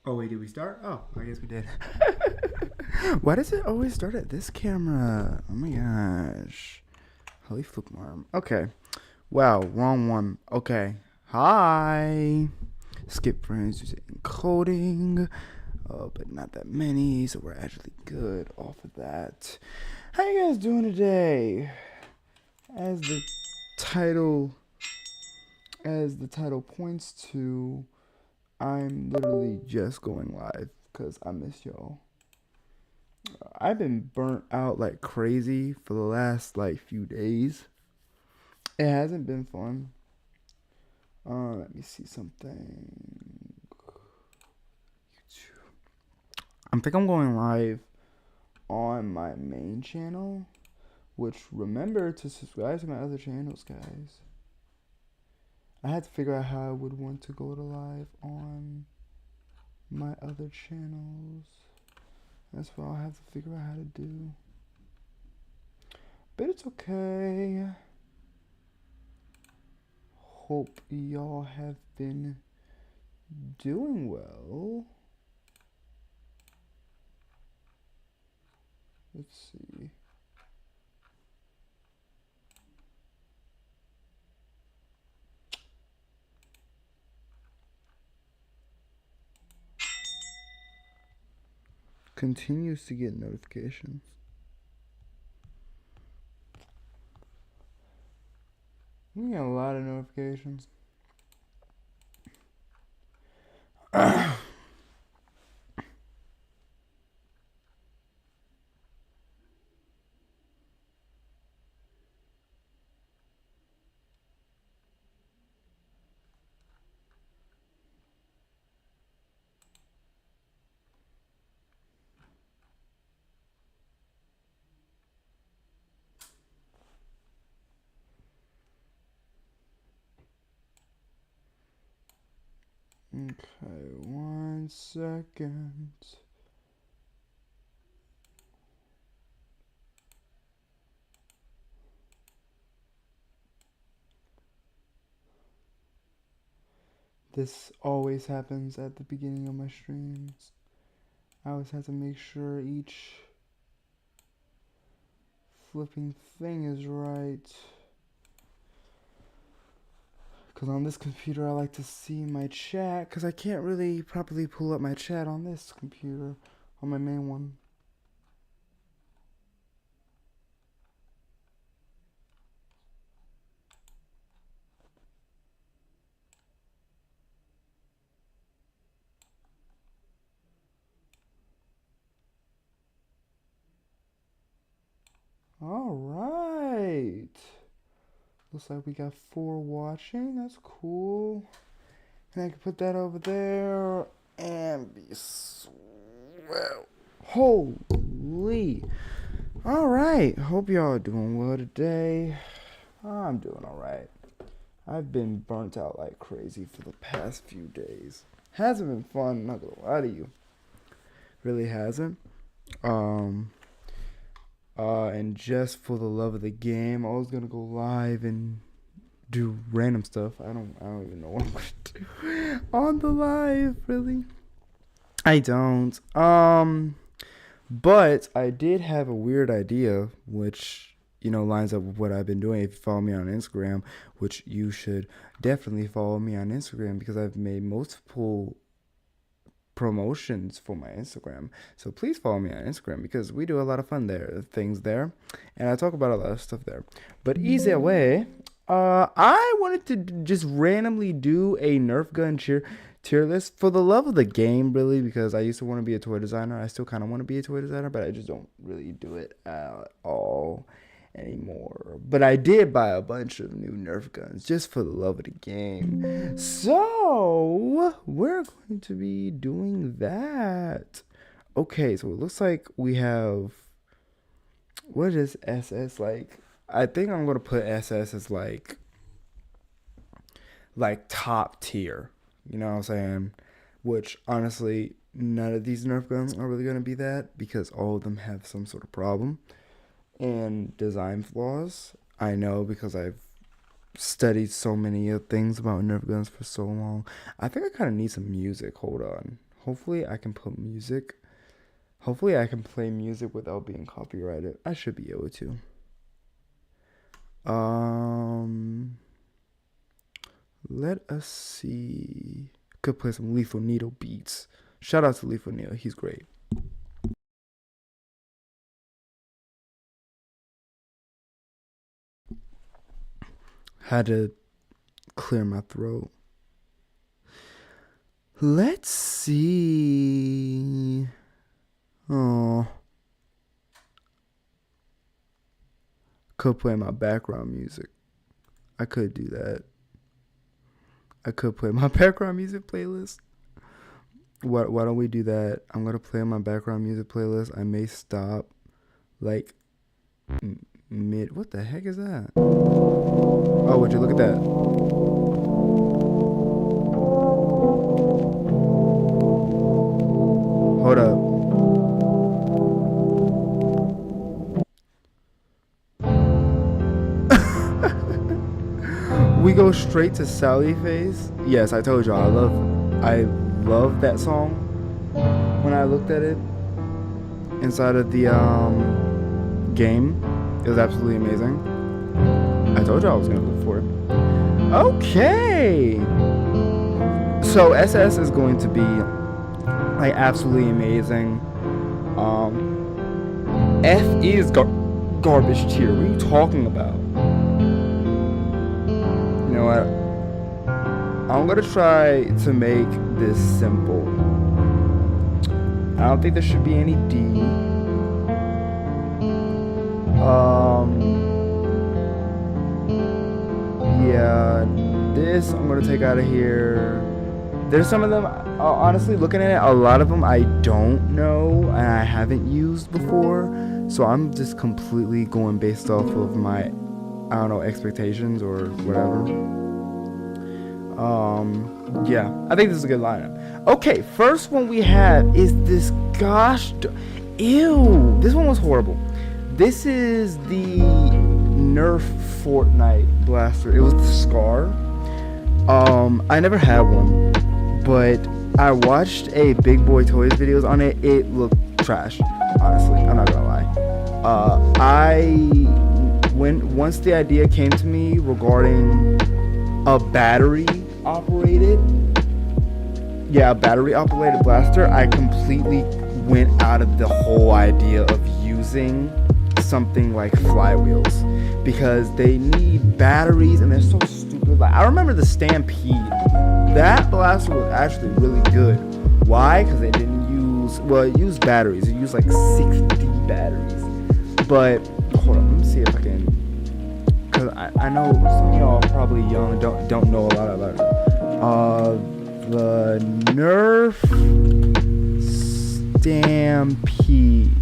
Oh wait, did we start? Oh, I guess we did. Why does it always start at this camera? Oh my gosh. Holy flip arm. Okay. Wow, wrong one. Okay. Hi. Skip frames using encoding. Oh, but not that many, so we're actually good off of that. How you guys doing today? As the title as the title points to, I'm literally just going live because I miss y'all. I've been burnt out like crazy for the last like few days. It hasn't been fun. Let me see something. I think I'm going live on my main channel, which remember to subscribe to my other channels, guys. I had to figure out how I would want to go to live on my other channels. That's what I'll have to figure out how to do. But it's okay. Hope y'all have been doing well. Let's see. Continues to get notifications. We get a lot of notifications. Okay, 1 second. This always happens at the beginning of my streams. I always have to make sure each flipping thing is right. Because on this computer, I like to see my chat. Because I can't really properly pull up my chat on this computer, on my main one. All right. Looks like we got 4 watching. That's cool. And I can put that over there and be swell. Holy. All right. Hope y'all are doing well today. I'm doing all right. I've been burnt out like crazy for the past few days. Hasn't been fun, not gonna lie to you. Really hasn't. Um, and just for the love of the game, I was gonna go live and do random stuff. I don't even know what I'm gonna do on the live. Really, I don't. But I did have a weird idea, which lines up with what I've been doing. If you follow me on Instagram, which you should definitely follow me on Instagram because I've made multiple promotions for my Instagram. So please follow me on Instagram because we do a lot of fun there, things there, and I talk about a lot of stuff there. But either way, I wanted to just randomly do a Nerf gun tier list for the love of the game, really, because I used to want to be a toy designer. I still kind of want to be a toy designer, but I just don't really do it at all anymore. But I did buy a bunch of new Nerf guns just for the love of the game. So we're going to be doing that. Okay, so it looks like we have, what is SS like? I think I'm gonna put SS as like top tier. You know what I'm saying? Which honestly, none of these Nerf guns are really gonna be that because all of them have some sort of problem and design flaws. I know because I've studied so many things about Nerf guns for so long. I think I kind of need some music. Hold on. Hopefully I can put music. Hopefully I can play music without being copyrighted. I should be able to. Let us see. Could play some Lethal Needle beats. Shout out to Lethal Needle. He's great. Had to clear my throat. Let's see. Oh. Could play my background music. I could do that. I could play my background music playlist. Why don't we do that? I'm going to play my background music playlist. I may stop like mid. What the heck is that? Oh, would you look at that? Hold up. We go straight to Sally Face. Yes, I told y'all I love that song. When I looked at it inside of the game, it was absolutely amazing. I told y'all I was gonna look for it. Okay. So SS is going to be like absolutely amazing. F is garbage tier. What are you talking about? You know what? I'm gonna try to make this simple. I don't think there should be any D. Yeah, this I'm gonna take out of here. There's some of them, honestly, looking at it, a lot of them I don't know and I haven't used before. So I'm just completely going based off of my, I don't know, expectations or whatever. Yeah, I think this is a good lineup. Okay, first one we have is this ew, this one was horrible. This is the Nerf Fortnite blaster. It was the Scar. I never had one, but I watched a Big Boy Toys videos on it. It looked trash, honestly. I'm not gonna lie. Once the idea came to me regarding a battery operated blaster, I completely went out of the whole idea of using something like flywheels because they need batteries and they're so stupid. Like, I remember the Stampede. That blaster was actually really good. Why? Because it didn't use, well, it used batteries. It used like 60 batteries. But hold on, let me see if I can, because I know some of y'all probably young, don't know a lot about it. The Nerf Stampede.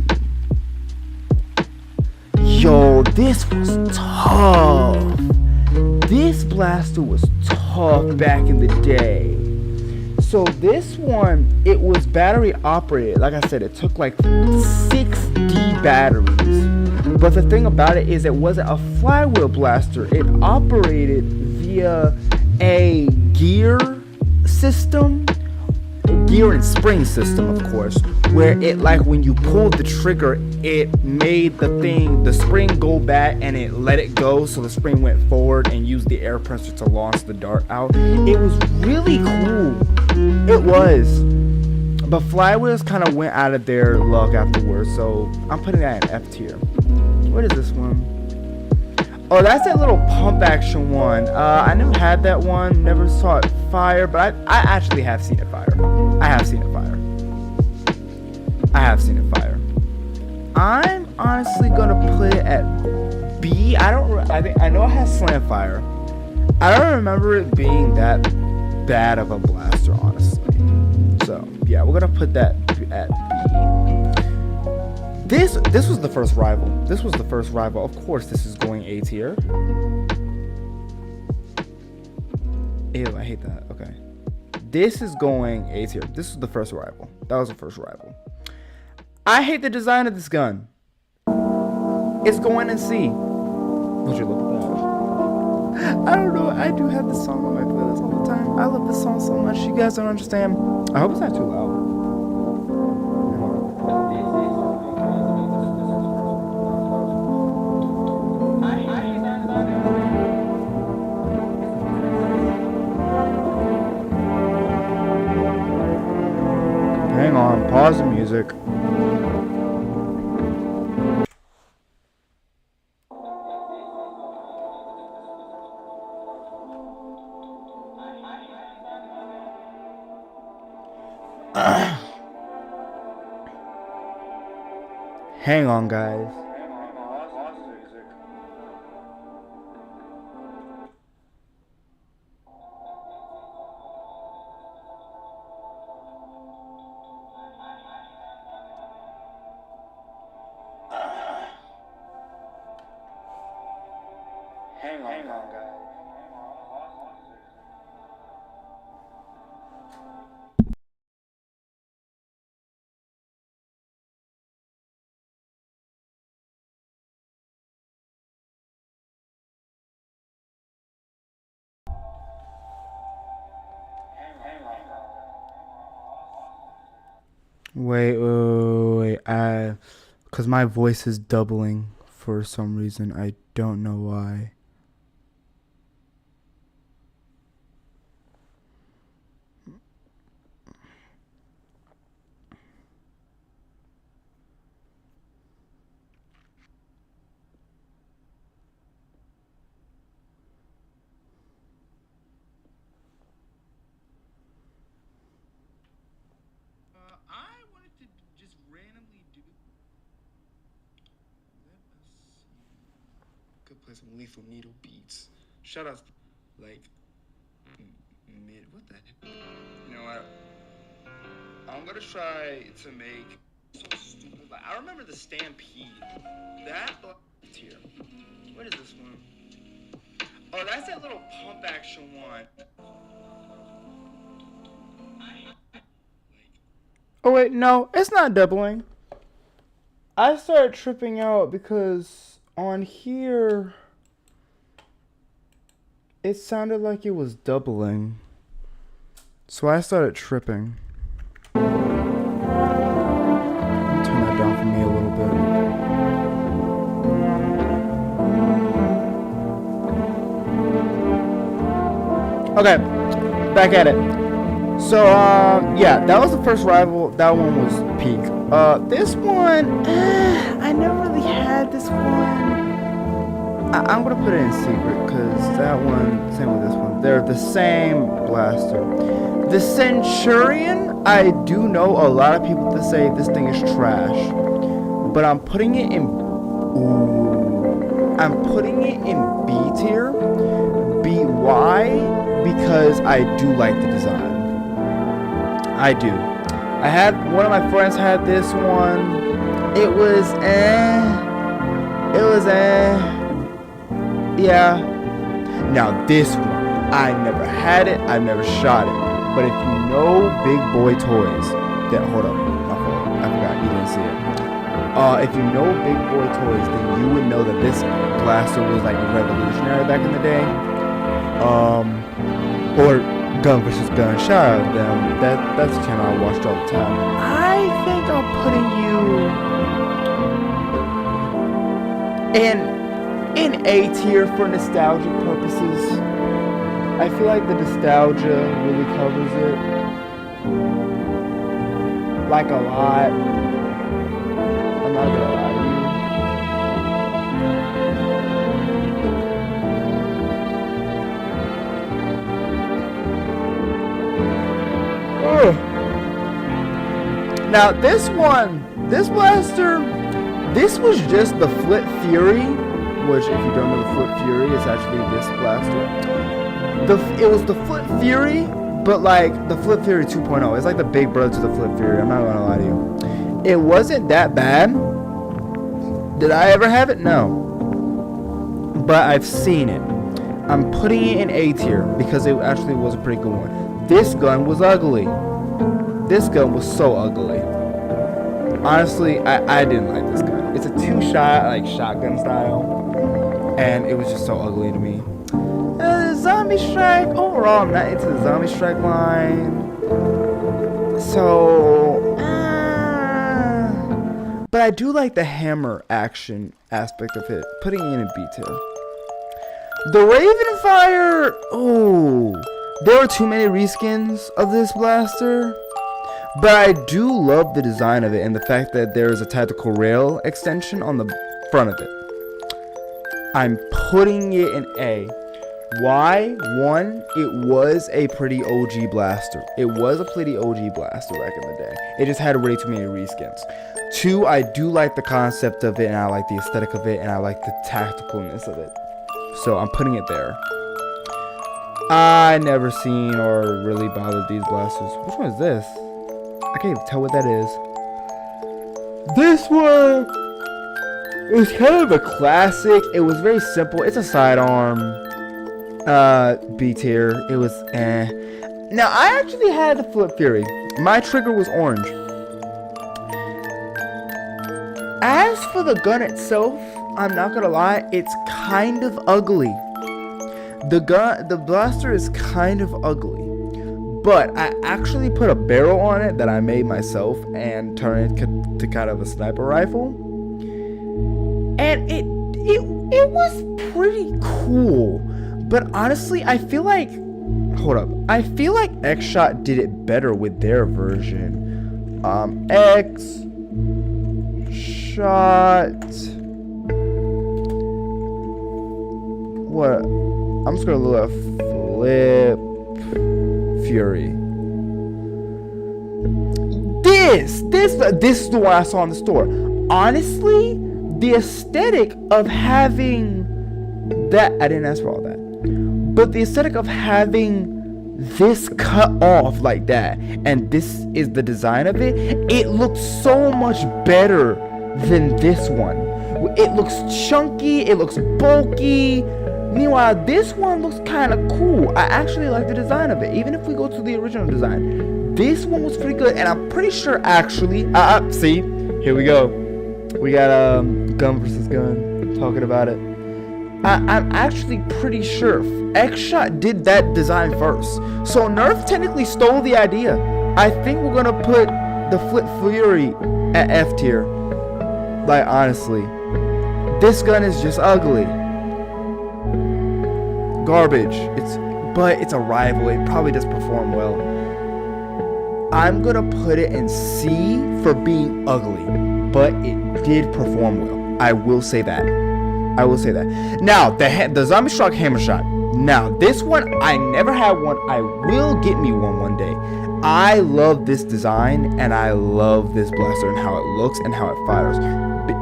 Yo, this was tough. This blaster was tough back in the day. So this one, it was battery operated. Like I said, it took like 6D batteries. But the thing about it is it wasn't a flywheel blaster. It operated via a gear system, gear and spring system, of course, where it, like, when you pulled the trigger, it made the spring go back and it let it go, so the spring went forward and used the air pressure to launch the dart out. It was really cool. It was. But flywheels kind of went out of their luck afterwards, so I'm putting that in F tier. What is this one? Oh, that's that little pump action one. I never had that one, never saw it fire, but I actually have seen it fire. I have seen it fire. I'm honestly gonna put it at B. I know it has slam fire. I don't remember it being that bad of a blaster, honestly. So yeah, we're gonna put that at B. This was the first rival. Of course, this is going A tier. Ew, I hate that. Okay. This is going A tier. This was the first rival. That was the first rival. I hate the design of this gun. It's going in C. Would you look at that? I don't know. I do have this song on my playlist all the time. I love this song so much. You guys don't understand. I hope it's not too loud. hang on, pause the music. Hang on, guys. Hang on, guys. Wait. Cause my voice is doubling for some reason. I don't know why. I wanted to just randomly do. Let us see. Could play some Lethal Needle beats. Shout out, like mid. What the heck? You know what? I'm gonna try to make so stupid. Like, I remember the Stampede. That here. What is this one? Oh, that's that little pump action one. Oh wait, no, it's not doubling. I started tripping out because on here it sounded like it was doubling. So I started tripping. Turn that down for me a little bit. Okay, back at it. So, yeah, that was the first rival. That one was peak. This one, I never really had this one. I'm gonna put it in secret, because that one, same with this one. They're the same blaster. The Centurion, I do know a lot of people that say this thing is trash. But I'm putting it in, I'm putting it in B tier. B, why? Because I do like the design. I do. I had one of my friends had this one. It was yeah. Now this one, I never had it. I never shot it. But if you know Big Boy Toys, then hold up, I forgot you didn't see it. If you know Big Boy Toys, then you would know that this blaster was like revolutionary back in the day. Or Gun vs. Gun, shout out them. That's a channel I watched all the time. I think I'm putting you in A tier for nostalgic purposes. I feel like the nostalgia really covers it. Like a lot. I'm not gonna lie to you. Now this one, this blaster, this was just the Flip Fury, which if you don't know the Flip Fury, it's actually this blaster. It was the Flip Fury, but like the Flip Fury 2.0. It's like the big brother to the Flip Fury. I'm not gonna lie to you. It wasn't that bad. Did I ever have it? No. But I've seen it. I'm putting it in A tier because it actually was a pretty good one. This gun was ugly. This gun was so ugly. Honestly, I didn't like this gun. It's a two-shot, like shotgun style, and it was just so ugly to me. Zombie Strike, overall, I'm not into the Zombie Strike line. So, but I do like the hammer action aspect of it. Putting it in a B tier. The Ravenfire, oh, there were too many reskins of this blaster. But I do love the design of it and the fact that there is a tactical rail extension on the front of it. I'm putting it in A. Why? One, it was a pretty OG blaster. It was a pretty OG blaster back in the day. It just had way too many reskins. Two, I do like the concept of it, and I like the aesthetic of it, and I like the tacticalness of it. So I'm putting it there. I never seen or really bothered these blasters. Which one is this? I can't even tell what that is. This one is kind of a classic. It was very simple. It's a sidearm B tier. It was Now I actually had the Flip Fury. My trigger was orange. As for the gun itself, I'm not gonna lie, it's kind of ugly. The blaster is kind of ugly, but I actually put a barrel on it that I made myself and turned it to kind of a sniper rifle, and it was pretty cool. But honestly, I feel like X-Shot did it better with their version. X-Shot. What? I'm just gonna look at Flip Fury. This is the one I saw in the store. Honestly, the aesthetic of having that, I didn't ask for all that, but the aesthetic of having this cut off like that, and this is the design of it, it looks so much better than this one. It looks chunky, it looks bulky. Meanwhile, this one looks kind of cool. I actually like the design of it. Even if we go to the original design, this one was pretty good. And I'm pretty sure, actually, see, here we go. We got gun versus gun talking about it. I'm actually pretty sure X-Shot did that design first. So Nerf technically stole the idea. I think we're gonna put the Flip Fury at F tier. Like, honestly, this gun is just ugly. Garbage. But it's a rival. It probably does perform well. I'm gonna put it in C for being ugly, but it did perform well. I will say that. Now the Zombie Shock Hammer Shot. Now this one, I never had one. I will get me one day. I love this design and I love this blaster and how it looks and how it fires.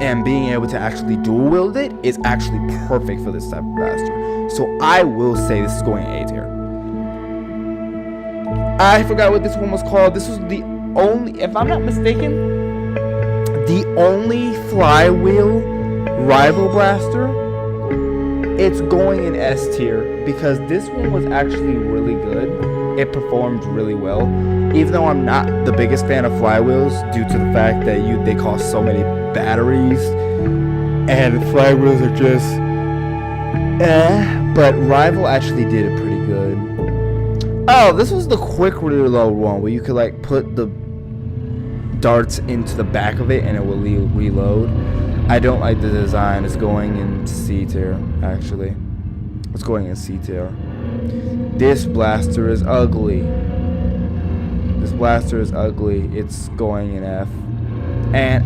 And being able to actually dual wield it is actually perfect for this type of blaster. So I will say this is going A tier. I forgot what this one was called. This was the only, if I'm not mistaken, the only flywheel rival blaster. It's going in S tier because this one was actually really good. It performed really well, even though I'm not the biggest fan of flywheels due to the fact that they cost so many batteries and flywheels are just but Rival actually did it pretty good. Oh, this was the quick reload one where you could like put the darts into the back of it and it will reload. I don't like the design. It's going in C tier, actually. It's going in C tier. This blaster is ugly. It's going in F. And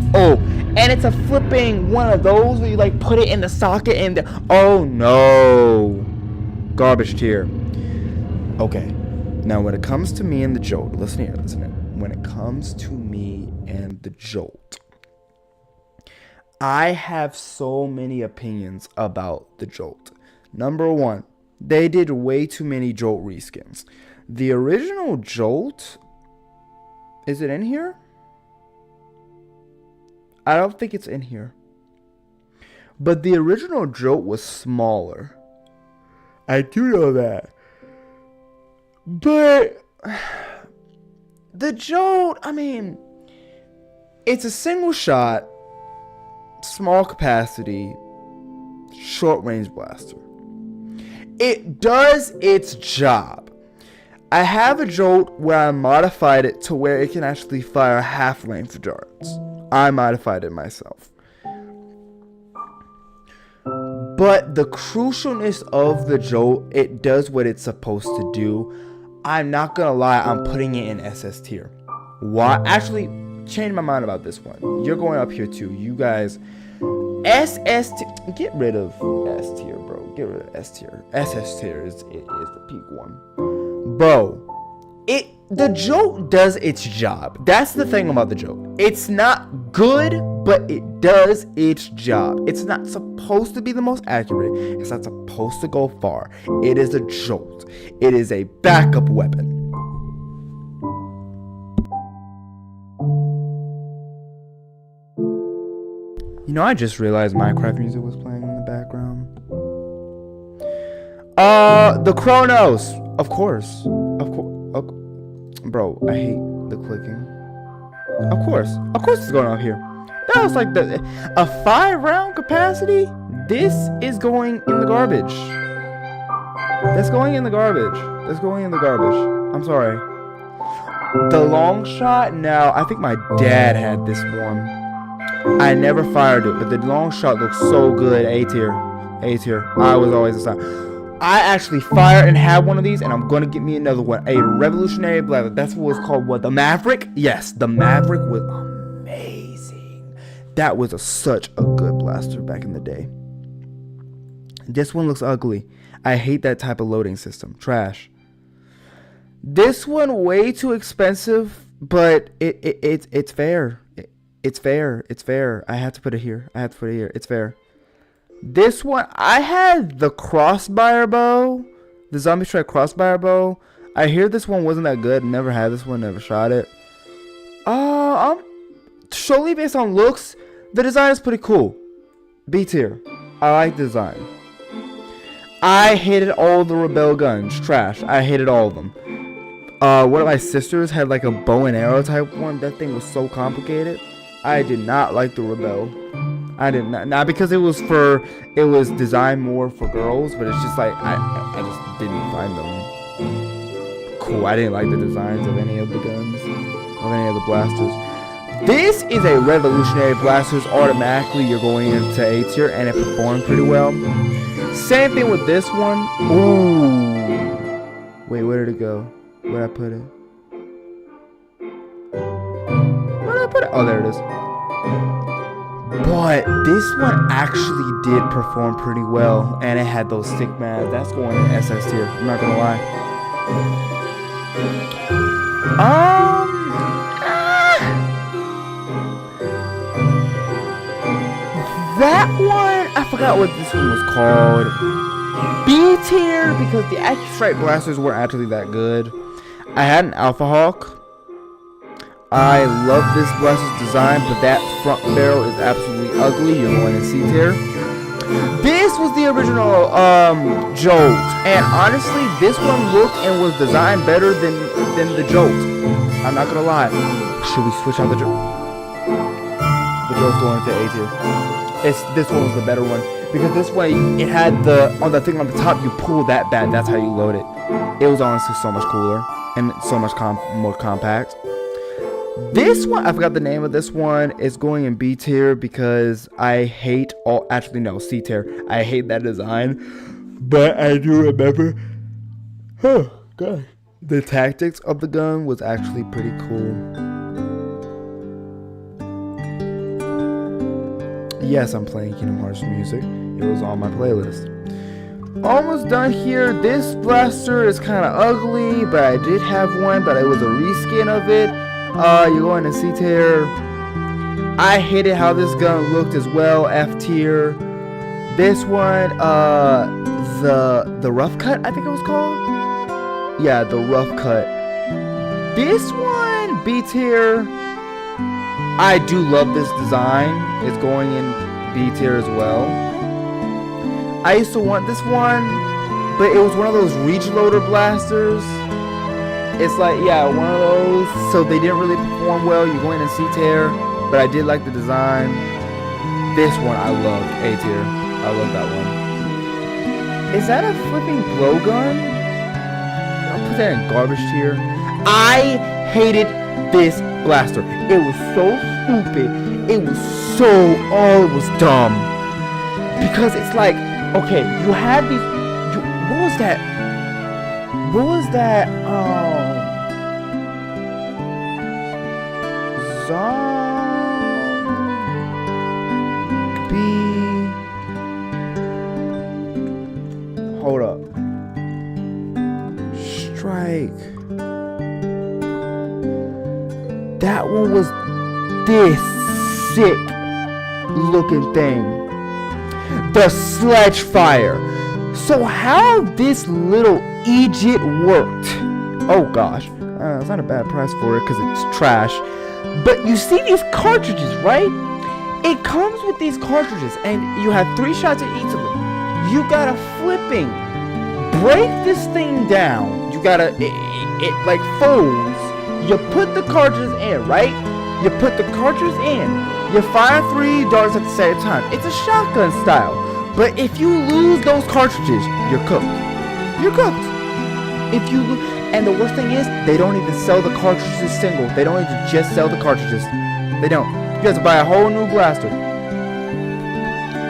it's a flipping one of those where you like put it in the socket and oh no. Garbage tier. Okay. Now when it comes to me and the Jolt, listen here. When it comes to me and the Jolt, I have so many opinions about the Jolt. Number one, they did way too many Jolt reskins. The original Jolt, is it in here? I don't think it's in here. But the original Jolt was smaller. I do know that. But the Jolt, I mean, it's a single shot, small capacity, short range blaster. It does its job. I have a Jolt where I modified it to where it can actually fire half length darts. I modified it myself. But the crucialness of the Jolt, it does what it's supposed to do. I'm not gonna lie, I'm putting it in SS tier. Why? Actually, change my mind about this one. You're going up here too. You guys, SS tier. Get rid of S tier, bro. Get rid of S tier. SS tier is the peak one, bro. The joke does its job. That's the thing about the joke. It's not good, but it does its job. It's not supposed to be the most accurate. It's not supposed to go far. It is a jolt. It is a backup weapon. You know, I just realized Minecraft music was playing in the background. The Chronos. Of course. Bro, I hate the clicking. Of course it's going on here. That was like a 5-round capacity. This is going in the garbage. That's going in the garbage. I'm sorry. The long shot. Now, I think my dad had this one. I never fired it, but the long shot looks so good. A tier. I was always a side. I actually fired and had one of these, and I'm gonna get me another one. A revolutionary blaster. That's what it's called. What? The Maverick? Yes, the Maverick was amazing. That was such a good blaster back in the day. This one looks ugly. I hate that type of loading system. Trash. This one way too expensive, but it's fair. It's fair. I have to put it here. It's fair. This one, I had the crossfire bow, the Zombie Strike crossfire bow. I hear this one wasn't that good. Never had this one. Never shot it. Solely based on looks, the design is pretty cool. B tier. I like the design. I hated all the Rebel guns. Trash. I hated all of them. One of my sisters had like a bow and arrow type one. That thing was so complicated. I did not like the Rebel. I did not because it was designed more for girls, but it's just like I just didn't find them cool. I didn't like the designs of any of the guns, of any of the blasters. This is a revolutionary blasters. Automatically you're going into A tier, and it performed pretty well. Same thing with this one. Ooh. Wait, where did it go? Where'd I put it? Oh, there it is. But this one actually did perform pretty well, and it had those stick mads. That's going in SS tier. I'm not gonna lie. That one, I forgot what this one was called. B tier, because the Accu-Strike blasters weren't actually that good. I had an Alpha Hawk. I love this blaster's design, but that front barrel is absolutely ugly. You're going in C tier. This was the original Jolt, and honestly, this one looked and was designed better than the Jolt. I'm not gonna lie. Should we switch out the Jolt? The Jolt's going into A tier. This one was the better one because this way it had on the thing on the top. You pull that back. That's how you load it. It was honestly so much cooler and so much more compact. This one, I forgot the name of this one, is going in B tier because I hate C tier. I hate that design, but I do remember, God, the tactics of the gun was actually pretty cool. Yes, I'm playing Kingdom Hearts music. It was on my playlist. Almost done here. This blaster is kind of ugly, but I did have one, but it was a reskin of it. You're going to C tier. I hated how this gun looked as well. F tier. This one, the rough cut, I think it was called. Yeah, the rough cut. This one, B tier. I do love this design. It's going in B tier as well. I used to want this one, but it was one of those reach loader blasters. It's like, yeah, one of those. So they didn't really perform well. You're going in C tier, but I did like the design. This one I loved. A tier. I love that one. Is that a flipping blowgun? I'll put that in garbage tier. I hated this blaster. It was so stupid. It was it was dumb. Because it's like, okay, you had these, what was that? Hold up. Strike. That one was this sick looking thing. The sledge fire. So how this little Egypt worked? Oh gosh, it's not a bad price for it because it's trash. But you see these cartridges, right? It comes with these cartridges, and you have 3 shots at each of them. You gotta flipping break this thing down. You gotta it like folds. You put the cartridges in, right? You put the cartridges in. You fire 3 darts at the same time. It's a shotgun style. But if you lose those cartridges, you're cooked. You're cooked. If you and the worst thing is, they don't even sell the cartridges single. They don't even just sell the cartridges. They don't. You have to buy a whole new blaster.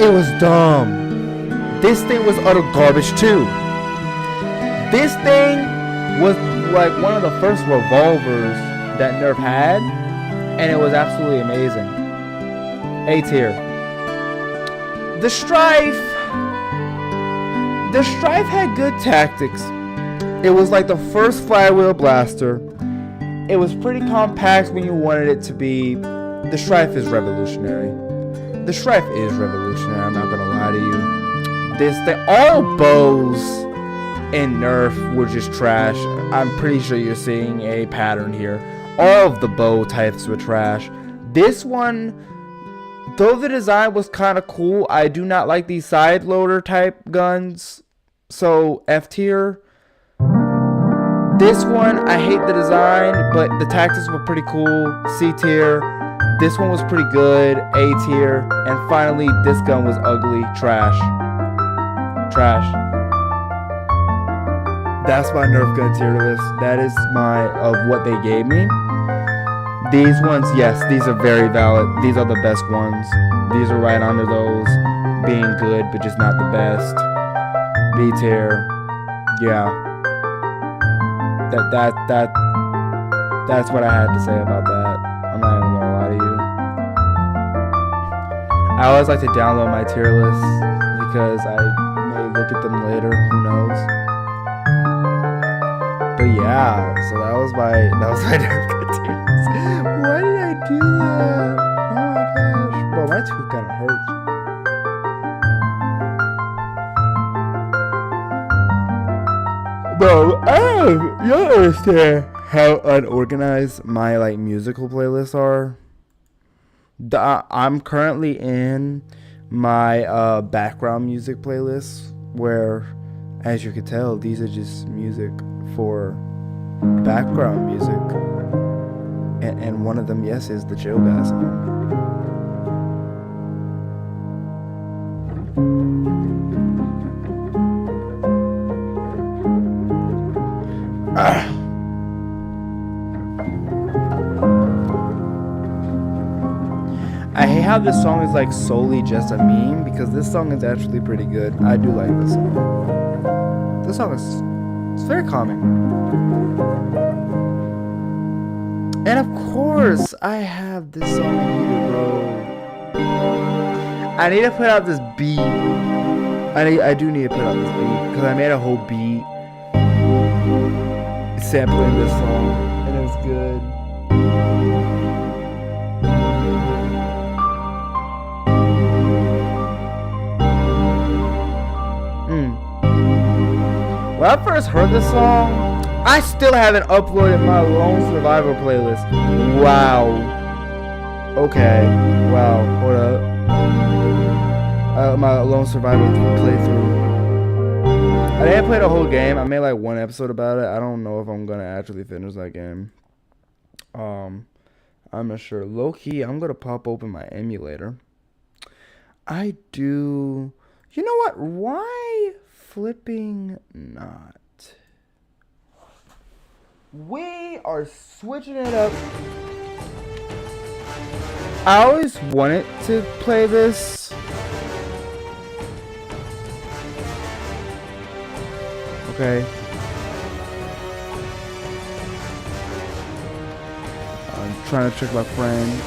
It was dumb. This thing was utter garbage too. This thing was like one of the first revolvers that Nerf had, and it was absolutely amazing. A tier. The Strife had good tactics. It was like the first flywheel blaster. It was pretty compact when you wanted it to be. The Strife is revolutionary. The Strife is revolutionary, I'm not gonna lie to you. This thing, all bows in Nerf were just trash. I'm pretty sure you're seeing a pattern here. All of the bow types were trash. This one, though the design was kind of cool, I do not like these side loader type guns. So F tier. This one, I hate the design, but the tactics were pretty cool. C tier. This one was pretty good. A tier. And finally, this gun was ugly. Trash. Trash. That's my Nerf gun tier list. That is of what they gave me. These ones, yes, these are very valid. These are the best ones. These are right under those. Being good, but just not the best. B tier. Yeah. That's what I had to say about that. I'm not even gonna lie to you. I always like to download my tier lists because I may look at them later. Who knows? But yeah, so that was my Nerf gun tier list. Why did I do that? Oh my gosh. Bro, my tooth kind of hurts. Bro, you don't understand how unorganized my like musical playlists are. I'm currently in my background music playlist where, as you can tell, these are just music for background music. And one of them, yes, is the Chill Guy song. I hate how this song is like solely just a meme because this song is actually pretty good. I do like this song. This song it's very calming. And of course, I have this song here, bro. I need to put out this beat. I do need to put out this beat because I made a whole beat sampling this song, and it was good. When I first heard this song, I still haven't uploaded my Lone Survivor playlist. Wow. Okay. Wow. Hold up. My Lone Survivor playthrough. I didn't play the whole game. I made like one episode about it. I don't know if I'm gonna actually finish that game. I'm not sure. Low key, I'm gonna pop open my emulator. I do. You know what? Why flipping not? We are switching it up. I always wanted to play this. Okay. I'm trying to trick my friend.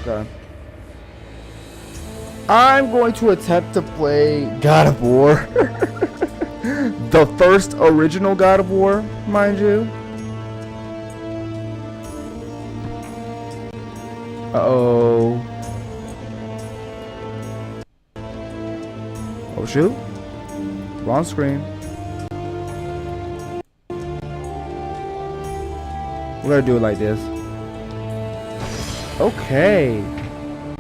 Okay. I'm going to attempt to play God of War. The first original God of War, mind you. Uh-oh. Oh shoot. Wrong screen. We're gonna do it like this. Okay.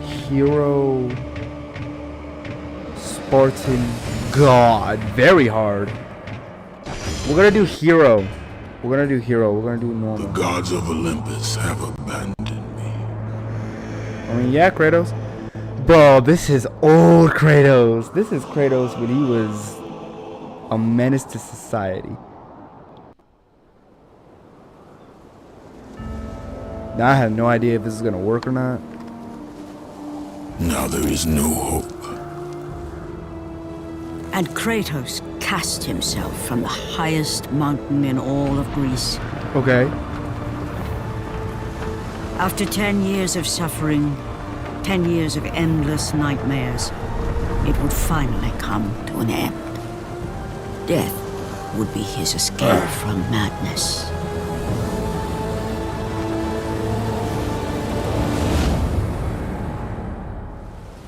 Hero. Spartan God. Very hard. We're gonna do hero. We're gonna do hero. We're gonna do normal. The gods of Olympus have abandoned me. I mean, yeah, Kratos. Bro, this is old Kratos. This is Kratos when he was a menace to society. Now I have no idea if this is gonna work or not. Now there is no hope. And Kratos cast himself from the highest mountain in all of Greece. Okay. After 10 years of suffering, 10 years of endless nightmares, it would finally come to an end. Death would be his escape from madness.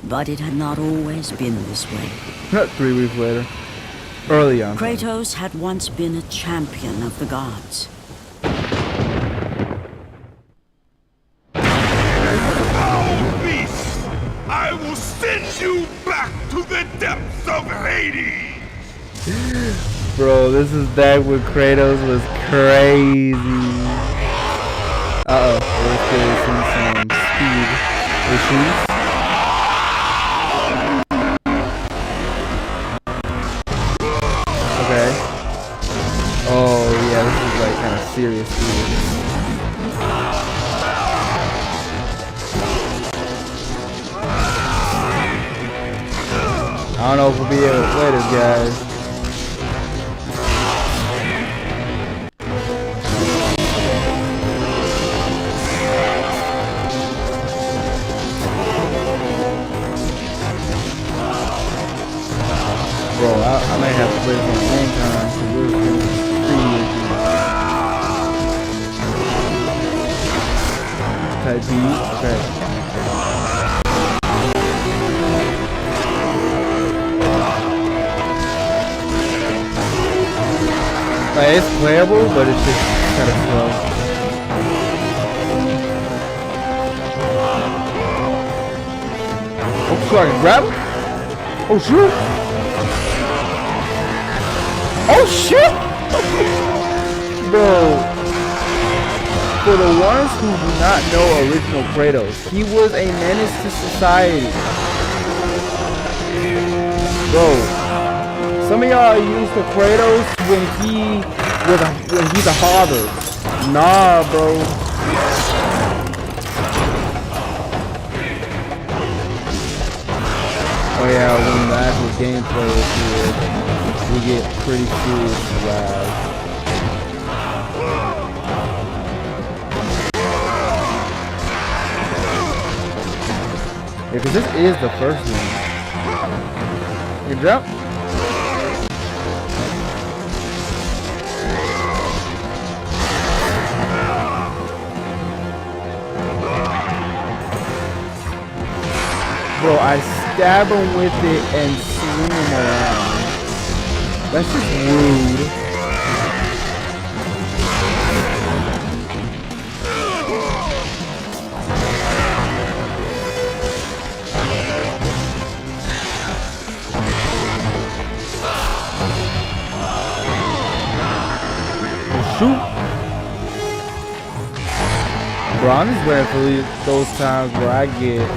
But it had not always been this way. 3 weeks later. Early on. Kratos had once been a champion of the gods. Foul beast! I will send you back to the depths of Hades! Bro, this is back when Kratos was crazy. Uh-oh. We're experiencing some speed issues. Okay. Oh yeah, this is like kind of serious. I don't know if we'll be able to play this, guys. Bro, I might have to play this on the same time because we're going to Type B, okay. Like, it's playable, but it's just kind of slow. Oh, so I can grab him? Oh, shoot! Oh shit! Bro, for the ones who do not know original Kratos, he was a menace to society. Bro, some of y'all are used to Kratos when he's a father. Nah, bro. Oh yeah, when the actual gameplay is here, we get pretty serious, guys. Yeah, because this is the first one. You jump? Bro, I stab him with it and swing him around. That's just rude. Shoot. Bro, I'm just waiting for those times where I get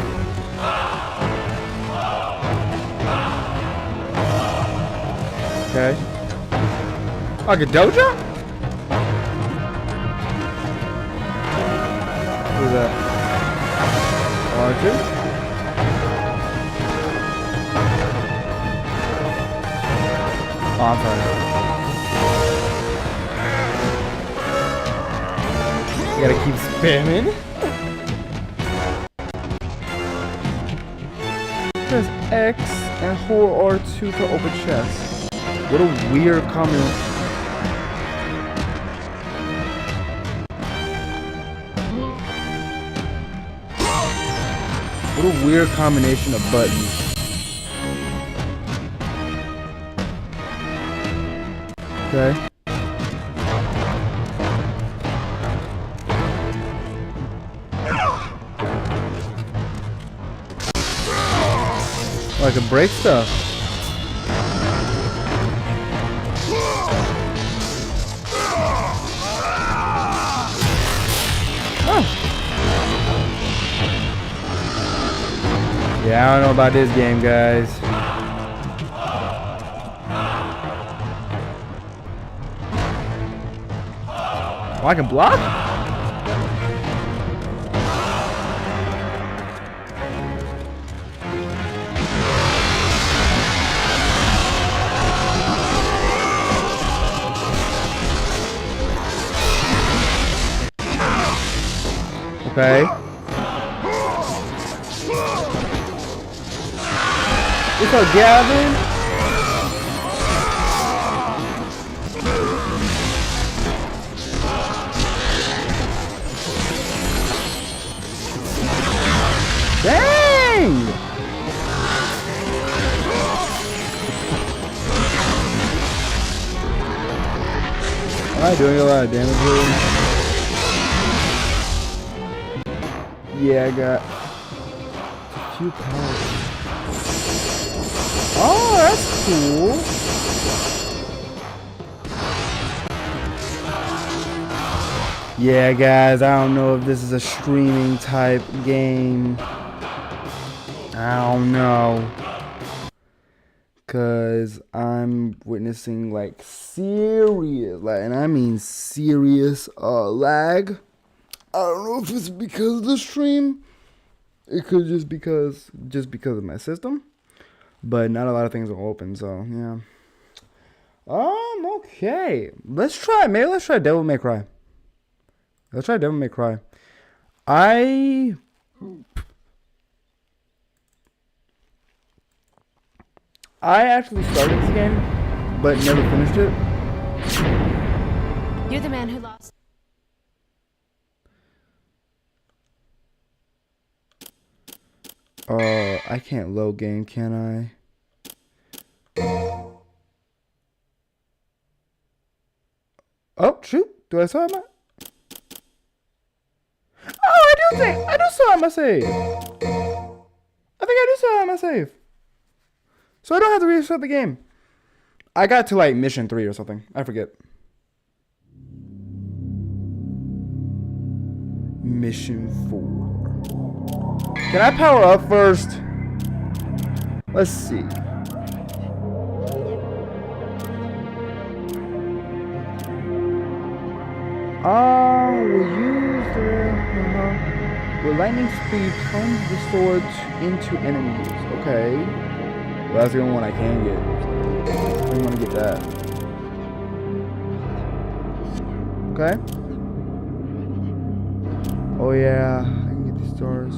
okay. Like a dojo? Who's that? R2? Oh, I'm sorry. Gotta keep spamming. Press X and hold R2 to open chest. What a weird comment. What a weird combination of buttons. Okay. Oh, I can break stuff. Oh. Yeah, I don't know about this game, guys. Oh, I can block? Okay. What's up, Gavin? Dang! Alright, doing a lot of damage here. Yeah, I got a few powers. Oh, that's cool. Yeah, guys, I don't know if this is a streaming type game. I don't know. Cause I'm witnessing like serious, and I mean serious lag. I don't know if it's because of the stream. It could just because of my system. But not a lot of things are open, so yeah. Okay. Let's try Devil May Cry. Let's try Devil May Cry. I actually started this game, but never finished it. You're the man who lost. I can't load game, can I? Oh, shoot. Do I still have my... Oh, I do still have my save. I think I do still have my save. So I don't have to restart the game. I got to like mission 3 or something. I forget. Mission 4. Can I power up first? Let's see. We'll use the with lightning speed plunge the sword into enemies. Okay. Well, that's the only one I can get. I want to get that. Okay. Oh yeah, I can get these stars.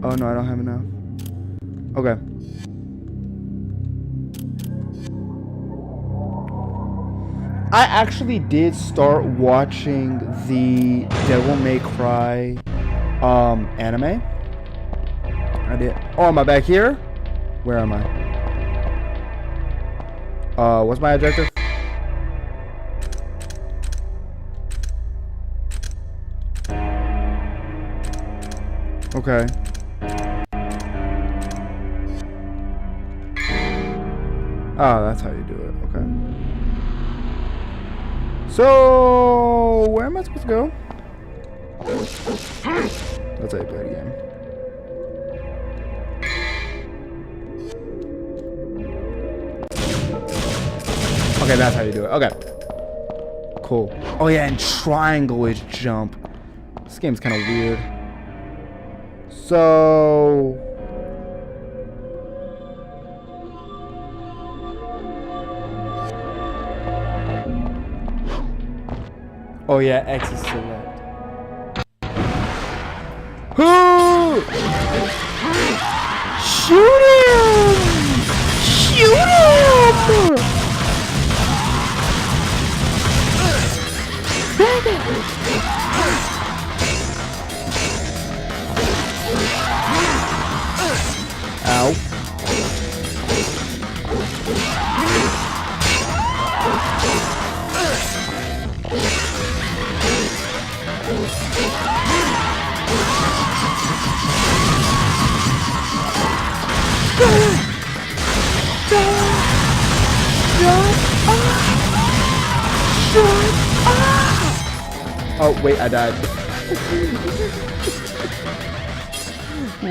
Oh no, I don't have enough. Okay. I actually did start watching the Devil May Cry anime. I did. Oh, am I back here? Where am I? What's my objective? Okay. Oh, that's how you do it. Okay. So, where am I supposed to go? That's how you play the game. Okay, that's how you do it. Okay. Cool. Oh yeah, and triangle is jump. This game's kind of weird. So... Oh yeah, X is select. Who? Shoot him! Shoot him! Ow. Oh, wait, I died.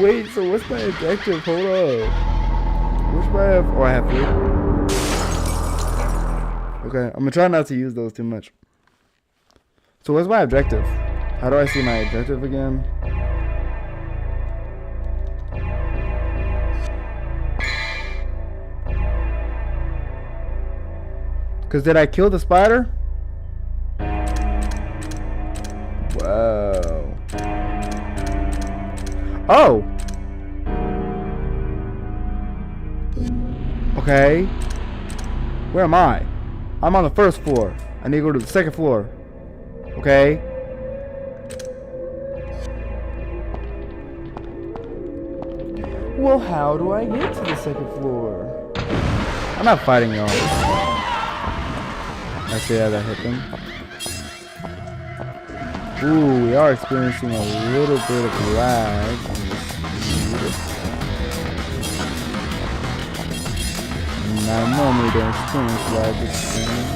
Wait, so what's my objective? Hold up. Which do I have? Oh, I have 3. Okay, I'm gonna try not to use those too much. So what's my objective? How do I see my objective again? Because did I kill the spider? Whoa. Oh! Okay. Where am I? I'm on the first floor. I need to go to the second floor. Okay. Well, how do I get to the second floor? I'm not fighting y'all. I see how that hit them. Ooh, we are experiencing a little bit of lag on this speed. And I normally don't experience lag with this game.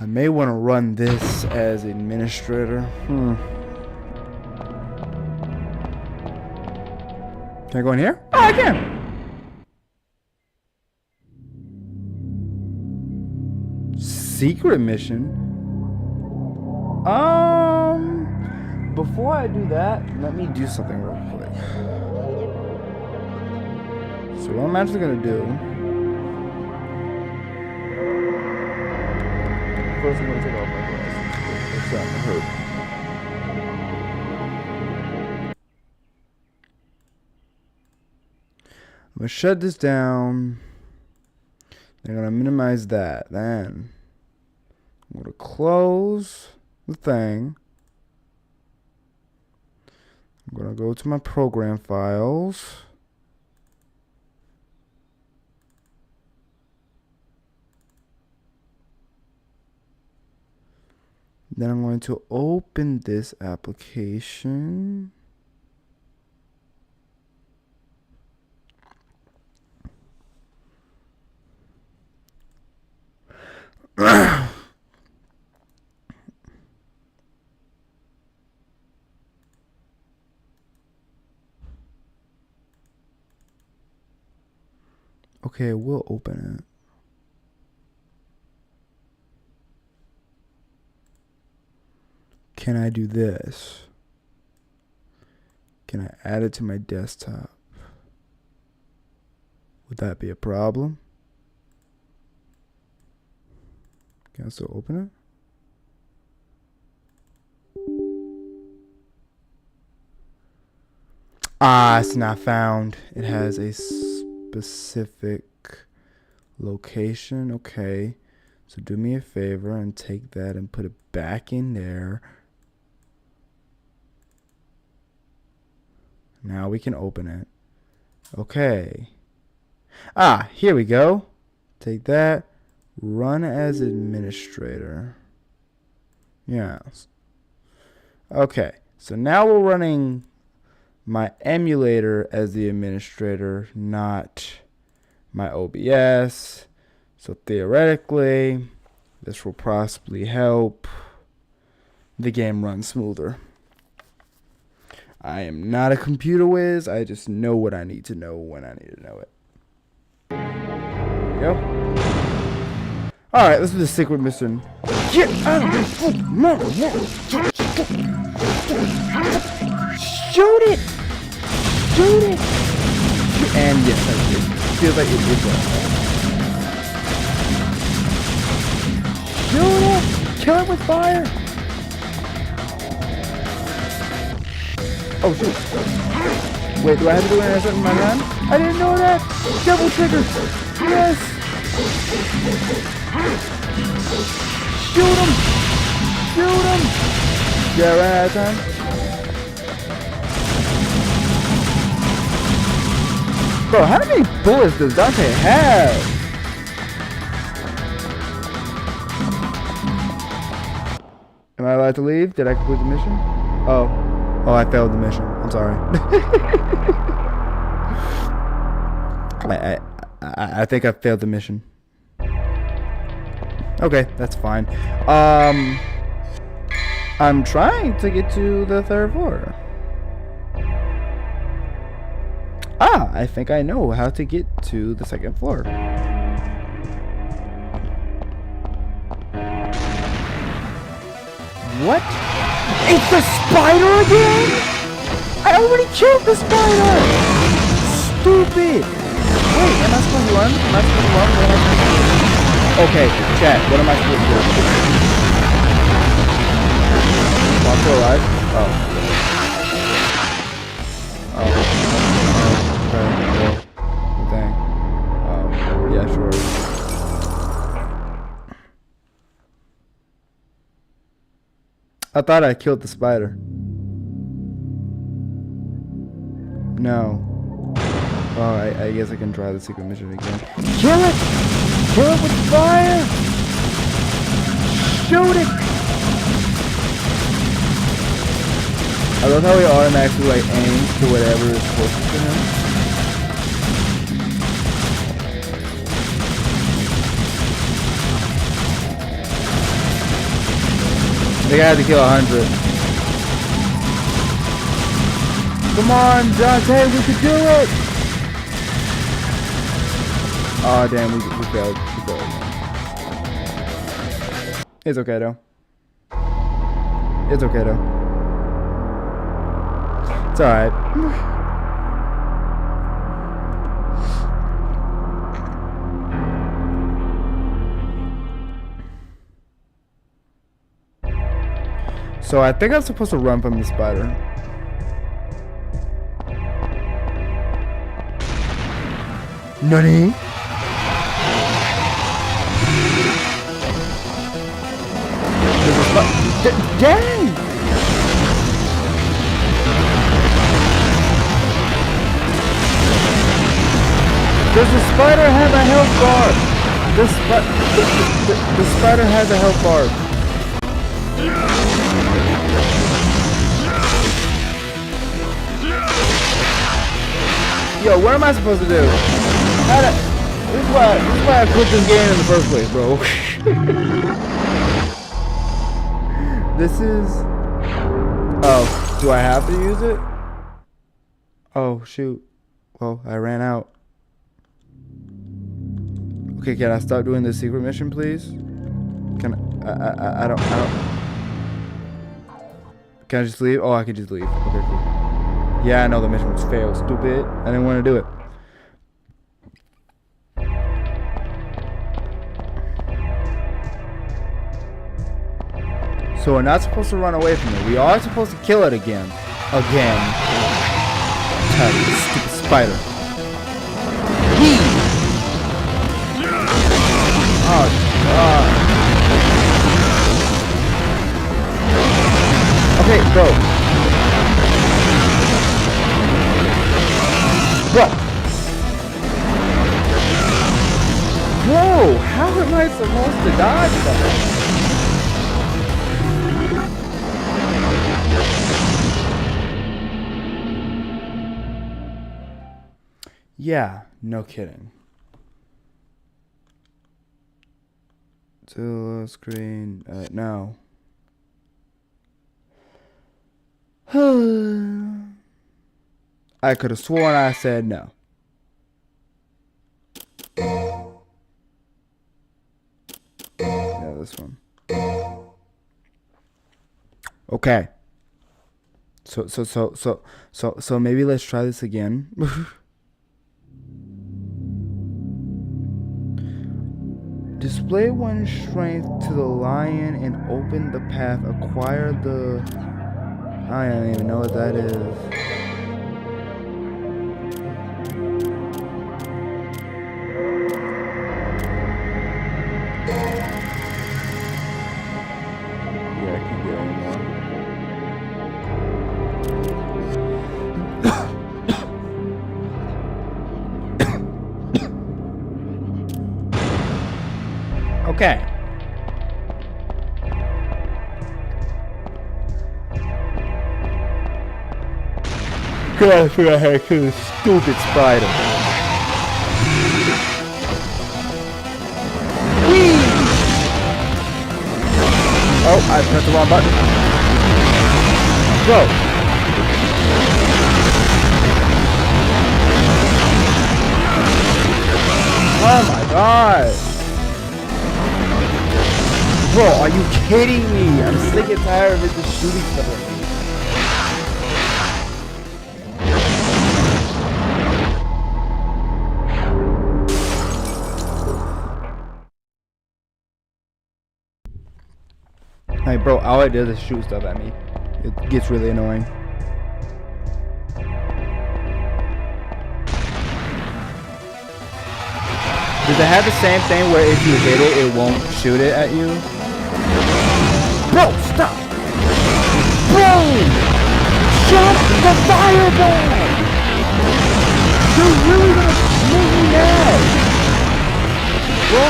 I may want to run this as administrator. Can I go in here? Oh, I can! Secret mission? Before I do that, let me do something real quick. So what I'm actually gonna do, first I'm gonna take off my glasses. It's starting to hurt. I'm gonna shut this down. I'm gonna minimize that. Then I'm gonna close the thing. I'm gonna go to my program files. Then I'm going to open this application. Okay, we'll open it. Can I do this? Can I add it to my desktop? Would that be a problem? Can I still open it? Ah, it's not found. It has a specific location. Okay. So do me a favor and take that and put it back in there. Now we can open it. Okay. Ah, here we go. Take that. Run as administrator. Yes. Okay. So now we're running my emulator as the administrator, not my OBS. So theoretically, this will possibly help the game run smoother. I am not a computer whiz. I just know what I need to know when I need to know it. There we go. Alright, let's do the secret mission. Get out of this! Shoot it! Shoot it! And yes, I did. Feels like it did that. Shoot him! Kill him with fire! Oh shoot. Wait, do I have to do it in my hand? I didn't know that! Double trigger! Yes! Shoot him! Shoot him! Yeah, I ran out of time. Bro, how many bullets does Dante have? Am I allowed to leave? Did I complete the mission? Oh, I failed the mission. I'm sorry. I think I failed the mission. Okay, that's fine. I'm trying to get to the 3rd floor. I think I know how to get to the 2nd floor. What? It's the spider again? I already killed the spider! Stupid! Wait, am I supposed to run? Am I supposed to run? What am I supposed to do? Okay, chat, what am I supposed to do? I'm still alive? Oh. Okay, well, dang. Yeah, sure. I thought I killed the spider. No. Oh, I guess I can try the secret mission again. Kill it! Kill it with fire! Shoot it! I love how he automatically like aims to whatever is closest to him. I think I had to kill 100. Come on, Dante, we can do it! Oh damn, we failed. We failed. It's okay though. It's okay though. It's alright. So I think I'm supposed to run from the spider. Nani? There's a spider. Dang! Does the spider have a health bar? The spider has a health bar. Yo, what am I supposed to do? This is why I quit this game in the first place, bro. This is... Oh, do I have to use it? Oh, shoot. Well, I ran out. Okay, can I stop doing this secret mission, please? Can I don't... Can I just leave? Oh, I can just leave. Okay, cool. Yeah, I know the mission was failed. Stupid. I didn't want to do it. So we're not supposed to run away from it. We are supposed to kill it again. Again. Tired of this stupid spider. Oh, God. Okay, bro. Bro. Whoa, how am I supposed to dodge that? Yeah, no kidding. To screen, no. I could have sworn I said no. Yeah, this one. Okay. So maybe let's try this again. Display one strength to the lion and open the path. Acquire the... I don't even know what that is. Yeah, I can't get any more. Okay. Gotta figure out how to kill this stupid spider. Whee! Oh, I pressed the wrong button. Go. Oh my god. Bro, are you kidding me? I'm sick and tired of it just shooting stuff at me. Like, bro, all it does is shoot stuff at me. It gets really annoying. Does it have the same thing where if you hit it, it won't shoot it at you? Bro, stop! Bro! Jump the fireball! You're really gonna make me mad! Bro,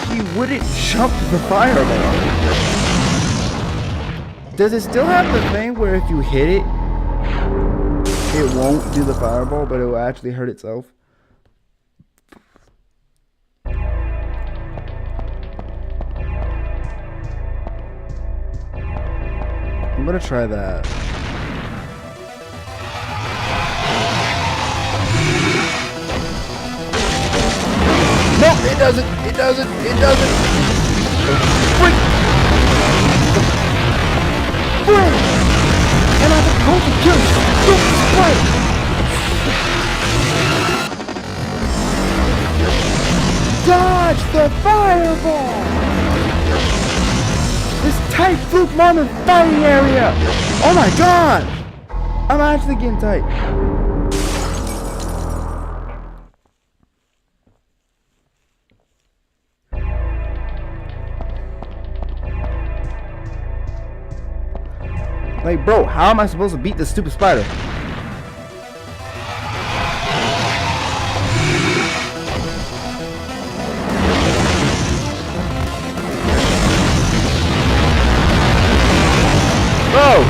he wouldn't jump the fireball. Does it still have the thing where if you hit it, it won't do the fireball, but it will actually hurt itself? I'm gonna try that. No, it doesn't. It doesn't. It doesn't. Freak. Freak. And I'm supposed to kill stupid spider. Dodge the fireball. This tight fluke moment fighting area! Oh my god! I'm actually getting tight. Like, bro, how am I supposed to beat this stupid spider? Bro!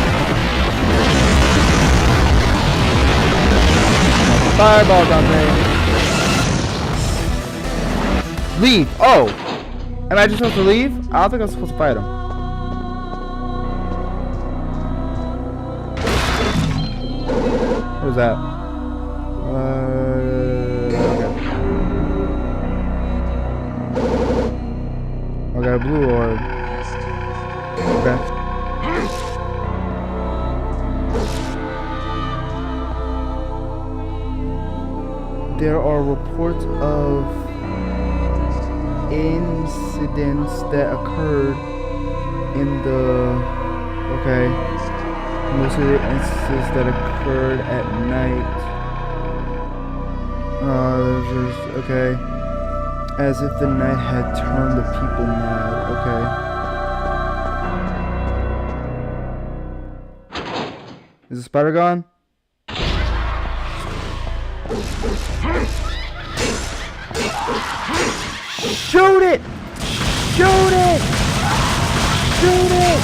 Fireball down there. Leave! Oh! Am I just supposed to leave? I don't think I'm supposed to fight him. What is that? Okay. I got a blue orb. Okay. There are reports of incidents that occurred in the... Okay. Most of the instances that occurred at night. Just... Okay. As if the night had turned the people mad. Okay. Is the spider gone? Shoot it! Shoot it! Shoot it!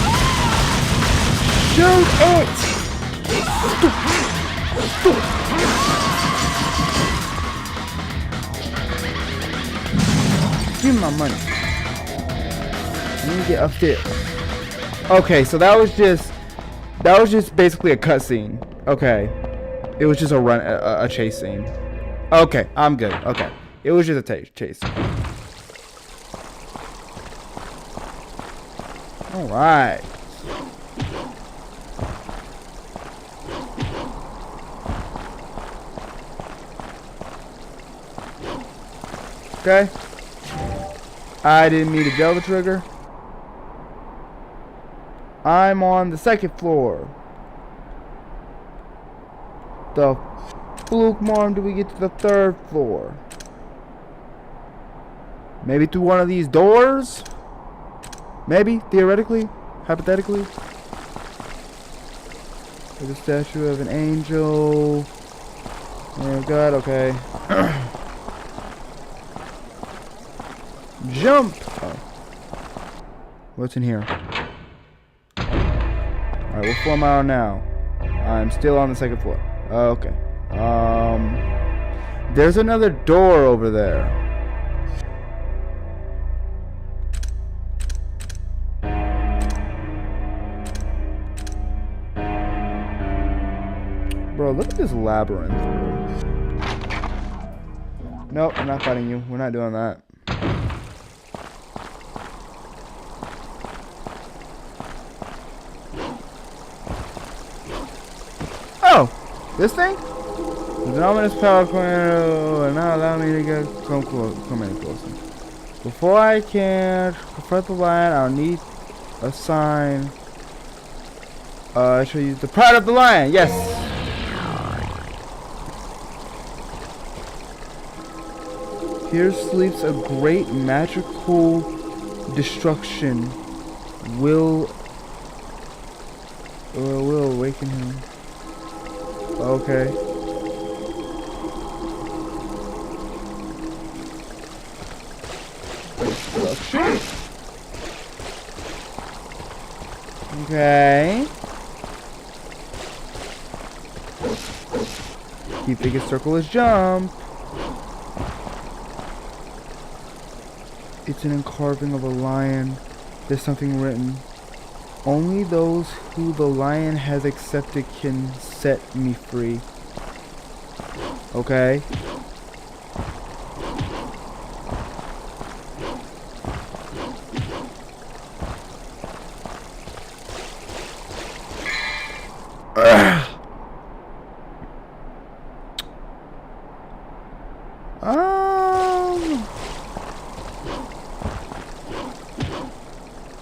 Shoot it! Give me my money. Let me get up there. Okay, so that was just basically a cutscene. Okay. It was just a chase scene. Okay, I'm good. Okay. It was just a chase. Alright. Okay. I didn't mean to gel the trigger. I'm on the 2nd floor. The fluke mom do we get to the 3rd floor? Maybe through one of these doors? Maybe, theoretically, hypothetically. There's a statue of an angel. Oh god, okay. Jump! Oh. What's in here? Alright, what floor am I on now? I'm still on the 2nd floor. Okay. There's another door over there. Bro, look at this labyrinth, bro. Nope, I'm not fighting you. We're not doing that. Oh! This thing? The ominous power corner and now allow me to come any closer. Before I can confront the lion, I'll need a sign. I shall use the pride of the lion. Yes. Here sleeps a great magical destruction. Will awaken him. Okay. Destruction. Okay. Keep biggest circle is jump. It's an encarving of a lion. There's something written. Only those who the lion has accepted can set me free. Okay.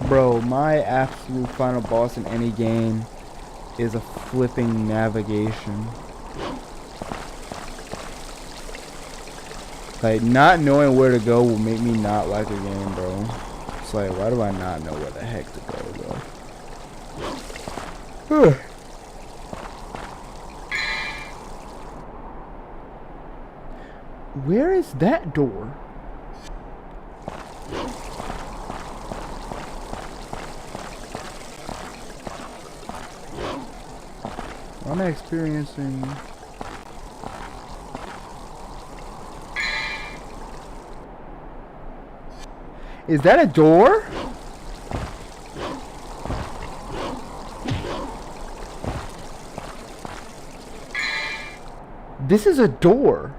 Bro, my absolute final boss in any game is a flipping navigation. Like, not knowing where to go will make me not like a game, bro. It's like, why do I not know where the heck to go, bro? Where is that door? I'm experiencing... Is that a door? This is a door.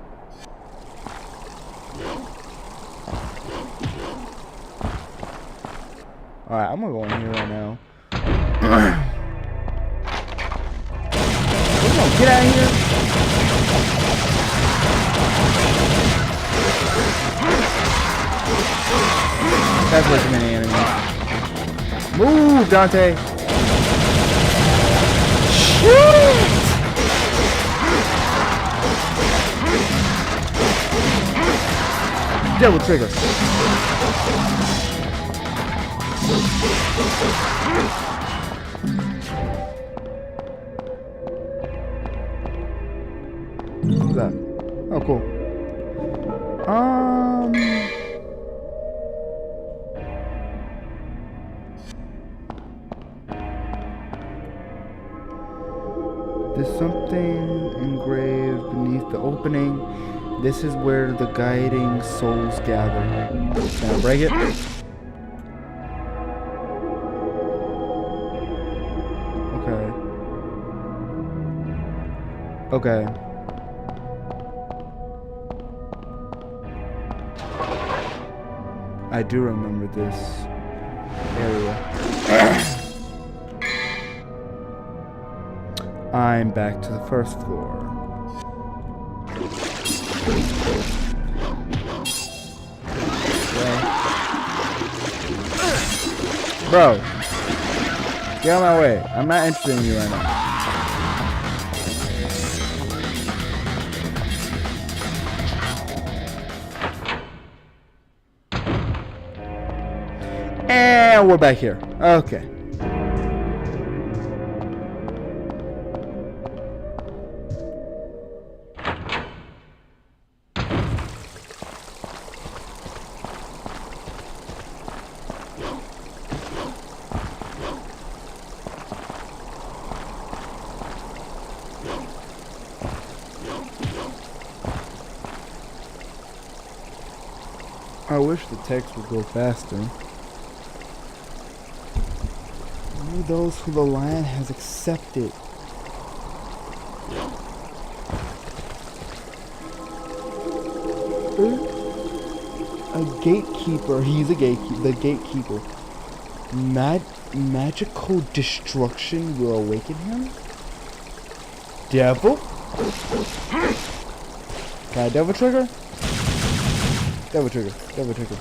Alright, I'm gonna go in here right now. Get out of here. That's way too many enemies. Move, Dante. Shit! Double trigger. What's that? Oh, cool. There's something engraved beneath the opening. This is where the guiding souls gather. Can I break it? Okay. I do remember this area. I'm back to the 1st floor. Okay. Bro. Get out of my way. I'm not interested in you right now. And we're back here. Okay. I wish the text would go faster. Only those who the lion has accepted. A gatekeeper. He's a gatekeeper. The gatekeeper. Magical destruction will awaken him? Devil? Can I devil trigger? Devil trigger. Devil trigger.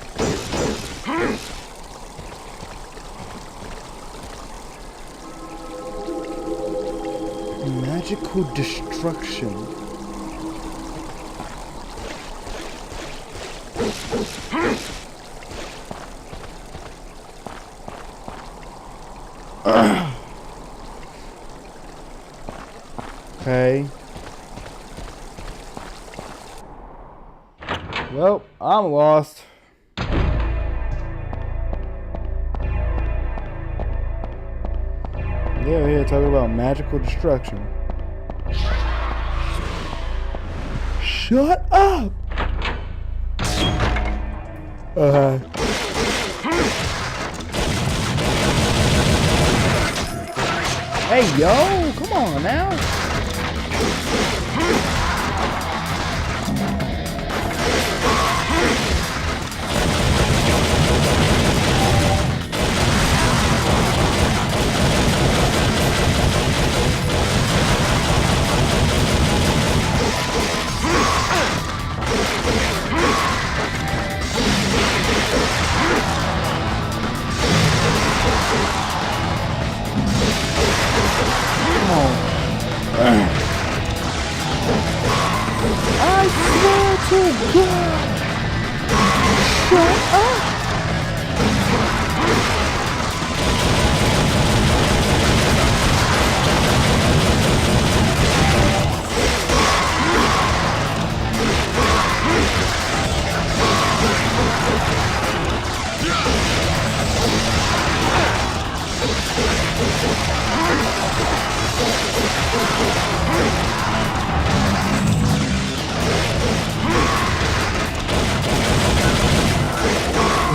Magical destruction. Okay. Well, I'm lost. Yeah, we're here talking about magical destruction. Shut up! Hey, yo! Come on now! I swear to God! Shut up!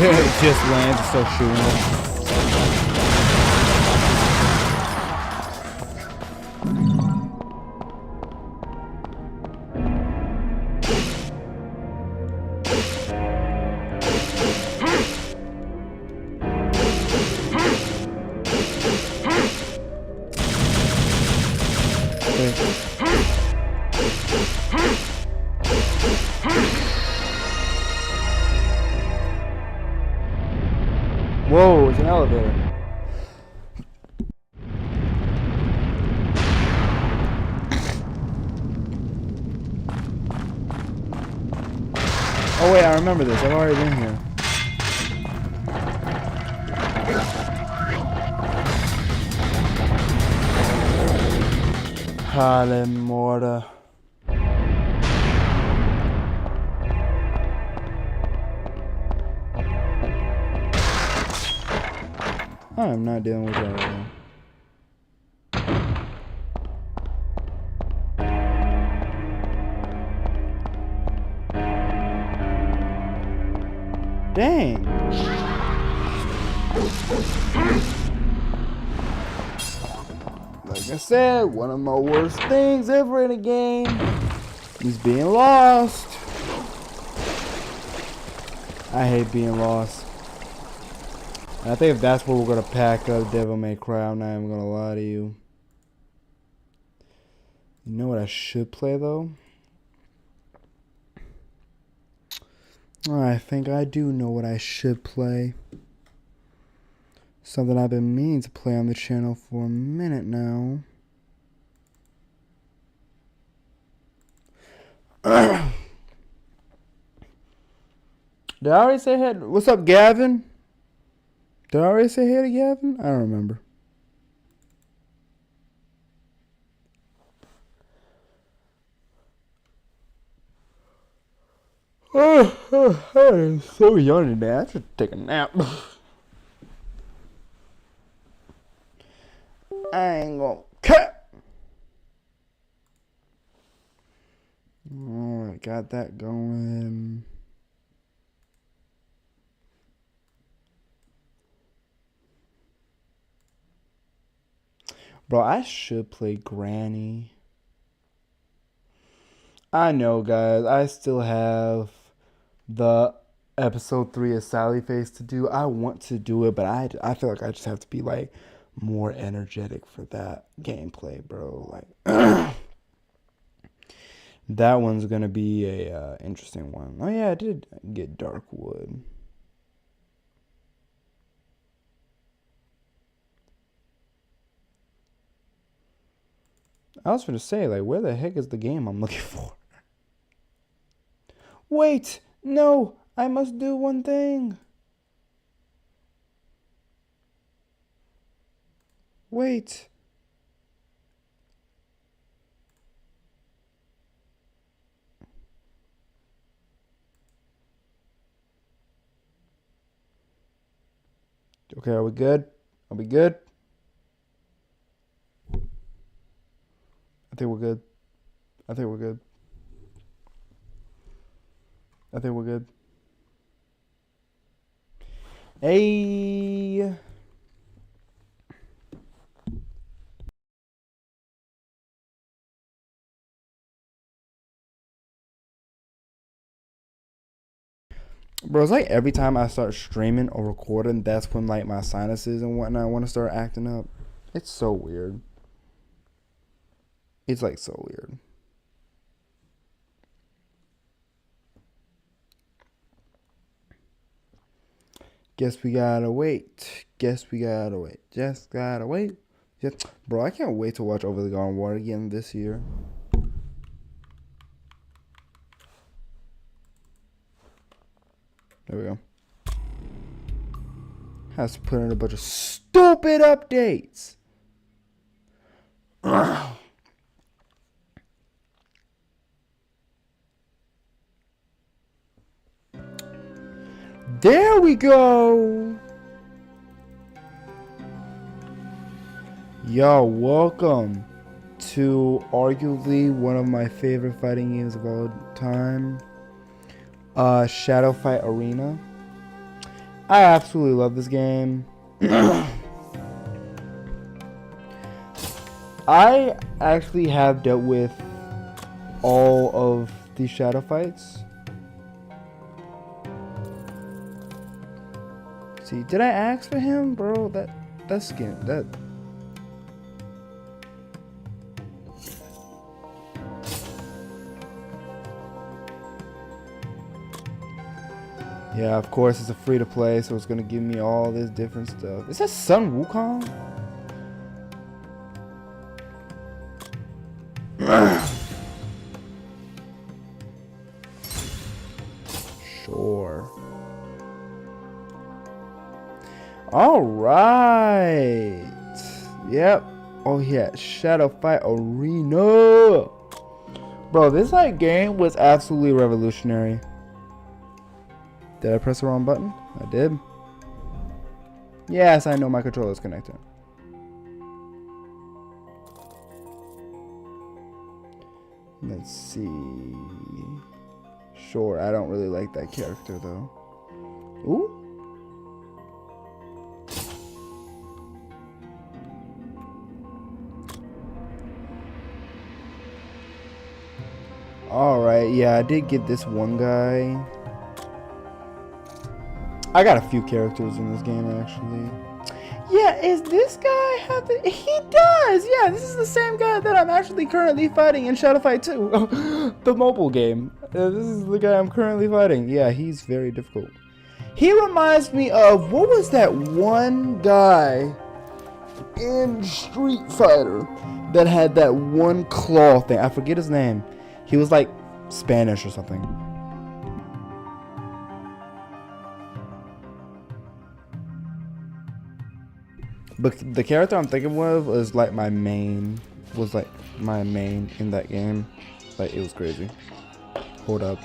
It just lands, it's so shooting. Whoa, it's an elevator. Oh wait, I remember this. I've already been here. Halle Morta. I'm not dealing with that right now. Dang. Like I said, one of my worst things ever in a game is being lost. I hate being lost. I think if that's what we're gonna pack up Devil May Cry, I'm not even gonna lie to you. You know what I should play though? I think I do know what I should play. Something I've been meaning to play on the channel for a minute now. Did I already say hey? What's up, Gavin? Did I already say hey to Gavin? I don't remember. I'm so yawny today. I should take a nap. I ain't gonna cut. Oh, I got that going. Bro, I should play Granny. I know, guys. I still have the episode 3 of Sally Face to do. I want to do it, but I feel like I just have to be like more energetic for that gameplay, bro. Like that one's gonna be a interesting one. Oh yeah, I did get Darkwood. I was gonna say, like, where the heck is the game I'm looking for? Wait, no, I must do one thing. Wait. Okay, are we good? Are we good? I think we're good. I think we're good. I think we're good. Hey. Bro, it's like every time I start streaming or recording, that's when like my sinuses and whatnot want to start acting up. It's so weird. It's like so weird. Guess we gotta wait. Guess we gotta wait. Just gotta wait. Just... Bro, I can't wait to watch Over the Garden Water again this year. There we go. Has to put in a bunch of stupid updates. There we go. Yo, welcome to arguably one of my favorite fighting games of all time. Shadow Fight Arena. I absolutely love this game. I actually have dealt with all of these Shadow Fights. See, did I ask for him, bro? That skin, that. Yeah, of course it's a free to play, so it's gonna give me all this different stuff. Is that Sun Wukong? Sure. All right. Yep. Oh yeah, Shadow Fight Arena. Bro, this like game was absolutely revolutionary. Did I press the wrong button? I did. Yes, I know my controller is connected. Let's see. Sure, I don't really like that character though. Ooh. Alright, yeah, I did get this one guy. I got a few characters in this game, actually. Yeah, is this guy have the... He does! Yeah, this is the same guy that I'm actually currently fighting in Shadow Fight 2. The mobile game. This is the guy I'm currently fighting. Yeah, he's very difficult. He reminds me of, what was that one guy in Street Fighter that had that one claw thing? I forget his name. He was like Spanish or something. But the character I'm thinking of was like my main in that game. Like, it was crazy. Hold up.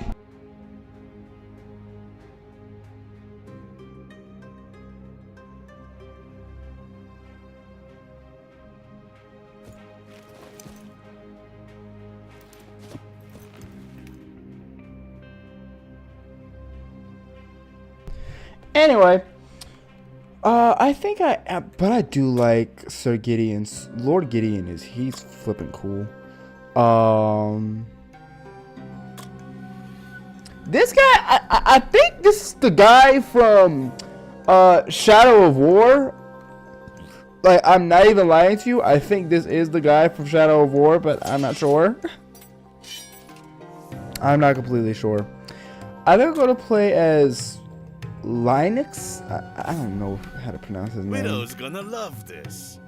Anyway, but I do like Sir Gideon's. Lord Gideon he's flipping cool. This guy, I think this is the guy from Shadow of War. Like, I'm not even lying to you. I think this is the guy from Shadow of War, but I'm not sure. I'm not completely sure. I think I'm gonna play as Linux. I don't know how to pronounce his name. Widow's gonna love this.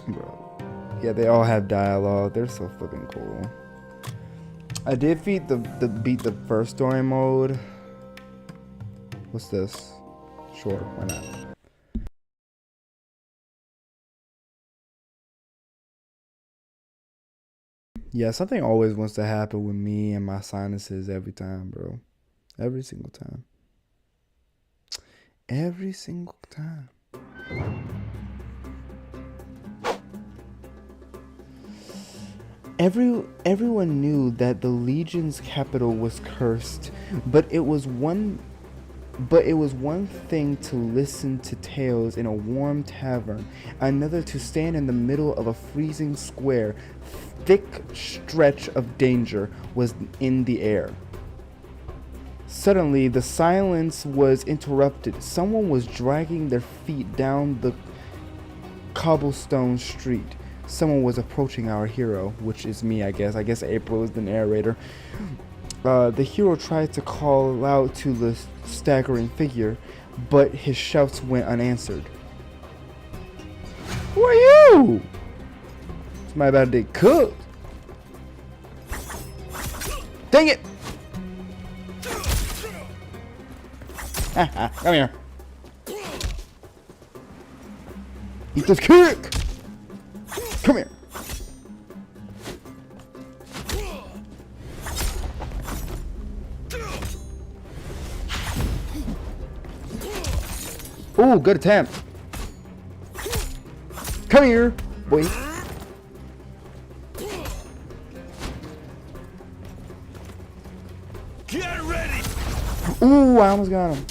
Bro. Yeah, they all have dialogue. They're so flipping cool. I did beat the first story mode. What's this? Sure, why not? Yeah, something always wants to happen with me and my sinuses every time, bro. Every single time. Every single time. Everyone knew that the Legion's capital was cursed, but it was one thing to listen to tales in a warm tavern, another to stand in the middle of a freezing square. Thick stretch of danger was in the air. Suddenly, the silence was interrupted. Someone was dragging their feet down the cobblestone street. Someone was approaching our hero, which is me, I guess. I guess April is the narrator. The hero tried to call out to the staggering figure, but his shouts went unanswered. Who are you? Somebody about to get cooked. Dang it! Come here. Eat this kick! Come here. Ooh, good attempt. Come here, boy. Get ready. Ooh, I almost got him.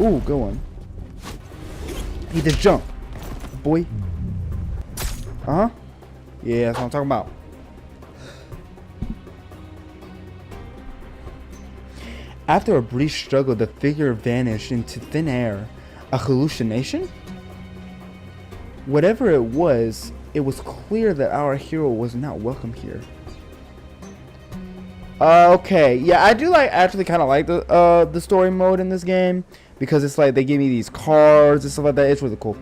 Ooh, good one. He just jumped, boy. Uh-huh. Yeah, that's what I'm talking about. After a brief struggle, the figure vanished into thin air. A hallucination? Whatever it was clear that our hero was not welcome here. Okay, yeah, I do actually kind of like the story mode in this game, because it's like they give me these cards and stuff like that. It's really cool.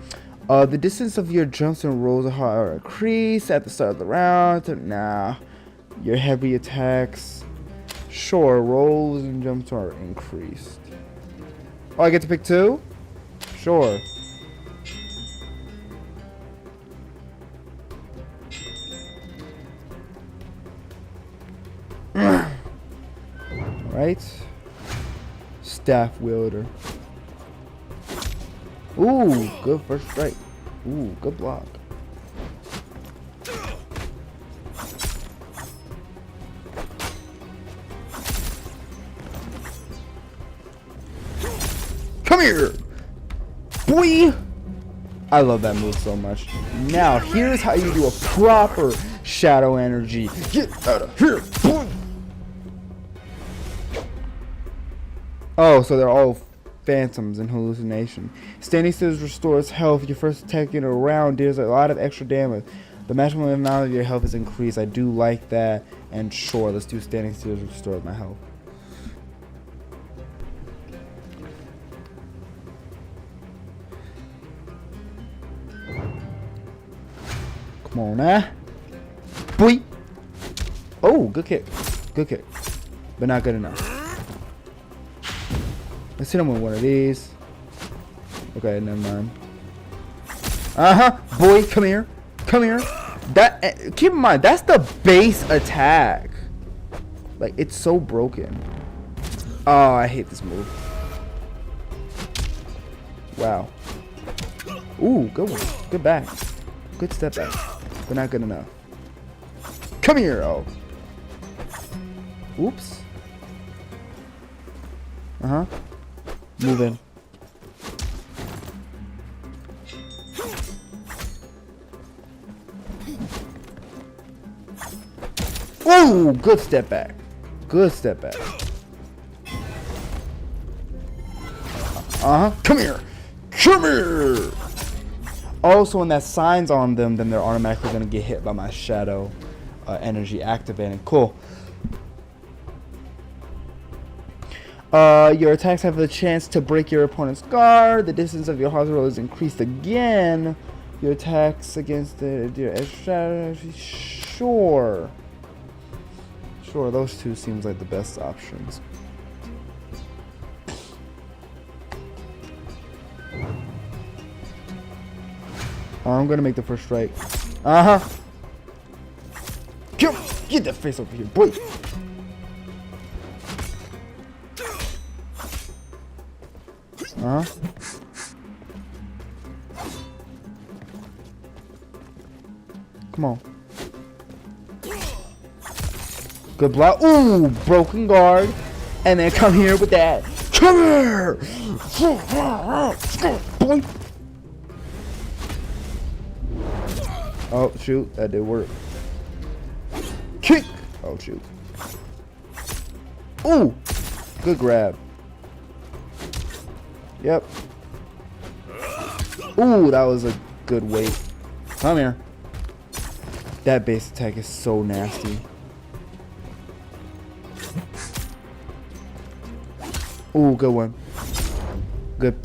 The distance of your jumps and rolls are increased at the start of the round. Nah, your heavy attacks. Sure, rolls and jumps are increased. Oh, I get to pick two? Sure. Right? Staff wielder. Ooh, good first strike. Ooh, good block. Come here, boy! I love that move so much. Now, here's how you do a proper shadow energy. Get out of here, boy! Oh, so they're all phantoms and hallucination. Standing still restores health. Your first attack in a round deals a lot of extra damage. The maximum amount of your health is increased. I do like that. And sure, let's do standing still restores my health. Come on, nah. Boy. Oh, good kick. Good kick. But not good enough. Let's hit him with one of these. Okay, never mind. Boy, come here. Come here. That, keep in mind, that's the base attack. Like, it's so broken. Oh, I hate this move. Wow. Ooh, good one. Good back. Good step back. But not good enough. Come here. Oh. Oops. Move in. Ooh, good step back. Good step back. Come here. Come here. Also, when that sign's on them, then they're automatically going to get hit by my shadow energy activating. Cool. Your attacks have the chance to break your opponent's guard. The distance of your hospital is increased again. Your attacks against the shadow. Sure. Sure, those two seems like the best options. I'm gonna make the first strike. Get that face over here, boy. Come on. Good block. Ooh, broken guard. And then come here with that. Come here! Boy. Oh, shoot. That did work. Kick! Oh, shoot. Ooh! Good grab. Yep. Ooh, that was a good weight. Come here. That base attack is so nasty. Ooh, good one. Good.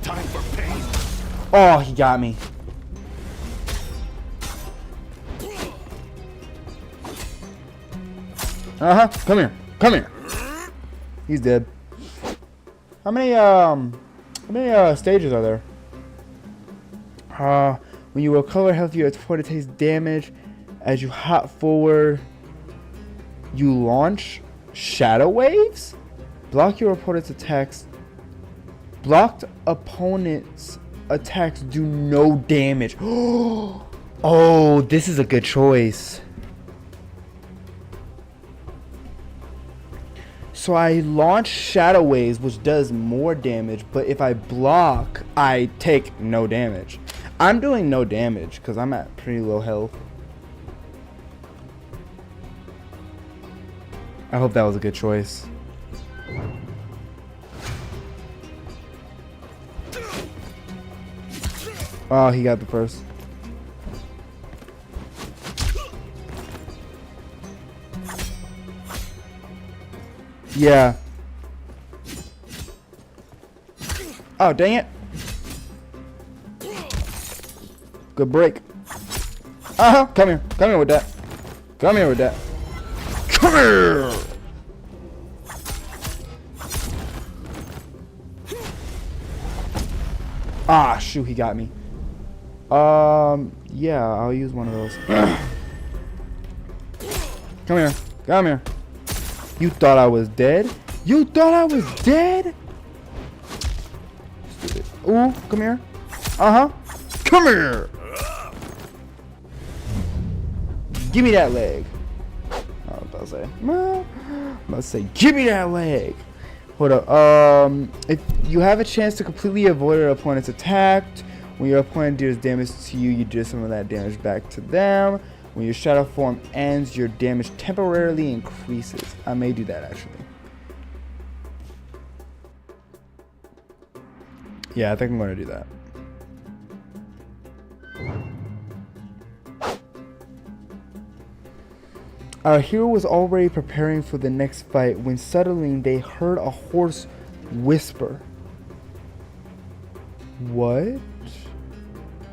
Time for pain. Oh, he got me. Come here. Come here. He's dead. How many stages are there? When you recover health, your opponent takes damage. As you hop forward, you launch shadow waves. Block your opponent's attacks. Blocked opponent's attacks do no damage. Oh, this is a good choice. So I launch shadow waves, which does more damage, but if I block, I take no damage. I'm doing no damage because I'm at pretty low health. I hope that was a good choice. Oh, he got the first. Yeah. Oh, dang it. Good break. Come here. Come here with that. Come here with that. Come here. Ah, shoot, he got me. Yeah, I'll use one of those. Come here. Come here. You thought I was dead? You thought I was dead? Stupid. Ooh, come here. Come here. Give me that leg. I was about to say. I'm about to say, give me that leg. Hold up. If you have a chance to completely avoid your opponent's attack, when your opponent deals damage to you, you do some of that damage back to them. When your shadow form ends, your damage temporarily increases. I may do that actually. Yeah, I think I'm going to do that. Our hero was already preparing for the next fight when suddenly they heard a hoarse whisper. What?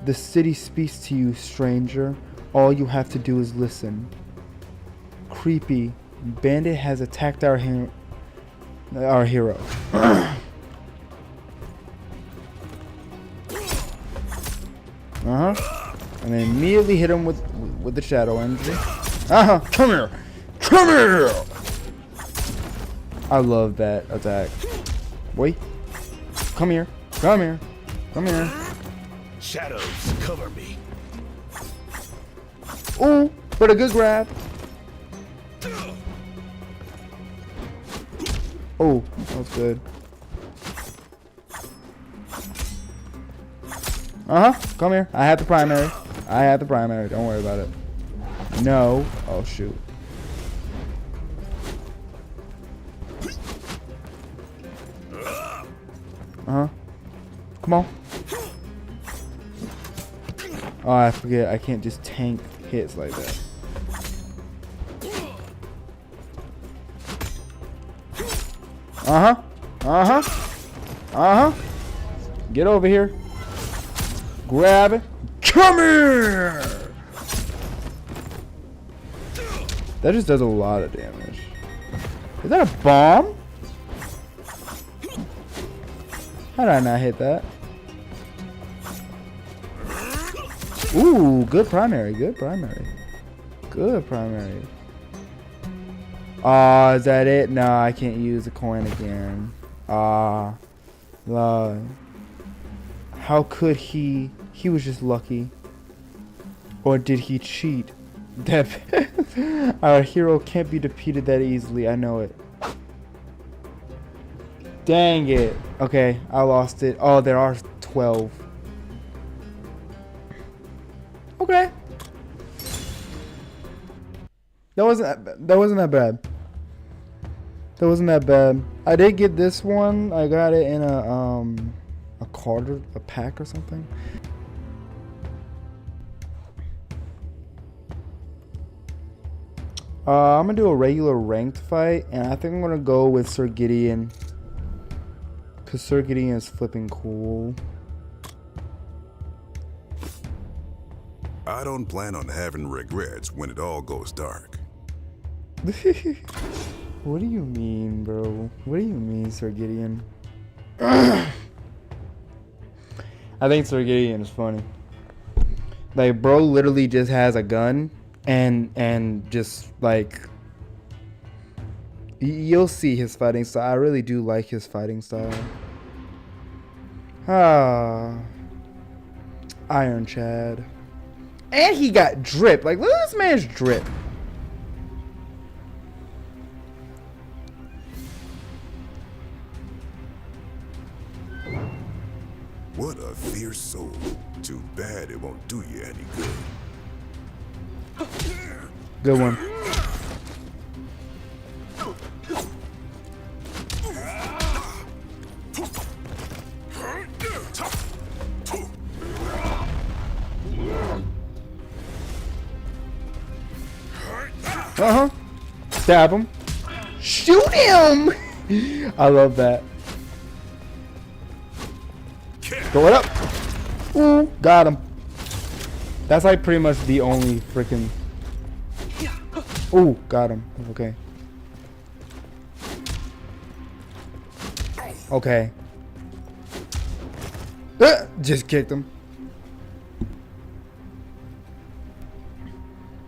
The city speaks to you, stranger. All you have to do is listen. Creepy. Bandit has attacked our hero. And then immediately hit him with the shadow energy. Come here. Come here. I love that attack. Wait. Come here. Come here. Come here. Shadows cover me. Ooh, but a good grab. Oh, that was good. Come here. I have the primary. I have the primary. Don't worry about it. No. Oh, shoot. Come on. Oh, I forget. I can't just tank hits like that. Get over here. Grab it. Come here. That just does a lot of damage. Is that a bomb? How did I not hit that? Ooh, good primary. Good primary. Good primary. Is that it? No, I can't use the coin again. Lord. How could he? He was just lucky. Or did he cheat? That our hero can't be defeated that easily. I know it. Dang it. Okay, I lost it. Oh, there are 12. Okay. That wasn't that bad. That wasn't that bad. I did get this one. I got it in a card or a pack or something. I'm gonna do a regular ranked fight, and I think I'm gonna go with Sir Gideon, cause Sir Gideon is flipping cool. I don't plan on having regrets when it all goes dark. What do you mean, bro? What do you mean, Sir Gideon? I think Sir Gideon is funny. Like, bro literally just has a gun and just like you'll see his fighting style. I really do like his fighting style. Iron Chad. And he got drip. Like, look at this man's drip. What a fierce soul. Too bad it won't do you any good. Good one. Stab him. Shoot him. I love that. Throw it up. Ooh, got him. That's like pretty much the only freaking. Ooh, got him. Okay. Okay. Just kicked him.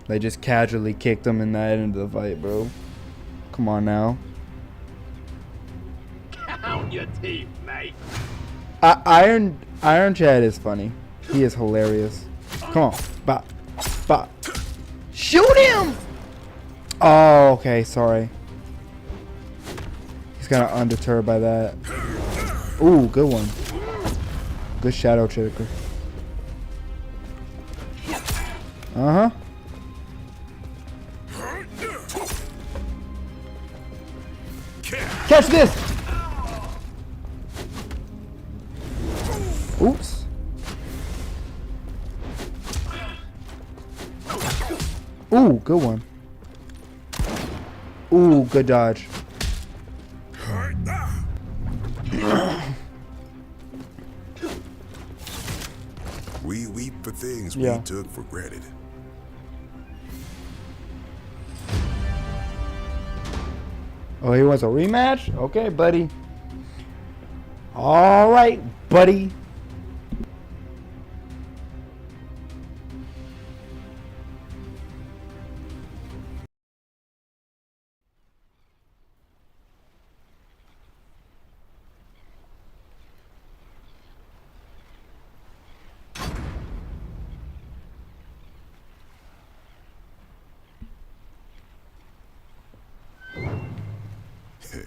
They just casually kicked him in the end of the fight, bro. Come on now. Count your teeth, mate. Iron Chad is funny. He is hilarious. Come on. Bop. Bop. Shoot him! Oh, okay. Sorry. He's kind of undeterred by that. Ooh, good one. Good shadow choker. Uh-huh. Catch this! Oops. Ooh, good one. Ooh, good dodge. We things Yeah. we took for granted. Oh, he wants a rematch? Okay, buddy. All right, buddy.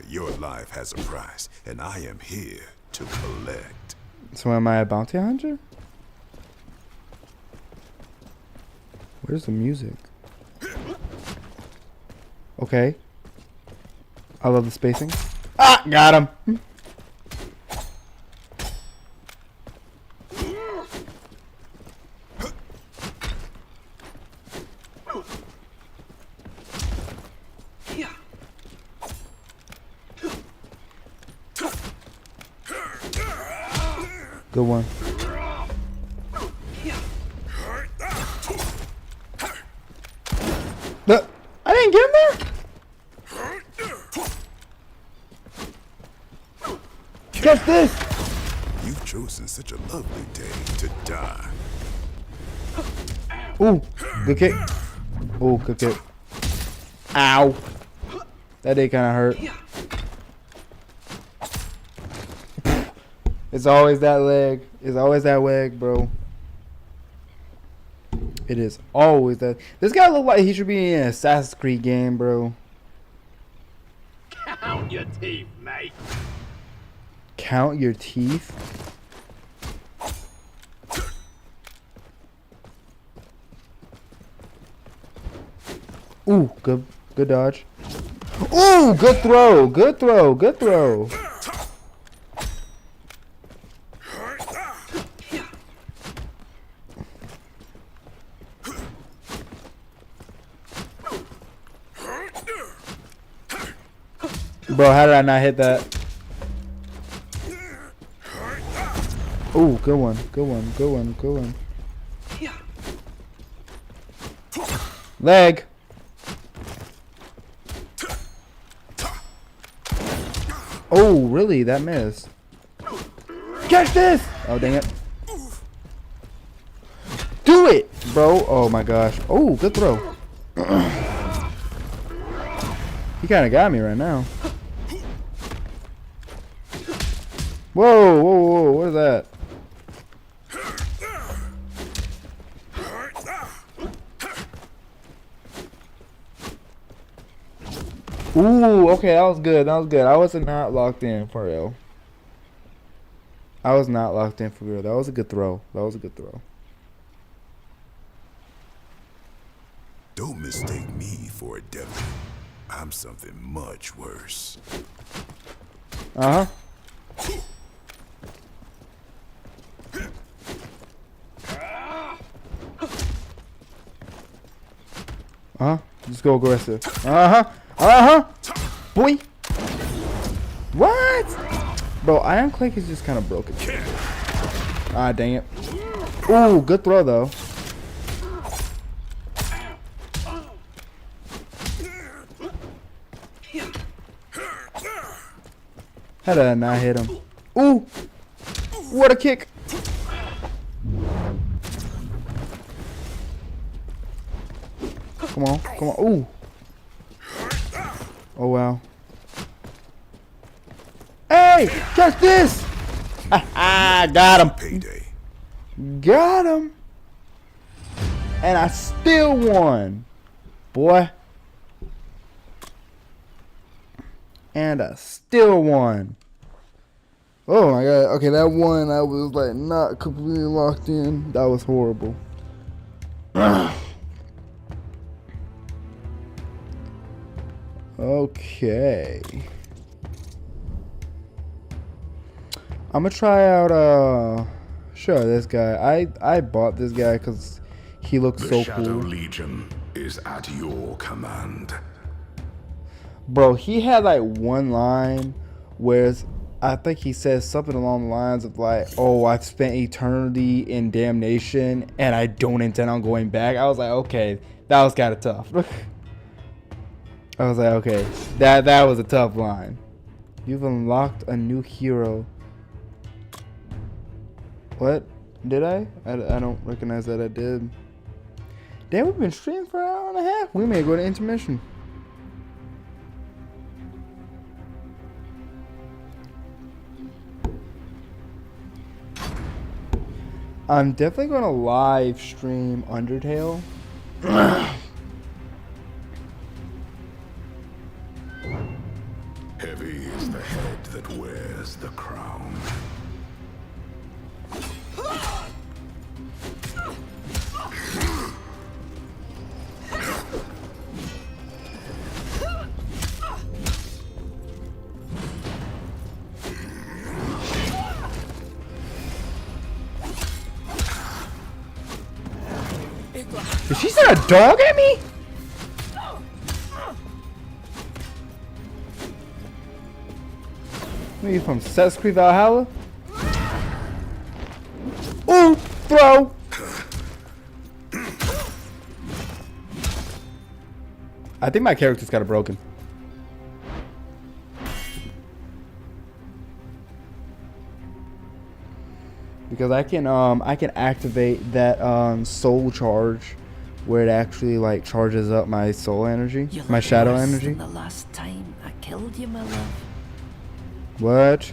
Your life has a price, and I am here to collect. So am I a bounty hunter? Where's the music? Okay. I love the spacing. Ah, got him. Good one. I didn't get him there. Catch this. You've chosen such a lovely day to die. Ooh, good kick. Ooh, good kick. Ow. That did kind of hurt. It's always that leg. It's always that leg, bro. It is always that. This guy look like he should be in an Assassin's Creed game, bro. Count your teeth, mate. Count your teeth? Ooh, good dodge. Ooh, good throw. Good throw. Good throw. Bro, how did I not hit that? Ooh, good one. Good one. Good one. Good one. Leg. Oh, really? That missed. Catch this! Oh, dang it. Do it, bro. Oh, my gosh. Oh, good throw. He kind of got me right now. Whoa, whoa, whoa. What is that? Ooh, okay, that was good. That was good. I was not locked in for real. I was not locked in for real. That was a good throw. That was a good throw. Don't mistake me for a devil. I'm something much worse. Uh-huh. Uh-huh. Just go aggressive. Uh-huh. Uh-huh. Boy. What? Bro, Iron Click is just kind of broken. Ah, dang it. Ooh, good throw, though. How did I not hit him? Ooh. What a kick. Come on. Come on. Ooh. Oh, wow. Hey! Catch this! Ah, got him. Payday. Got him. And I still won. Boy. And I still won. Oh my god. Okay, that one I was like not completely locked in. That was horrible. Okay. I'm gonna try out sure, this guy. I bought this guy because he looks The so Shadow cool. Legion is at your command. Bro, he had like one line where I think he says something along the lines of like, "Oh, I've spent eternity in damnation, and I don't intend on going back." I was like, "Okay, that was kind of tough." I was like, "Okay, that was a tough line." You've unlocked a new hero. What? Did I? I don't recognize that I did. Damn, we've been streaming for an hour and a half. We may go to intermission. I'm definitely going to live stream Undertale. Heavy is the head that wears the crown. Did she send a dog at me? Maybe from Assassin's Creed Valhalla? Ooh, throw! I think my character's got it broken. Because I can activate that soul charge where it actually like charges up my soul energy, You my look shadow worse energy. than the last time I killed you, my love. What?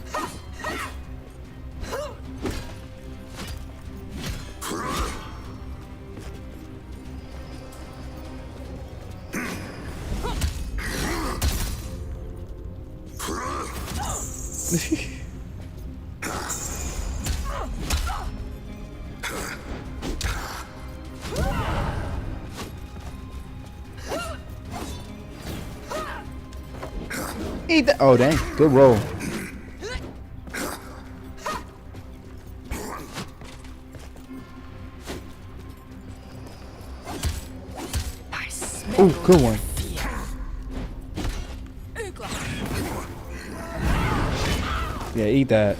Eat that. Oh, dang. Good roll. Oh, good one. Yeah, eat that.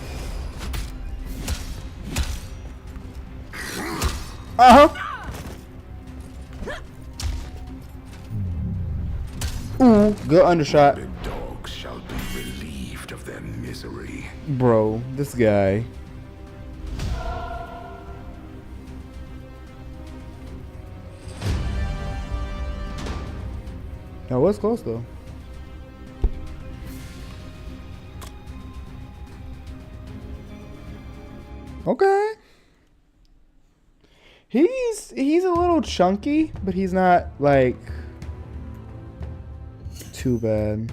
Ooh, good undershot. The dogs shall be relieved of their misery. Bro, this guy. That was close though. Okay. He's a little chunky, but he's not like too bad.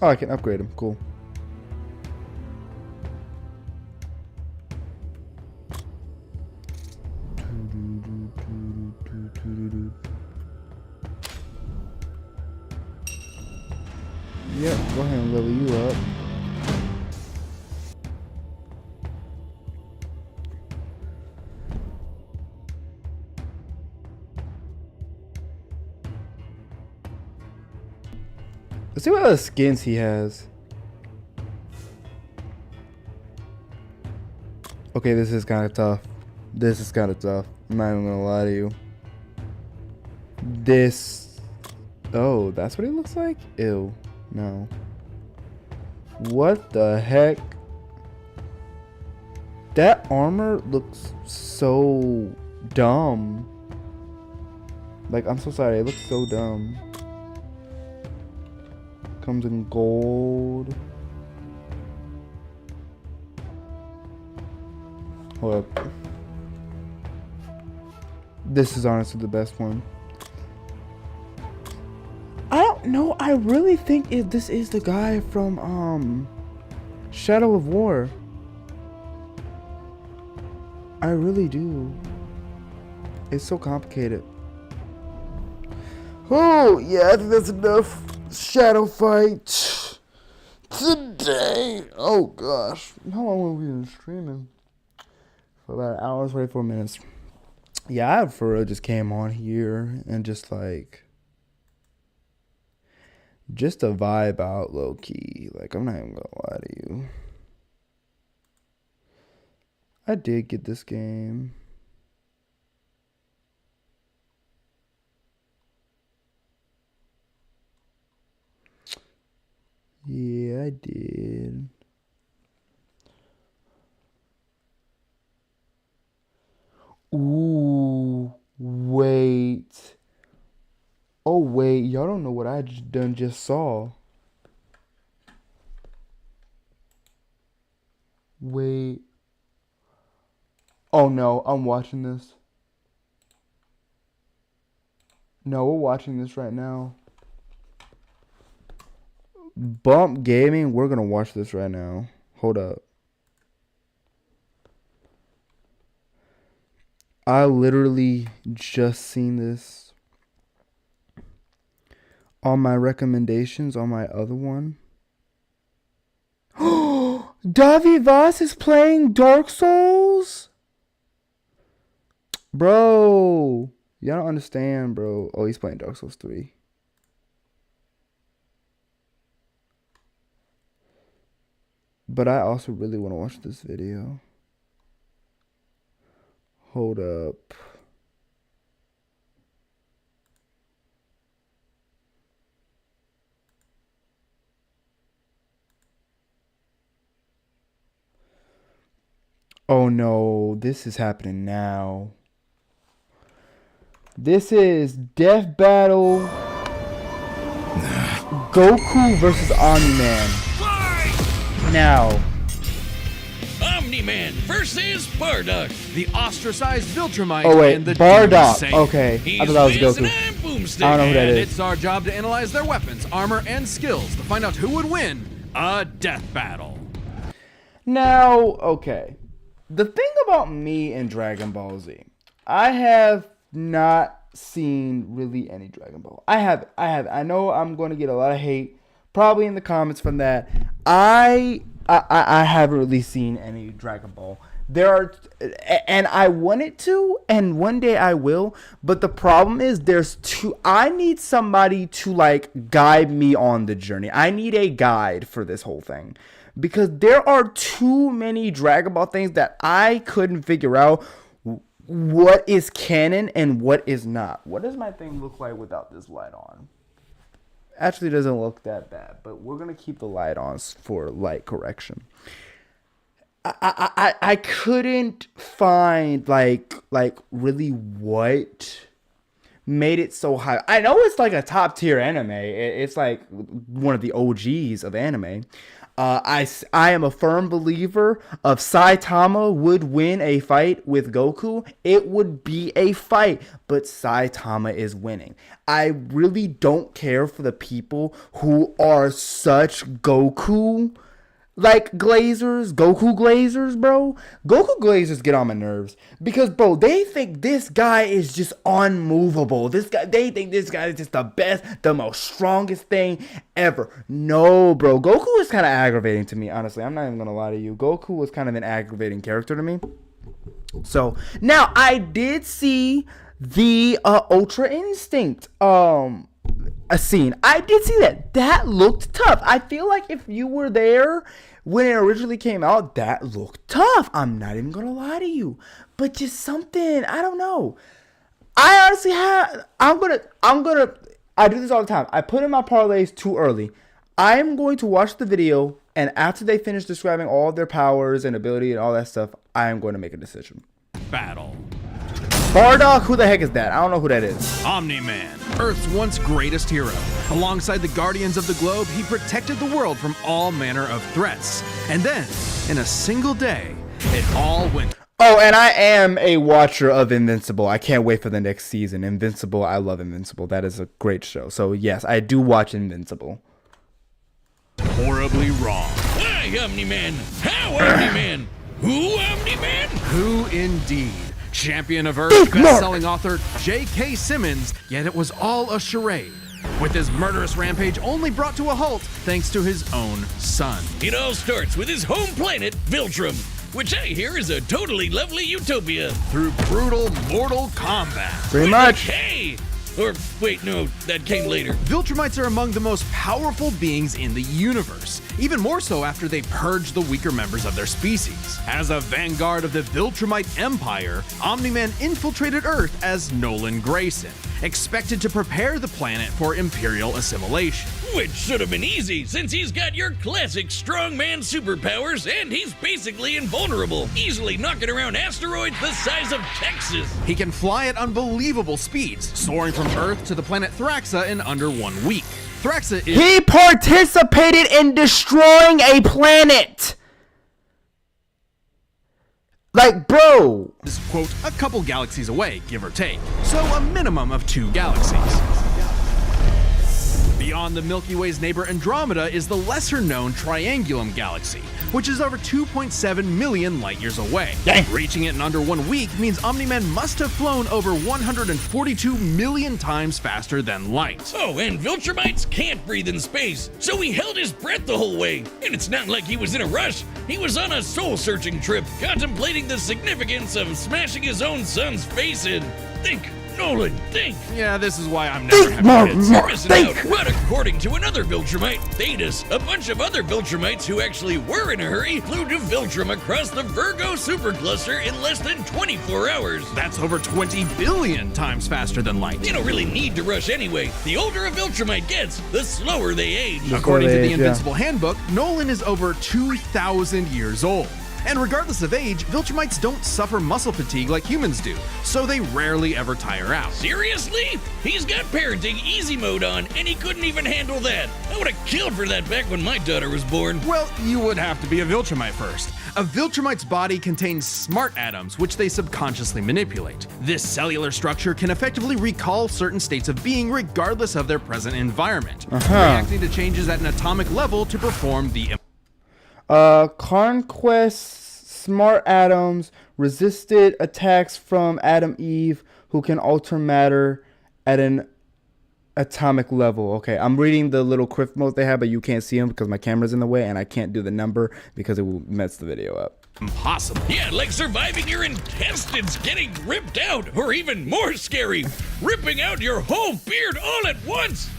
Oh, I can upgrade him. Cool. Yep, go ahead and level you up. Let's see what other skins he has. Okay, this is kind of tough. This is kind of tough. I'm not even gonna lie to you. This. Oh, that's what he looks like? Ew. No. What the heck? That armor looks so dumb. Like, I'm so sorry. It looks so dumb. Comes in gold. Hold up. This is honestly the best one. I don't know. I really think this is the guy from Shadow of War. I really do. It's so complicated. Oh, yeah, I think that's enough shadow fight today. Oh, gosh. How long have we been streaming? For about an hour, 24 minutes. Yeah, I for real just came on here and just like... just a vibe out low-key. Like, I'm not even gonna lie to you. I did get this game. Yeah, I did. Ooh, wait. Oh, wait. Y'all don't know what I just saw. Wait. Oh, no. I'm watching this. No, we're watching this right now. Bump Gaming, we're gonna watch this right now. Hold up. I literally just seen this on my recommendations on my other one. Davi Voss is playing Dark Souls? Bro, y'all don't understand, bro. Oh, he's playing Dark Souls 3. But I also really want to watch this video. Hold up. Oh no, this is happening now. This is Death Battle Goku versus Omni-Man. Now, Omni-Man versus Bardock. The ostracized Viltrumite oh wait, and the Bardock. Demon Saint. Okay, I thought that was Goku. I don't know who that And is. it's our job to analyze their weapons, armor, and skills to find out who would win a death battle. Now, okay. The thing about me and Dragon Ball Z, I have not seen really any Dragon Ball. I have. I know I'm going to get a lot of hate, probably in the comments from that. I haven't really seen any Dragon Ball. There are, and I wanted to, and one day I will. But the problem is, there's two. I need somebody to like guide me on the journey. I need a guide for this whole thing. Because there are too many Dragon Ball things that I couldn't figure out what is canon and what is not. What does my thing look like without this light on? Actually, it doesn't look that bad, but we're going to keep the light on for light correction. I couldn't find like really what made it so high. I know it's like a top tier anime. It's like one of the OGs of anime. I am a firm believer of Saitama would win a fight with Goku. It would be a fight, but Saitama is winning. I really don't care for the people who are such Goku like glazers, Goku glazers, bro. Goku glazers get on my nerves because, bro, they think this guy is just unmovable. They think this guy is just the best, the most strongest thing ever. No, bro, Goku is kind of aggravating to me, honestly. I'm not even gonna lie to you. Goku was kind of an aggravating character to me. So now I did see the Ultra Instinct a scene. I did see that looked tough. I feel like if you were there when it originally came out, that looked tough. I'm not even gonna lie to you, but just something, I don't know. I honestly I do this all the time. I put in my parlays too early. I am going to watch the video, and after they finish describing all of their powers and ability and all that stuff, I am going to make a decision. Battle. Bardock, who the heck is that? I don't know who that is. Omni-Man, Earth's once greatest hero. Alongside the Guardians of the Globe, he protected the world from all manner of threats. And then, in a single day, it all went. Oh, and I am a watcher of Invincible. I can't wait for the next season. Invincible, I love Invincible. That is a great show. So yes, I do watch Invincible. Horribly wrong. Why, Omni-Man? How, Omni-Man? Who, Omni-Man? Who indeed? Champion of Earth, best-selling author J.K. Simmons, yet it was all a charade, with his murderous rampage only brought to a halt thanks to his own son. It all starts with his home planet, Viltrum, which I hear is a totally lovely utopia. Through brutal mortal combat. Pretty much. Hey, Or, wait, no, that came later. Viltrumites are among the most powerful beings in the universe, even more so after they purge the weaker members of their species. As a vanguard of the Viltrumite Empire, Omni-Man infiltrated Earth as Nolan Grayson, expected to prepare the planet for Imperial assimilation. Which should have been easy, since he's got your classic strongman superpowers and he's basically invulnerable, easily knocking around asteroids the size of Texas. He can fly at unbelievable speeds, soaring from Earth to the planet Thraxa in under 1 week. Thraxa is— He participated in destroying a planet. Like, bro. is, quote, a couple galaxies away, give or take, so a minimum of 2 galaxies. Beyond the Milky Way's neighbor Andromeda is the lesser-known Triangulum Galaxy, which is over 2.7 million light-years away. Dang. Reaching it in under 1 week means Omni-Man must have flown over 142 million times faster than light. Oh, and Viltrumites can't breathe in space, so he held his breath the whole way. And it's not like he was in a rush. He was on a soul-searching trip, contemplating the significance of smashing his own son's face in. Think, Nolan, think. Yeah, this is why I'm never Think more, having kids. more, Missing think. out. But according to another Viltrumite, Thetis, a bunch of other Viltrumites who actually were in a hurry flew to Viltrum across the Virgo supercluster in less than 24 hours. That's over 20 billion times faster than light. You don't really need to rush anyway. The older a Viltrumite gets, the slower they age. According to they the age, yeah. Invincible Handbook, Nolan is over 2,000 years old. And regardless of age, Viltrumites don't suffer muscle fatigue like humans do, so they rarely ever tire out. Seriously? He's got parenting easy mode on, and he couldn't even handle that. I would have killed for that back when my daughter was born. Well, you would have to be a Viltrumite first. A Viltrumite's body contains smart atoms, which they subconsciously manipulate. This cellular structure can effectively recall certain states of being regardless of their present environment, reacting to changes at an atomic level to perform the Conquest smart atoms resisted attacks from Adam Eve who can alter matter at an atomic level. Okay, I'm reading the little crypt modes they have, but you can't see them because my camera's in the way and I can't do the number because it will mess the video up. impossible. Yeah, like surviving your intestines getting ripped out, or even more scary, ripping out your whole beard all at once.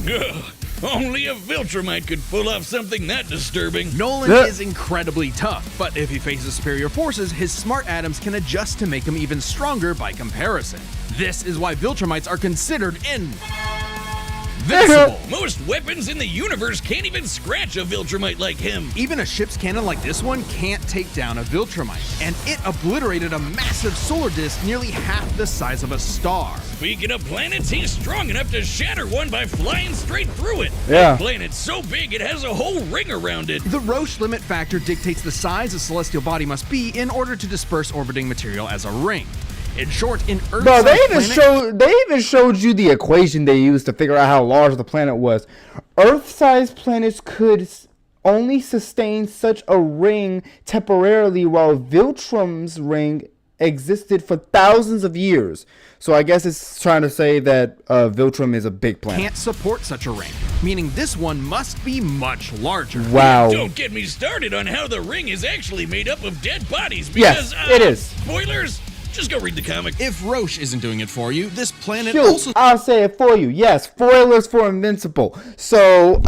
Ugh. Only a Viltrumite could pull off something that disturbing. Nolan is incredibly tough, but if he faces superior forces, his smart atoms can adjust to make him even stronger by comparison. This is why Viltrumites are considered invincible. Most weapons in the universe can't even scratch a Viltrumite like him. Even a ship's cannon like this one can't take down a Viltrumite, and it obliterated a massive solar disk nearly half the size of a star. Speaking of planets, he's strong enough to shatter one by flying straight through it. Yeah. The planet's so big it has a whole ring around it. The Roche limit factor dictates the size a celestial body must be in order to disperse orbiting material as a ring. In short, in Earth, Bro, they even showed you the equation they used to figure out how large the planet was. Earth-sized planets could only sustain such a ring temporarily, while Viltrum's ring existed for thousands of years. So I guess it's trying to say that Viltrum is a big planet. can't support such a ring, meaning this one must be much larger. Wow. Don't get me started on how the ring is actually made up of dead bodies because, Yes, it is. Spoilers? Just go read the comic. If Roche isn't doing it for you, this planet Shoot, also... I'll say it for you. Yes, spoilers for Invincible. So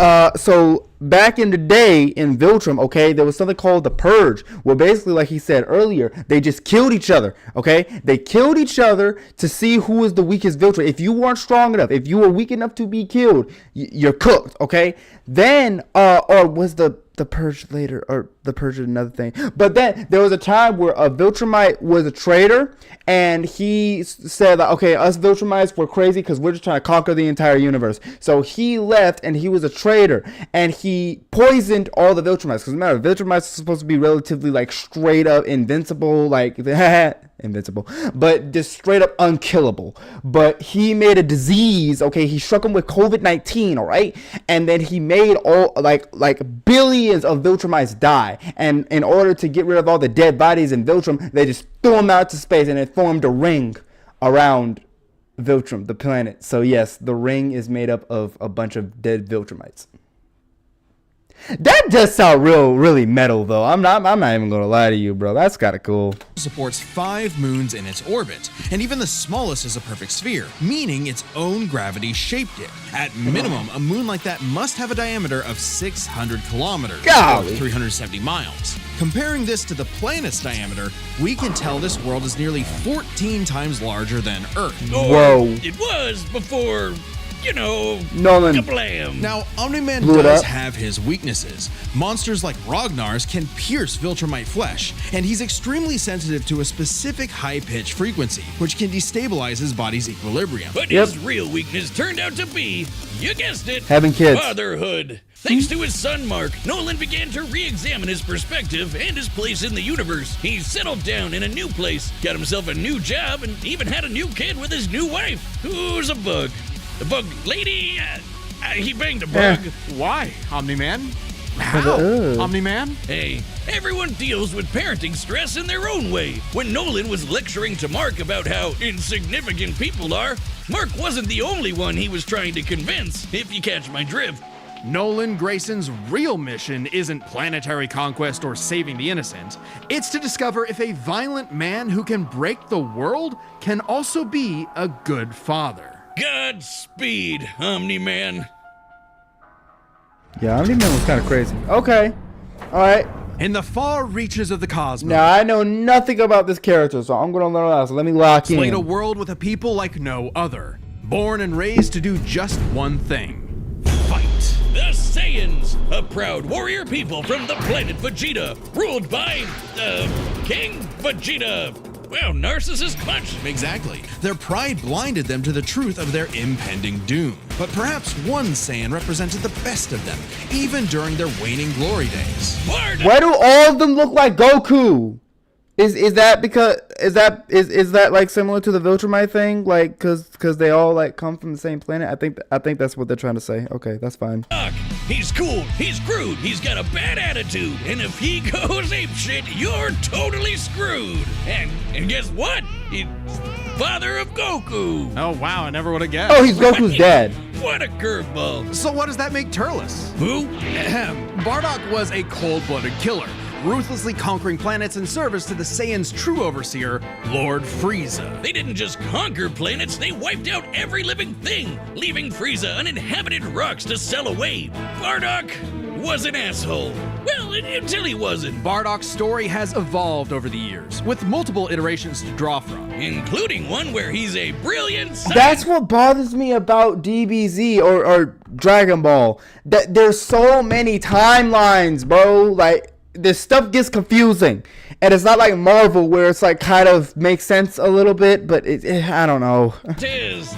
back in the day in Viltrum, okay, there was something called the Purge, where basically, like he said earlier, they just killed each other, okay? They killed each other to see who was the weakest Viltrum. If you weren't strong enough, if you were weak enough to be killed, you're cooked, okay? Then, or was the Purge later, or the Purge is another thing. But then there was a time where a Viltrumite was a traitor, and he said, like, okay, us Viltrumites, we're crazy because we're just trying to conquer the entire universe. So he left, and he was a traitor, and he poisoned all the Viltrumites. Because remember, Viltrumites are supposed to be relatively, like, straight up invincible, like, invincible, but just straight up unkillable. But he made a disease, okay, he struck him with COVID-19, all right? And then he made all, like billions of Viltrumites die. And in order to get rid of all the dead bodies in Viltrum, they just threw them out to space, and it formed a ring around Viltrum, the planet. So yes, the ring is made up of a bunch of dead Viltrumites. That does sound really metal though. I'm not even gonna lie to you, bro. That's kind of cool. Supports 5 moons in its orbit, and even the smallest is a perfect sphere, meaning its own gravity shaped it. At minimum, a moon like that must have a diameter of 600 kilometers, Golly. or 370 miles. Comparing this to the planet's diameter, we can tell this world is nearly 14 times larger than Earth. Whoa. It was before, you know, Nolan. kablam. Now, Omni-Man Blew it does up. have his weaknesses. Monsters like Ragnar's can pierce Viltrumite flesh, and he's extremely sensitive to a specific high-pitched frequency, which can destabilize his body's equilibrium. But Yep. his real weakness turned out to be, you guessed it, Having kids. fatherhood. Thanks to his son Mark, Nolan began to re-examine his perspective and his place in the universe. He settled down in a new place, got himself a new job, and even had a new kid with his new wife, who's a bug. The bug lady, he banged a bug. Why, Omni-Man? Ugh. Omni-Man? Hey, everyone deals with parenting stress in their own way. When Nolan was lecturing to Mark about how insignificant people are, Mark wasn't the only one he was trying to convince, if you catch my drift. Nolan Grayson's real mission isn't planetary conquest or saving the innocent. It's to discover if a violent man who can break the world can also be a good father. Godspeed, Omni-Man. Yeah, Omni-Man was kind of crazy. Okay. All right. In the far reaches of the cosmos, Now I know nothing about this character, so I'm gonna learn that. So let me lock in. played a world with a people like no other, born and raised to do just one thing: fight. The Saiyans, a proud warrior people from the planet Vegeta, ruled by, King Vegeta. Well, narcissist punch. Exactly. Their pride blinded them to the truth of their impending doom. But perhaps one Saiyan represented the best of them, even during their waning glory days. Bardock. Why do all of them look like Goku? Is that because is that like similar to the Viltrumite thing? Like, cause they all like come from the same planet. I think that's what they're trying to say. Okay, that's fine. He's cool, he's crude, he's got a bad attitude, and if he goes apeshit, you're totally screwed. And guess what? He's father of Goku. Oh wow, I never would have guessed. Oh, he's Goku's dad. What a curveball. So what does that make Turles? Who? Bardock was a cold-blooded killer, ruthlessly conquering planets in service to the Saiyans' true overseer, Lord Frieza. They didn't just conquer planets, they wiped out every living thing, leaving Frieza uninhabited rocks to sell away. Bardock was an asshole. Well, until he wasn't. Bardock's story has evolved over the years, with multiple iterations to draw from. Including one where he's a brilliant scientist. That's what bothers me about DBZ or Dragon Ball. That there's so many timelines, bro. Like, this stuff gets confusing, and it's not like Marvel where it's like kind of makes sense a little bit, but I don't know. Tis.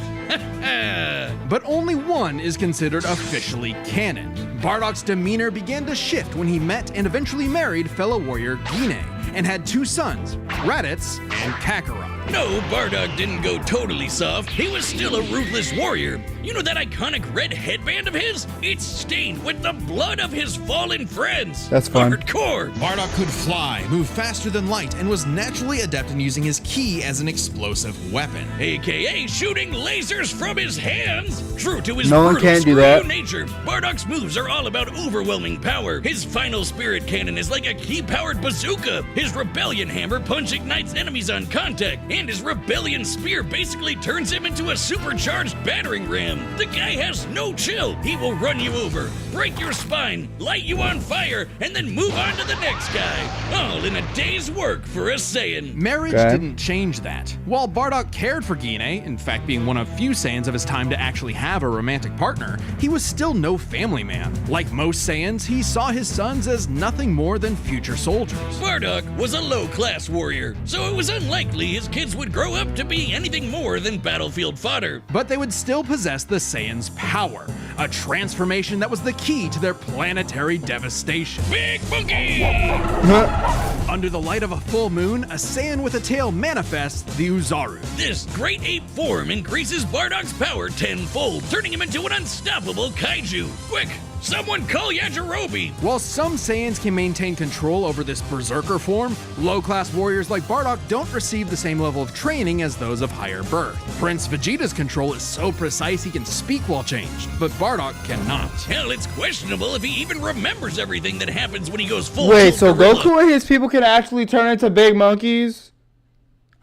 But only one is considered officially canon. Bardock's demeanor began to shift when he met and eventually married fellow warrior Gine, and had 2 sons, Raditz and Kakarot. No, Bardock didn't go totally soft. He was still a ruthless warrior. You know that iconic red headband of his? It's stained with the blood of his fallen friends. That's fun. Hardcore. Bardock could fly, move faster than light, and was naturally adept in using his ki as an explosive weapon. AKA shooting lasers from his hands. True to his No one brutal can do screw that. you nature, Bardock's moves are all about overwhelming power. His final spirit cannon is like a ki-powered bazooka. His rebellion hammer punch ignites enemies on contact, and his rebellion spear basically turns him into a supercharged battering ram. The guy has no chill. He will run you over, break your spine, light you on fire, and then move on to the next guy. All in a day's work for a Saiyan. Marriage Okay. didn't change that. While Bardock cared for Gine, in fact being one of few Saiyans of his time to actually have a romantic partner, he was still no family man. Like most Saiyans, he saw his sons as nothing more than future soldiers. Bardock was a low-class warrior, so it was unlikely his kids would grow up to be anything more than battlefield fodder. But they would still possess the Saiyans' power, a transformation that was the key to their planetary devastation. Big Boogie! Under the light of a full moon, a Saiyan with a tail manifests the Uzaru. This great ape form increases Bardock's power tenfold, turning him into an unstoppable kaiju. Quick, Someone call Yajirobe! While some Saiyans can maintain control over this berserker form, low-class warriors like Bardock don't receive the same level of training as those of higher birth. Prince Vegeta's control is so precise he can speak while changed, but Bardock cannot. Hell, it's questionable if he even remembers everything that happens when he goes full Wait, tilt so gorilla. Goku and his people can actually turn into big monkeys?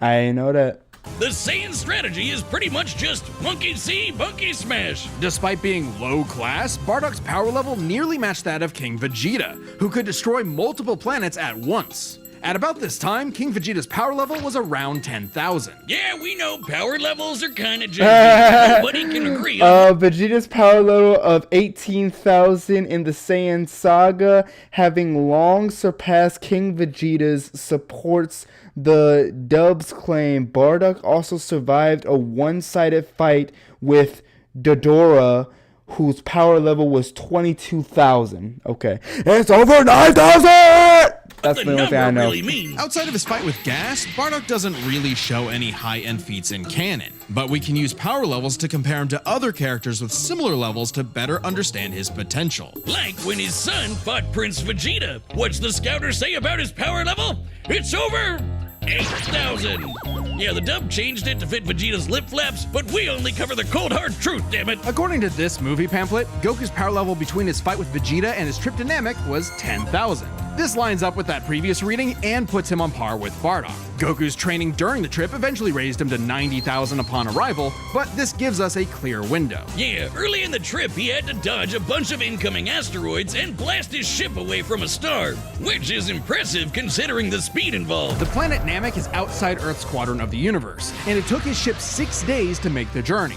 I didn't know that. The Saiyan strategy is pretty much just monkey see, monkey smash. Despite being low class, Bardock's power level nearly matched that of King Vegeta, who could destroy multiple planets at once. At about this time, King Vegeta's power level was around 10,000. Yeah, we know power levels are kind of janky. Nobody can agree on Vegeta's power level of 18,000 in the Saiyan saga, having long surpassed King Vegeta's, supports the Dub's claim. Bardock also survived a one-sided fight with Dodora, whose power level was 22,000. Okay. It's over 9,000! That's the the only thing I number know. really means. Outside of his fight with Gas, Bardock doesn't really show any high-end feats in canon, but we can use power levels to compare him to other characters with similar levels to better understand his potential. Like when his son fought Prince Vegeta. What's the scouter say about his power level? It's over 8,000. Yeah, the dub changed it to fit Vegeta's lip flaps, but we only cover the cold hard truth, damn it. According to this movie pamphlet, Goku's power level between his fight with Vegeta and his trip to Namek was 10,000. This lines up with that previous reading and puts him on par with Bardock. Goku's training during the trip eventually raised him to 90,000 upon arrival, but this gives us a clear window. Yeah, early in the trip, he had to dodge a bunch of incoming asteroids and blast his ship away from a star, which is impressive considering the speed involved. The planet Namek is outside Earth's quadrant of the universe, and it took his ship 6 days to make the journey.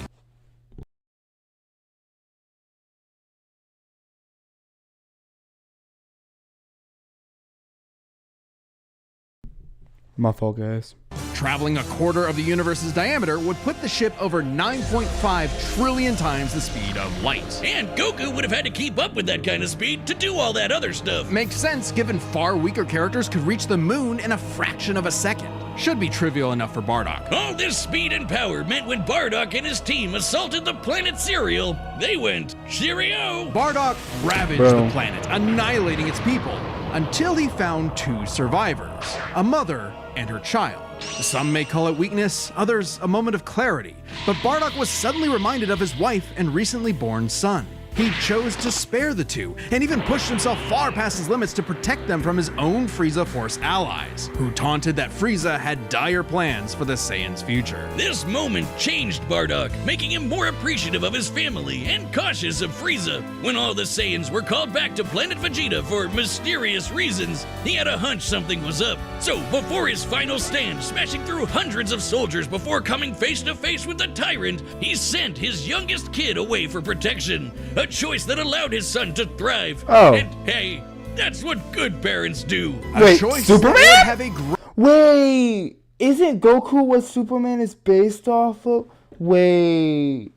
My fault, guys. Traveling a quarter of the universe's diameter would put the ship over 9.5 trillion times the speed of light. And Goku would have had to keep up with that kind of speed to do all that other stuff. Makes sense given far weaker characters could reach the moon in a fraction of a second. Should be trivial enough for Bardock. All this speed and power meant when Bardock and his team assaulted the planet Cereal, they went, cheerio! Bardock ravaged the planet, annihilating its people, until he found 2 survivors, a mother and her child. Some may call it weakness, others a moment of clarity, but Bardock was suddenly reminded of his wife and recently born son. He chose to spare the 2, and even pushed himself far past his limits to protect them from his own Frieza Force allies, who taunted that Frieza had dire plans for the Saiyans' future. This moment changed Bardock, making him more appreciative of his family and cautious of Frieza. When all the Saiyans were called back to Planet Vegeta for mysterious reasons, he had a hunch something was up. So before his final stand, smashing through hundreds of soldiers before coming face to face with the tyrant, he sent his youngest kid away for protection. A choice that allowed his son to thrive. Oh. And hey, that's what good parents do. Wait, Superman? Have a Wait, isn't Goku what Superman is based off of? Wait.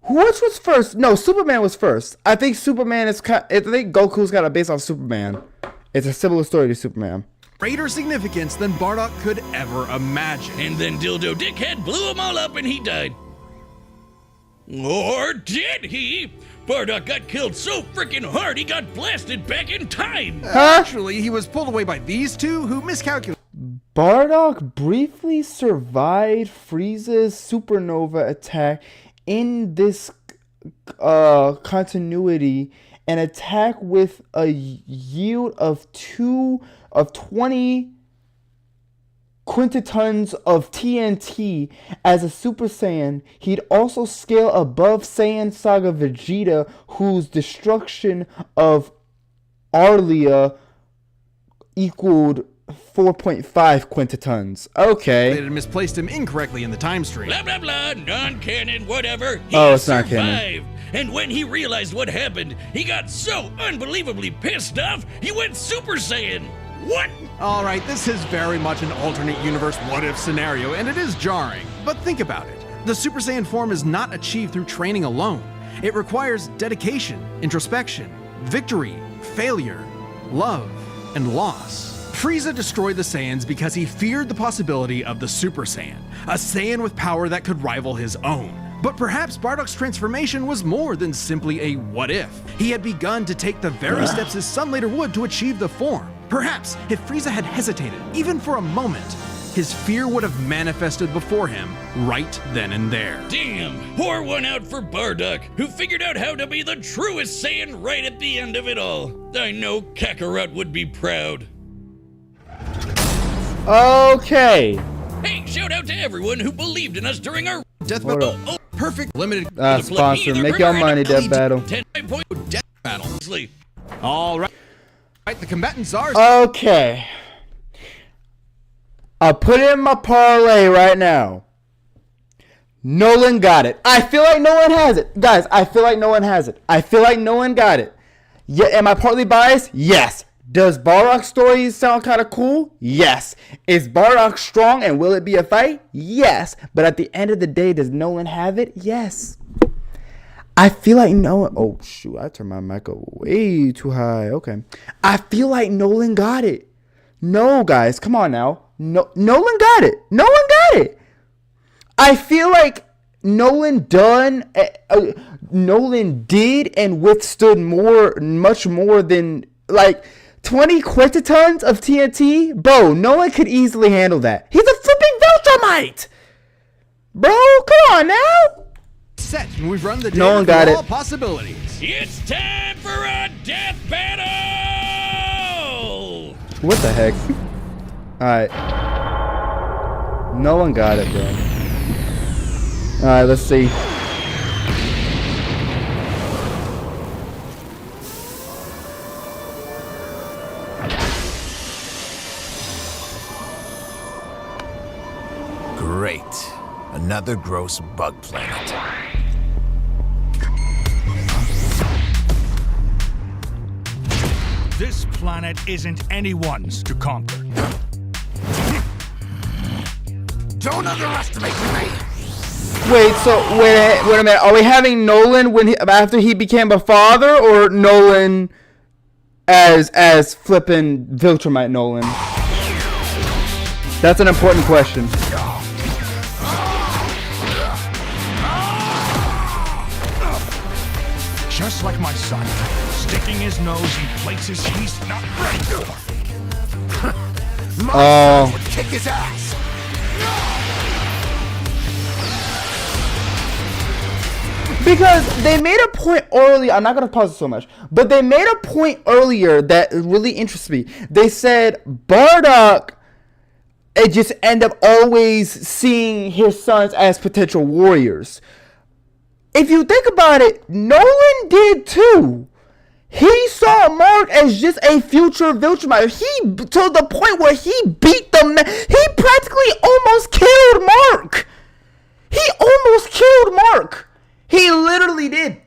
Which was first? No, Superman was first. I think Superman is. I think Goku's got a base off Superman. It's a similar story to Superman. greater significance than Bardock could ever imagine. And then Dildo Dickhead blew them all up and he died. Or did he? Bardock got killed so freaking hard he got blasted back in time. Actually, he was pulled away by these two who miscalculated. Bardock briefly survived Frieza's supernova attack in this continuity, an attack with a yield of 20 quintatons of TNT as a Super Saiyan. He'd also scale above Saiyan Saga Vegeta, whose destruction of Arlia equaled 4.5 quintatons. Okay. They had misplaced him incorrectly in the time stream. Blah, blah, blah, non-canon, whatever. He It's not survived. canon. And when he realized what happened, he got so unbelievably pissed off, he went Super Saiyan. What? Alright, this is very much an alternate universe what-if scenario, and it is jarring. But think about it. The Super Saiyan form is not achieved through training alone. It requires dedication, introspection, victory, failure, love, and loss. Frieza destroyed the Saiyans because he feared the possibility of the Super Saiyan, a Saiyan with power that could rival his own. But perhaps Bardock's transformation was more than simply a what if. He had begun to take the very steps his son later would to achieve the form. Perhaps if Frieza had hesitated, even for a moment, his fear would have manifested before him right then and there. Damn, pour one out for Bardock, who figured out how to be the truest Saiyan right at the end of it all. I know Kakarot would be proud. Okay. Hey, shout out to everyone who believed in us during our Death Hold Battle. up. Oh, perfect. Limited Sponsor, make your money, Death Battle. 10.0 Death Battle. Sleep. All right. The combatants are. Okay. I'll put it in my parlay right now. Nolan got it. I feel like no one has it. Guys, I feel like no one has it. I feel like no one got it. Yeah, am I partly biased? Yes. Does Bardock's story sound kind of cool? Yes. Is Bardock strong and will it be a fight? Yes. But at the end of the day, does Nolan have it? Yes. I feel like Nolan... Oh, shoot. I turned my mic up way too high. Okay. I feel like Nolan got it. No, guys. Come on now. No, Nolan got it. Nolan got it. I feel like Nolan did and withstood much more than like 20 quintatons of TNT. Bro, Nolan could easily handle that. He's a flipping Viltrumite. Bro, come on now. Set, and we've run the day Nolan through got all it. possibilities. It's time for a death battle! What the heck? Alright. No one got it, bro. Alright, let's see. Great. Another gross bug planet. This planet isn't anyone's to conquer. Don't underestimate me! Wait, so wait a minute. Are we having Nolan after he became a father, or Nolan as flippin' Viltrumite Nolan? That's an important question. Just like my son, sticking his nose in places he's not ready for. My son would kick his ass! Because they made a point earlier, I'm not going to pause it so much, but they made a point earlier that really interests me. They said Bardock just end up always seeing his sons as potential warriors. If you think about it, Nolan did too. He saw Mark as just a future Viltrumite. He, to the point where he beat the man. He practically almost killed Mark. He almost killed Mark. He literally did.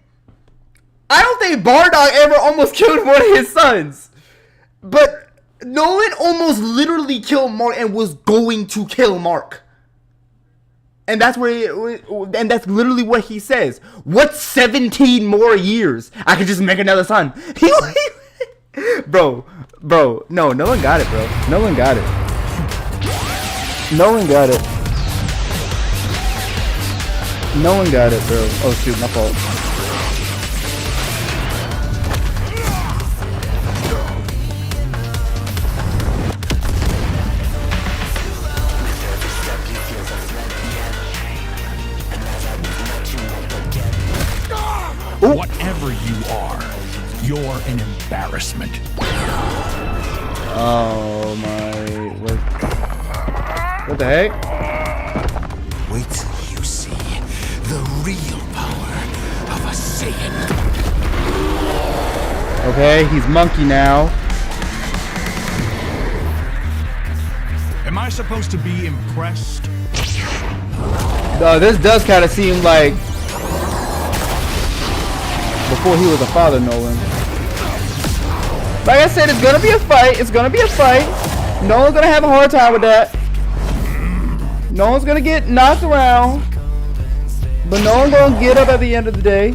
I don't think Bardock ever almost killed one of his sons. But Nolan almost literally killed Mark and was going to kill Mark. And that's that's literally what he says. What 17 more years? I could just make another son. Bro, no, Nolan got it, bro. Nolan got it. Nolan got it. No one got it, bro. Oh shoot, my fault. Whatever you are, you're an embarrassment. Oh my... What the heck? Wait till you see the real power of a Saiyan. Okay, he's monkey now. Am I supposed to be impressed? This does kind of seem like before he was a father, Nolan. Like I said, it's gonna be a fight. It's gonna be a fight. Nolan's gonna have a hard time with that. Nolan's gonna get knocked around, but Nolan's gonna get up at the end of the day.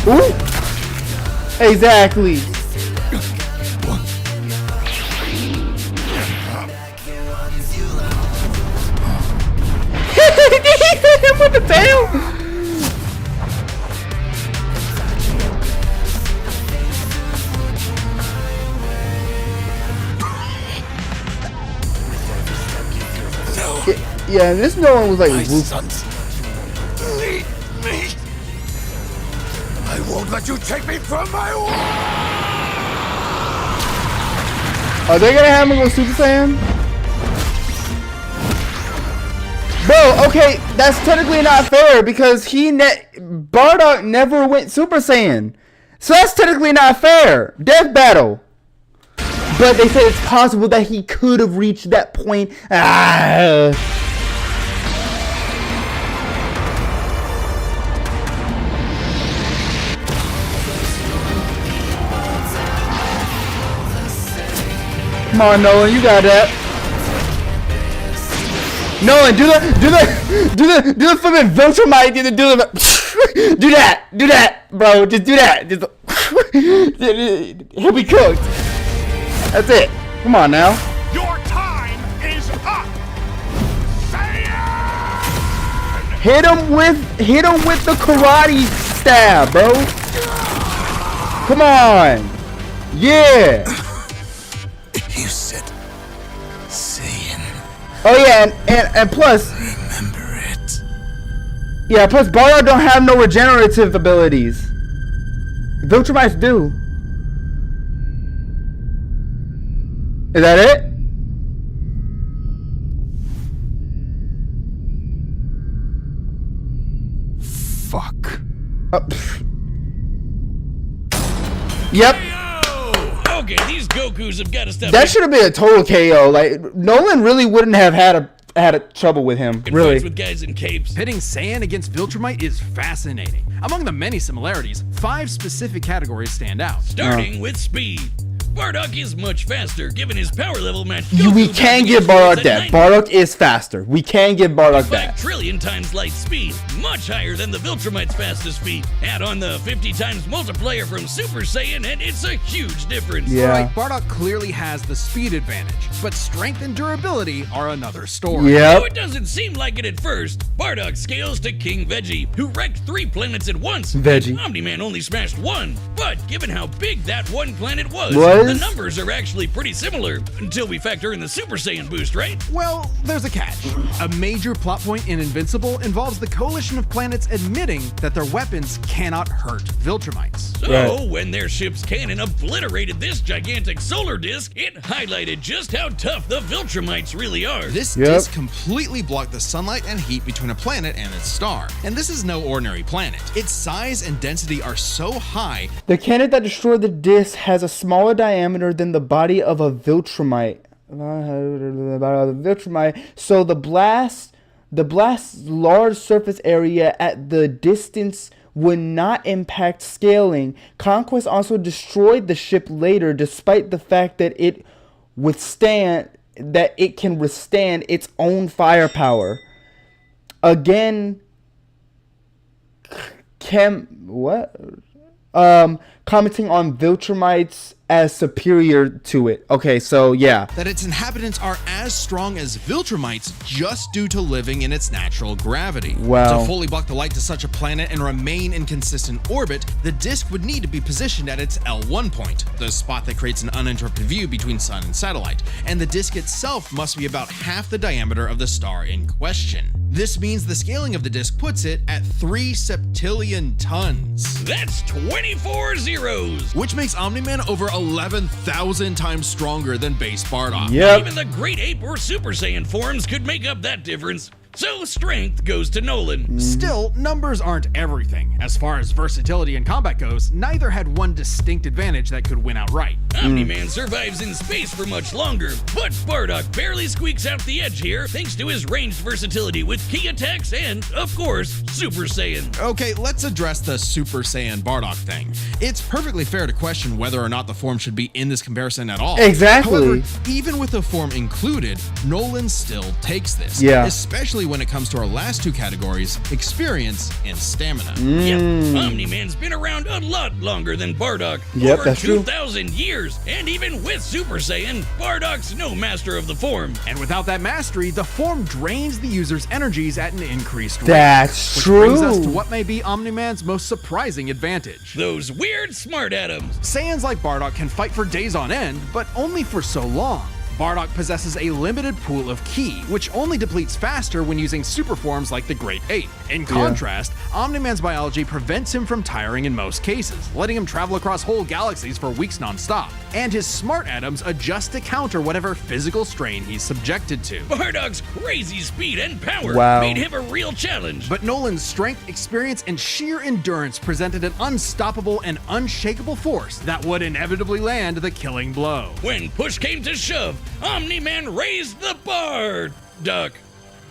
Ooh! Exactly. He hit him with the tail. Yeah, and this Nolan was like, My sons, lead me. I won't let you take me from my war. Are they gonna have him go Super Saiyan? Bro, okay, that's technically not fair because Bardock never went Super Saiyan. So that's technically not fair. Death battle. But they said it's possible that he could have reached that point. Come on, Nolan, you got that. Nolan, do the flipping Viltrumite, do that, bro, just do that. He'll be cooked. That's it. Come on now. Your time is up! Saiyan! Hit him with the karate stab, bro. Come on. Yeah. You said Saiyan. Oh yeah, and plus, Remember it. yeah, plus Bardock don't have no regenerative abilities. Viltrumites do. Is that it? Fuck. Yep. Okay, these Gokus have got to stop. That should have been a total KO. Like Nolan really wouldn't have had a trouble with him. Really. Fights with guys in capes. Pitting Saiyan against Viltrumite is fascinating. Among the many similarities, 5 specific categories stand out. Starting with speed. Bardock is much faster, given his power level match. We can give Bardock that. Bardock is faster. We can give Bardock 5 that. trillion times light speed, much higher than the Viltrumite's fastest speed. Add on the 50 times multiplier from Super Saiyan, and it's a huge difference. Yeah. Alright, Bardock clearly has the speed advantage, but strength and durability are another story. Yep. Though it doesn't seem like it at first, Bardock scales to King Veggie, who wrecked 3 planets at once. Veggie. Omni-Man only smashed 1, but given how big that one planet was, the numbers are actually pretty similar, until we factor in the Super Saiyan boost, right? Well, there's a catch. A major plot point in Invincible involves the coalition of planets admitting that their weapons cannot hurt Viltrumites. So, when their ship's cannon obliterated this gigantic solar disk, it highlighted just how tough the Viltrumites really are. This disk completely blocked the sunlight and heat between a planet and its star. And this is no ordinary planet. Its size and density are so high. The cannon that destroyed the disc has a smaller diameter than the body of a Viltrumite. So the blast's large surface area at the distance would not impact scaling. Conquest also destroyed the ship later, despite the fact that it can withstand its own firepower. Again, commenting on Viltrumites as superior to it. Okay, so yeah. That its inhabitants are as strong as Viltrumites just due to living in its natural gravity. Wow. To fully block the light to such a planet and remain in consistent orbit, the disk would need to be positioned at its L1 point, the spot that creates an uninterrupted view between sun and satellite, and the disk itself must be about half the diameter of the star in question. This means the scaling of the disk puts it at 3 septillion tons. That's 24 zeros! Which makes Omni-Man over 11,000 times stronger than base Bardock. Yep. Even the Great Ape or Super Saiyan forms could make up that difference. So strength goes to Nolan. Still, numbers aren't everything. As far as versatility in combat goes, neither had one distinct advantage that could win outright. Omni-Man survives in space for much longer, but Bardock barely squeaks out the edge here thanks to his ranged versatility with key attacks and, of course, Super Saiyan. Okay, let's address the Super Saiyan Bardock thing. It's perfectly fair to question whether or not the form should be in this comparison at all. Exactly. However, even with the form included, Nolan still takes this. Yeah. Especially when it comes to our last 2 categories, experience and stamina. Yep, Omni-Man's been around a lot longer than Bardock. Yep, over that's true. 2,000 years. powers, and even with Super Saiyan, Bardock's no master of the form. And without that mastery, the form drains the user's energies at an increased rate. That's which true. brings us to what may be Omni-Man's most surprising advantage. Those weird smart atoms. Saiyans like Bardock can fight for days on end, but only for so long. Bardock possesses a limited pool of ki, which only depletes faster when using super forms like the Great Ape. In contrast, Omni-Man's biology prevents him from tiring in most cases, letting him travel across whole galaxies for weeks non-stop. And his smart atoms adjust to counter whatever physical strain he's subjected to. Bardock's crazy speed and power Wow. made him a real challenge. But Nolan's strength, experience, and sheer endurance presented an unstoppable and unshakable force that would inevitably land the killing blow. When push came to shove, Omni-Man raised the bar. Duck.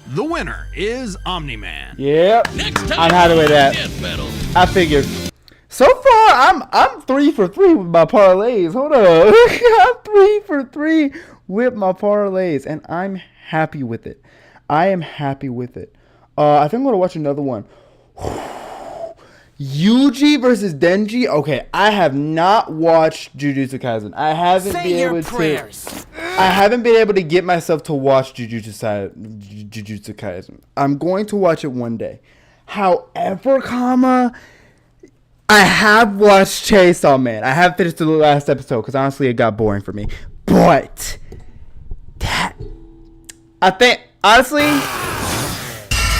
The winner is Omni-Man. Yep. Next time, I'm happy with that. Death Battle. I figured. So far, I'm 3 for 3 with my parlays. Hold on. I'm 3 for 3 with my parlays, and I'm happy with it. I am happy with it. I think I'm gonna watch another one. Yuji versus Denji. Okay, I have not watched Jujutsu Kaisen. I haven't been able to. I haven't been able to get myself to watch Jujutsu Kaisen. I'm going to watch it one day. However, I have watched Chainsaw Man. I have finished the last episode because honestly, it got boring for me. But I think honestly,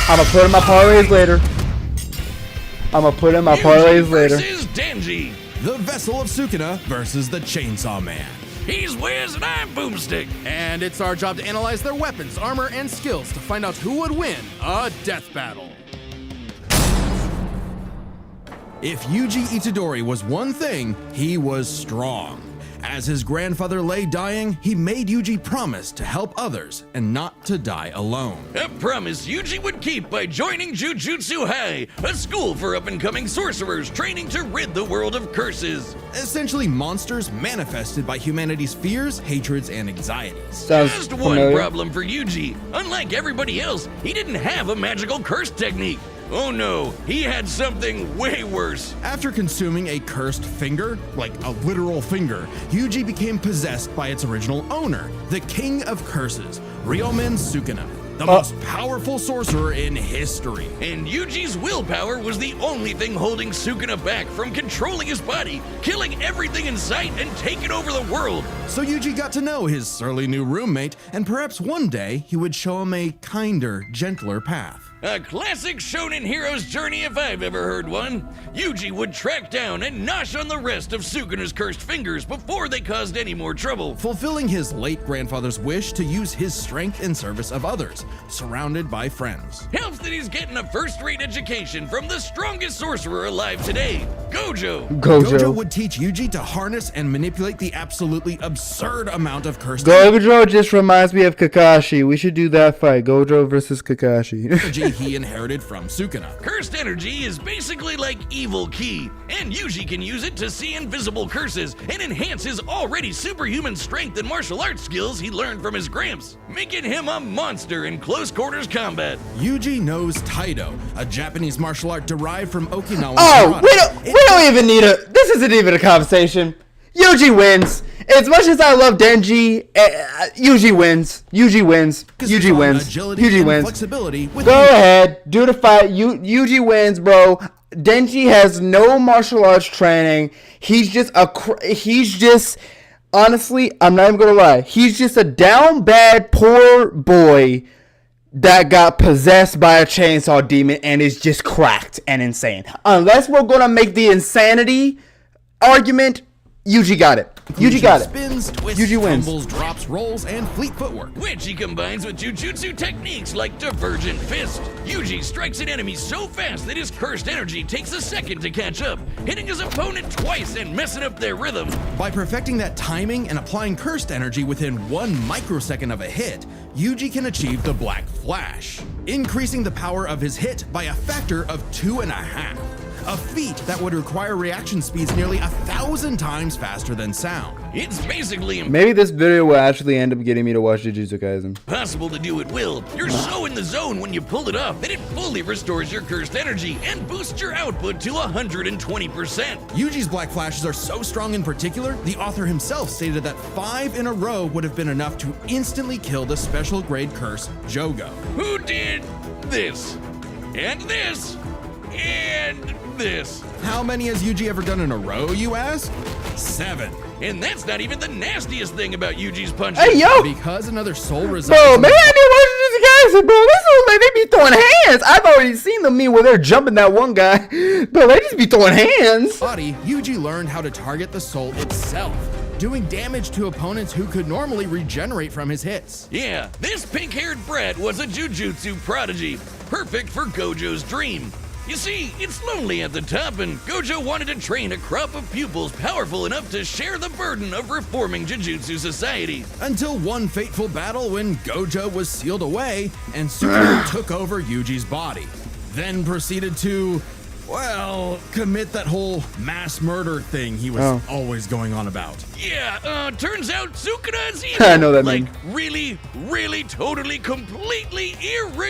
I'm gonna put in my parlays later. Versus Denji. The Vessel of Sukuna versus the Chainsaw Man. He's Wiz and I'm Boomstick. And it's our job to analyze their weapons, armor, and skills to find out who would win a death battle. If Yuji Itadori was one thing, he was strong. As his grandfather lay dying, he made Yuji promise to help others and not to die alone. A promise Yuji would keep by joining Jujutsu High, a school for up-and-coming sorcerers training to rid the world of curses. Essentially monsters manifested by humanity's fears, hatreds, and anxieties. Just one problem for Yuji. Unlike everybody else, he didn't have a magical curse technique. Oh no, he had something way worse. After consuming a cursed finger, like a literal finger, Yuji became possessed by its original owner, the King of Curses, Ryomen Sukuna, the most powerful sorcerer in history. And Yuji's willpower was the only thing holding Sukuna back from controlling his body, killing everything in sight, and taking over the world. So Yuji got to know his surly new roommate, and perhaps one day he would show him a kinder, gentler path. A classic shonen hero's journey if I've ever heard one. Yuji would track down and nosh on the rest of Sukuna's cursed fingers before they caused any more trouble. Fulfilling his late grandfather's wish to use his strength in service of others, surrounded by friends. Helps that he's getting a first-rate education from the strongest sorcerer alive today, Gojo. Gojo would teach Yuji to harness and manipulate the absolutely absurd amount of cursed Gojo just reminds me of Kakashi. We should do that fight. Gojo versus Kakashi. energy he inherited from Sukuna. Cursed energy is basically like evil ki, and Yuji can use it to see invisible curses and enhance his already superhuman strength and martial arts skills he learned from his gramps, making him a monster in close quarters combat. Yuji knows Taido, a Japanese martial art derived from Okinawan. Oh, we don't even need this isn't even a conversation. Yuji wins. As much as I love Denji, Yuji wins. Yuji wins. Yuji wins. Yuji wins. Go ahead, do the fight. Yuji wins, bro. Denji has no martial arts training. He's just honestly, I'm not even gonna lie. He's just a down bad poor boy that got possessed by a chainsaw demon and is just cracked and insane. Unless we're gonna make the insanity argument, Yuji got it. Yuji got it. Spins, twists, Yuji wins. tumbles, drops, rolls, and fleet footwork. Which he combines with jujutsu techniques like Divergent Fist. Yuji strikes an enemy so fast that his cursed energy takes a second to catch up, hitting his opponent twice and messing up their rhythm. By perfecting that timing and applying cursed energy within 1 microsecond of a hit, Yuji can achieve the Black Flash, increasing the power of his hit by a factor of 2.5. a feat that would require reaction speeds nearly 1,000 times faster than sound. It's basically Maybe this video will actually end up getting me to watch Jujutsu Kaisen. impossible to do at will. You're so in the zone when you pull it off that it fully restores your cursed energy and boosts your output to 120%. Yuji's black flashes are so strong in particular, the author himself stated that 5 in a row would have been enough to instantly kill the special grade curse Jogo. Who did this? And this? And this? How many has Yuji ever done in a row, you ask? 7. And that's not even the nastiest thing about Yuji's punches. Hey, yo! Because another soul resides Bro, in maybe the- I didn't watch Jujutsu Kaisen, bro. This looks like they be throwing hands. I've already seen the meme where they're jumping that one guy. Bro, they just be throwing hands. body, Yuji learned how to target the soul itself, doing damage to opponents who could normally regenerate from his hits. Yeah, this pink-haired brat was a jujutsu prodigy, perfect for Gojo's dream. You see, it's lonely at the top, and Gojo wanted to train a crop of pupils powerful enough to share the burden of reforming Jujutsu society. Until one fateful battle when Gojo was sealed away and Sukuna took over Yuji's body. Then proceeded to, well, commit that whole mass murder thing he was always going on about. Yeah, turns out Sukuna's evil. I know that like, meme. really, totally, completely,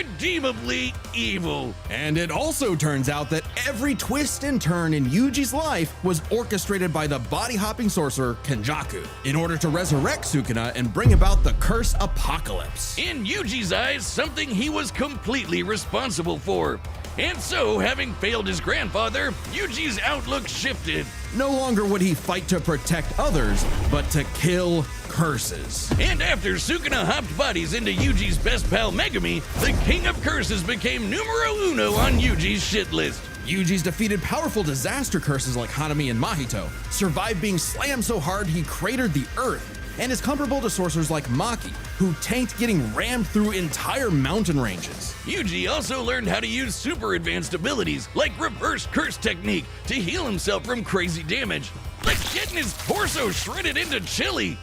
irredeemably evil. And it also turns out that every twist and turn in Yuji's life was orchestrated by the body-hopping sorcerer Kenjaku in order to resurrect Sukuna and bring about the curse apocalypse. In Yuji's eyes, something he was completely responsible for. And so, having failed his grandfather, Yuji's outlook shifted. No longer would he fight to protect others, but to kill curses. And after Sukuna hopped bodies into Yuji's best pal Megumi, the King of Curses became numero uno on Yuji's shit list. Yuji's defeated powerful disaster curses like Hanami and Mahito, survived being slammed so hard he cratered the earth, and is comparable to sorcerers like Maki, who tanked getting rammed through entire mountain ranges. Yuji also learned how to use super advanced abilities, like reverse curse technique, to heal himself from crazy damage. Like getting his torso shredded into chili.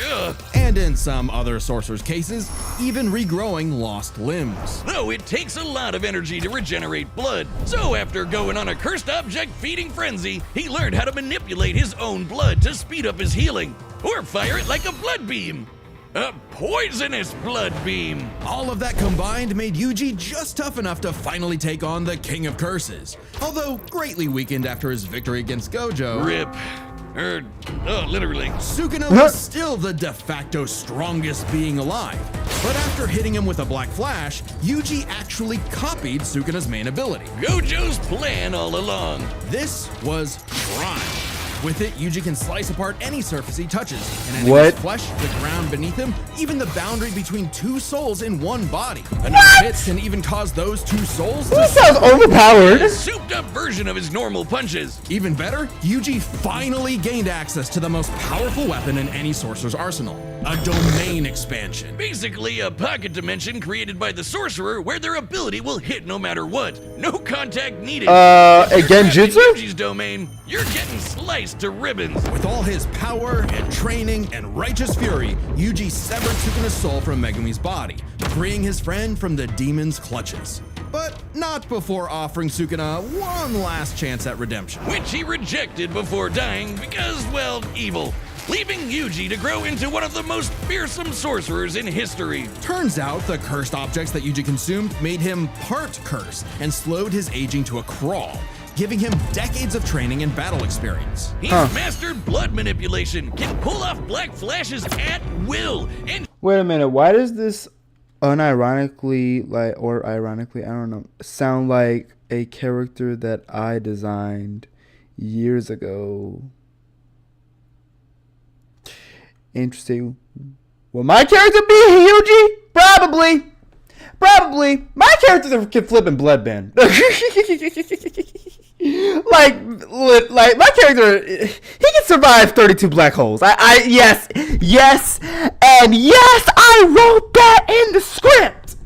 Ugh. And in some other sorcerers' cases, even regrowing lost limbs. Though it takes a lot of energy to regenerate blood, so after going on a cursed object feeding frenzy, he learned how to manipulate his own blood to speed up his healing, or fire it like a blood beam. A poisonous blood beam. All of that combined made Yuji just tough enough to finally take on the King of Curses, although greatly weakened after his victory against Gojo. Rip. Literally. Sukuna was still the de facto strongest being alive, but after hitting him with a Black Flash, Yuji actually copied Sukuna's main ability. Gojo's plan all along. This was Shrine. With it, Yuji can slice apart any surface he touches, and What? his flesh, the ground beneath him, even the boundary between two souls in one body. Enough hits can even cause those two souls to This sounds overpowered. A souped up version of his normal punches. Even better, Yuji finally gained access to the most powerful weapon in any sorcerer's arsenal, a domain expansion. Basically, a pocket dimension created by the sorcerer where their ability will hit no matter what. No contact needed. Again, If you're trapped in Jutsu? Yuji's domain, you're getting sliced to ribbons. With all his power and training and righteous fury, Yuji severed Sukuna's soul from Megumi's body, freeing his friend from the demon's clutches. But not before offering Sukuna one last chance at redemption. Which he rejected before dying because, well, evil. Leaving Yuji to grow into one of the most fearsome sorcerers in history. Turns out the cursed objects that Yuji consumed made him part curse and slowed his aging to a crawl, giving him decades of training and battle experience. He's mastered blood manipulation, can pull off black flashes at will, and Wait a minute. Why does this unironically, ironically, I don't know, sound like a character that I designed years ago? Interesting. Will my character be Hyuji? Probably. My character can flip and bloodbend. like my character, he can survive 32 black holes. Yes, and yes, I wrote that in the script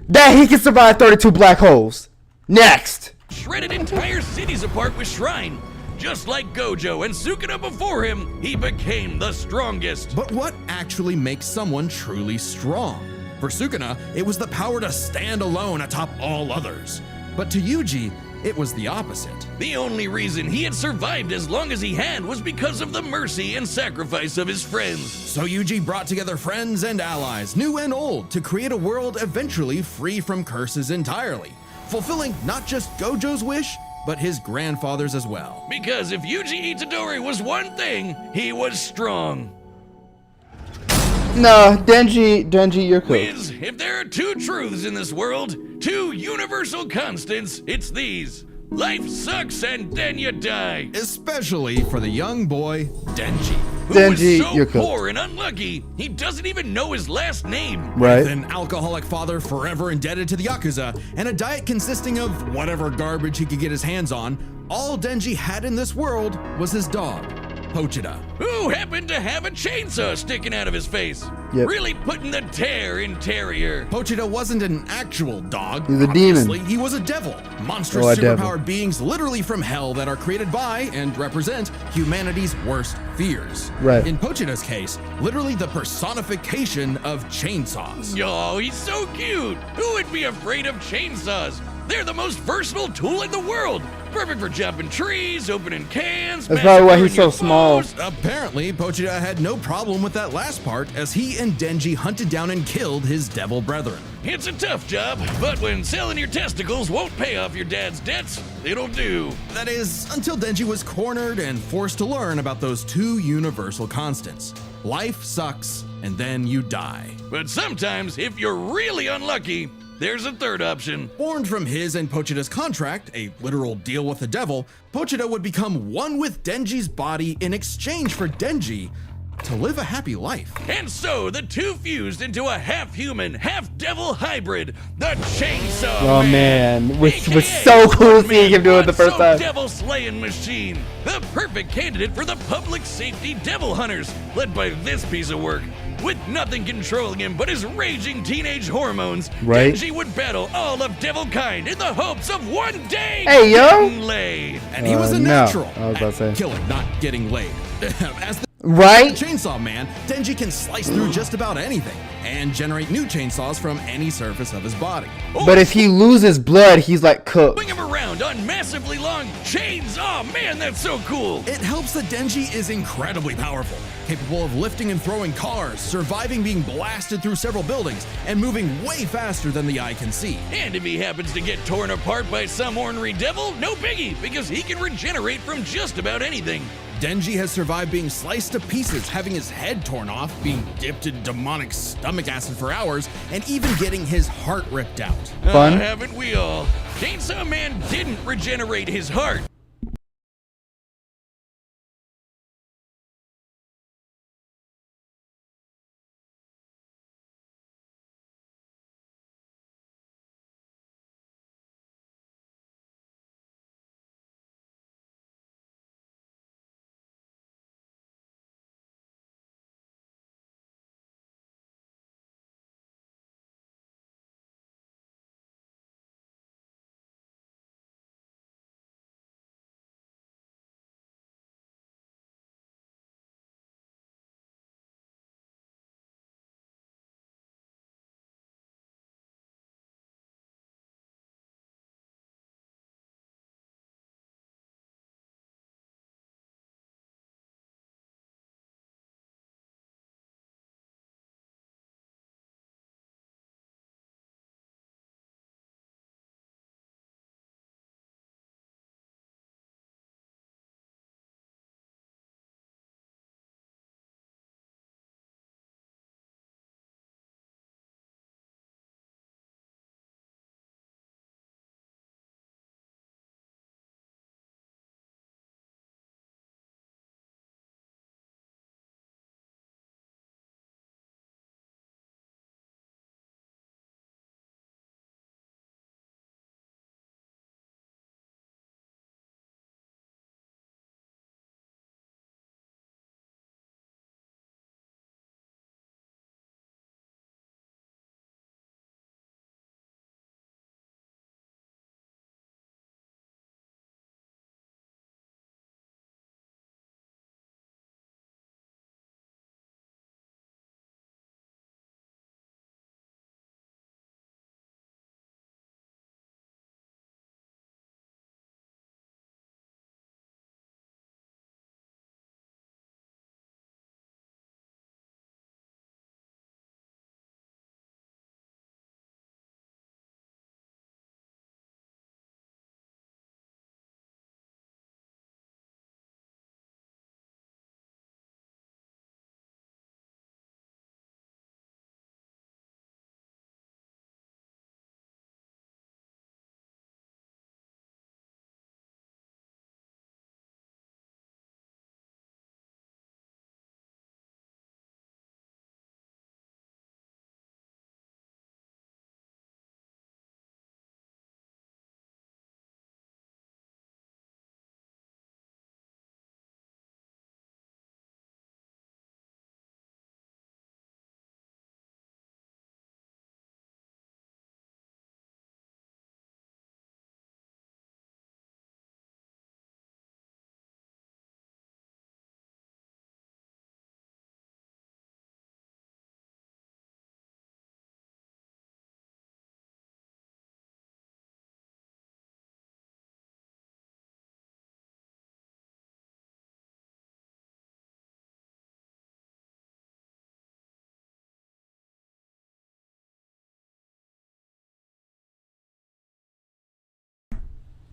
that he can survive 32 black holes. Next. shredded entire cities apart with Shrine. Just like Gojo and Sukuna before him, he became the strongest. But what actually makes someone truly strong? For Sukuna, it was the power to stand alone atop all others. But to Yuji, it was the opposite. The only reason he had survived as long as he had was because of the mercy and sacrifice of his friends. So Yuji brought together friends and allies, new and old, to create a world eventually free from curses entirely, fulfilling not just Gojo's wish, but his grandfather's as well. Because if Yuji Itadori was one thing, he was strong. Nah, Denji, you're cooked. Wiz, if there are two truths in this world, two universal constants, it's these. Life sucks and then you die. Especially for the young boy, Denji. Who was Denji, so you're cooked. poor and unlucky, he doesn't even know his last name. Right. With an alcoholic father forever indebted to the Yakuza, and a diet consisting of whatever garbage he could get his hands on, all Denji had in this world was his dog, Pochita. Who happened to have a chainsaw sticking out of his face. Yep. Really putting the tear in Terrier. Pochita wasn't an actual dog. He's a demon. Obviously, he was a devil. Monstrous Oh, a superpowered devil. beings literally from hell that are created by and represent humanity's worst fears. Right. In Pochita's case, literally the personification of chainsaws. Oh, he's so cute. Who would be afraid of chainsaws? They're the most versatile tool in the world. Perfect for chopping trees, opening cans. That's probably why he's massacring so your small. foes. Apparently, Pochita had no problem with that last part as he and Denji hunted down and killed his devil brethren. It's a tough job, but when selling your testicles won't pay off your dad's debts, it'll do. That is, until Denji was cornered and forced to learn about those two universal constants. Life sucks, and then you die. But sometimes, if you're really unlucky, there's a third option. Born from his and Pochita's contract, a literal deal with the devil, Pochita would become one with Denji's body in exchange for Denji to live a happy life. And so the two fused into a half-human, half-devil hybrid, the Chainsaw Oh, Man. man. Was AKA so cool seeing him do it the first one-man time. devil slaying machine. The perfect candidate for the public safety devil hunters, led by this piece of work. With nothing controlling him but his raging teenage hormones, Right. Denji would battle all of devil kind in the hopes of one day Hey, yo. getting laid. And he was a No, natural I was about to say. at killing, not getting laid. As the Right? Chainsaw Man, Denji can slice through just about anything and generate new chainsaws from any surface of his body. But if he loses blood, he's like cooked. Swing him around on massively long chains. Oh man, that's so cool. It helps that Denji is incredibly powerful, capable of lifting and throwing cars, surviving being blasted through several buildings, and moving way faster than the eye can see. And if he happens to get torn apart by some ornery devil, no biggie, because he can regenerate from just about anything. Denji has survived being sliced to pieces, having his head torn off, being dipped in demonic stomach acid for hours, and even getting his heart ripped out. Fun. Haven't we all? Chainsaw Man didn't regenerate his heart.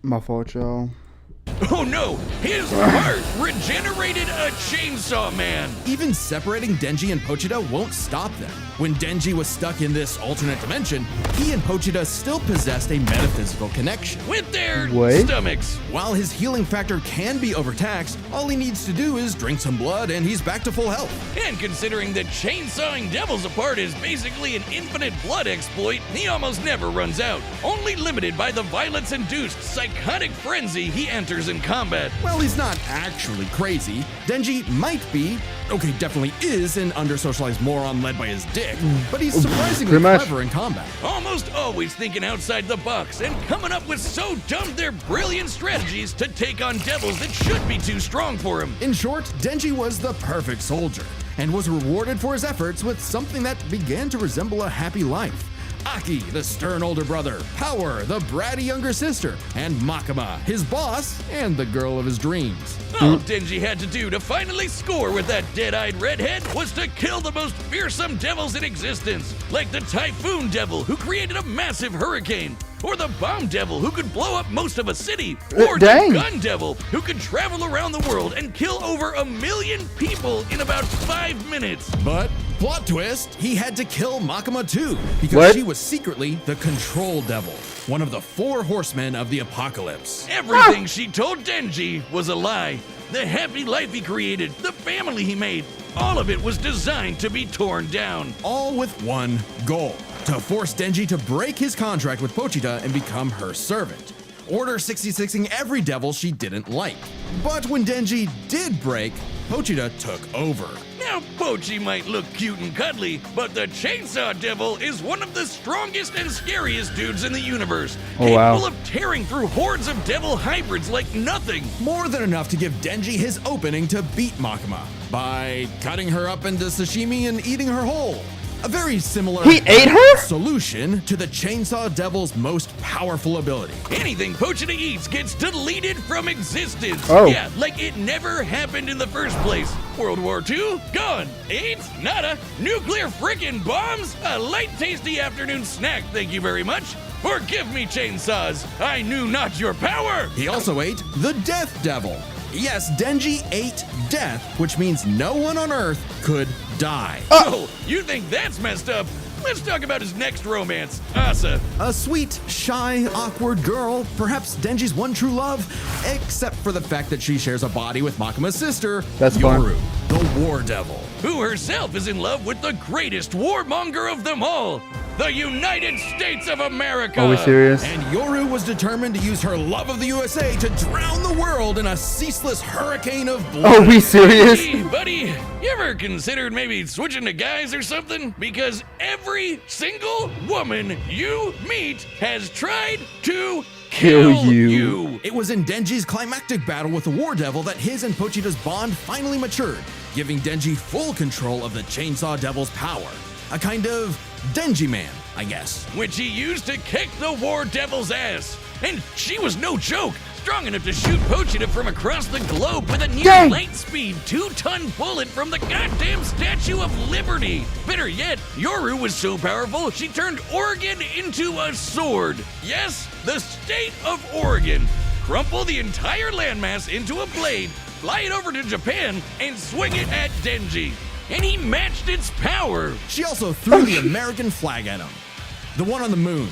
My fault, y'all. Oh no! His heart regenerated a Chainsaw Man! Even separating Denji and Pochita won't stop them. When Denji was stuck in this alternate dimension, he and Pochita still possessed a metaphysical connection. With their What? stomachs. While his healing factor can be overtaxed, all he needs to do is drink some blood and he's back to full health. And considering that chainsawing devils apart is basically an infinite blood exploit, he almost never runs out, only limited by the violence-induced psychotic frenzy he enters in combat. Well, he's not actually crazy. Denji might be, okay, definitely is an under-socialized moron led by his dick, but he's surprisingly Pretty much. clever in combat. Almost always thinking outside the box and coming up with so dumb they're brilliant strategies to take on devils that should be too strong for him. In short, Denji was the perfect soldier and was rewarded for his efforts with something that began to resemble a happy life. Aki, the stern older brother, Power, the bratty younger sister, and Makima, his boss and the girl of his dreams. All Denji had to do to finally score with that dead-eyed redhead was to kill the most fearsome devils in existence, like the Typhoon Devil, who created a massive hurricane, or the Bomb Devil, who could blow up most of a city, or Dang. the Gun Devil, who could travel around the world and kill over 1 million people in about 5 minutes. But, plot twist, he had to kill Makima too, because What? she was secretly the Control Devil, one of the 4 horsemen of the apocalypse. Everything she told Denji was a lie. The happy life he created, the family he made, all of it was designed to be torn down. All with one goal: to force Denji to break his contract with Pochita and become her servant. Order 66ing every devil she didn't like. But when Denji did break, Pochita took over. Now, Pochi might look cute and cuddly, but the Chainsaw Devil is one of the strongest and scariest dudes in the universe. Oh, wow. Capable of tearing through hordes of devil hybrids like nothing. More than enough to give Denji his opening to beat Makima by cutting her up into sashimi and eating her whole. A very similar He ate her? solution to the Chainsaw Devil's most powerful ability. Anything Pochita eats gets deleted from existence. Oh. Yeah, like it never happened in the first place. World War II? Gone. AIDS? Nada. Nuclear frickin' bombs? A light tasty afternoon snack, thank you very much. Forgive me, chainsaws. I knew not your power. He also ate the Death Devil. Yes, Denji ate death, which means no one on Earth could die. Oh, you think that's messed up? Let's talk about his next romance, Asa. A sweet, shy, awkward girl, perhaps Denji's one true love, except for the fact that she shares a body with Makima's sister, That's fun. Yoru, the War Devil. Who herself is in love with the greatest warmonger of them all, the United States of America. Are we serious? And Yoru was determined to use her love of the USA to drown the world in a ceaseless hurricane of blood. Are we serious? Hey, buddy, you ever considered maybe switching to guys or something? Because every single woman you meet has tried to kill you. It was in Denji's climactic battle with the War Devil that his and Pochita's bond finally matured, giving Denji full control of the Chainsaw Devil's power. A kind of Denji Man, I guess. Which he used to kick the War Devil's ass. And she was no joke. Strong enough to shoot Pochita from across the globe with a near Dang. light speed 2-ton bullet from the goddamn Statue of Liberty. Better yet, Yoru was so powerful she turned Oregon into a sword. Yes, the state of Oregon. Crumple the entire landmass into a blade, fly it over to Japan, and swing it at Denji. And he matched its power. She also threw the American flag at him. The one on the moon.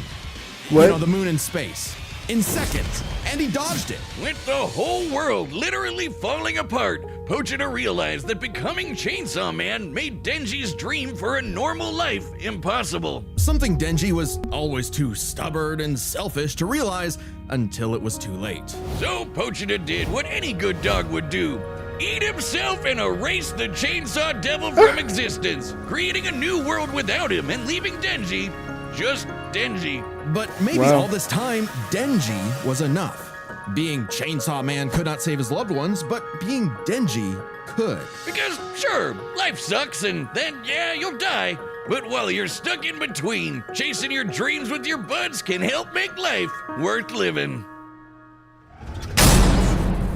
What? You know, the moon in space. In seconds. And he dodged it. With the whole world literally falling apart, Pochita realized that becoming Chainsaw Man made Denji's dream for a normal life impossible. Something Denji was always too stubborn and selfish to realize until it was too late. So Pochita did what any good dog would do. Eat himself and erase the Chainsaw Devil from existence, creating a new world without him and leaving Denji just Denji. But maybe Wow. all this time, Denji was enough. Being Chainsaw Man could not save his loved ones, but being Denji could. Because sure, life sucks and then yeah, you'll die. But while you're stuck in between, chasing your dreams with your buds can help make life worth living.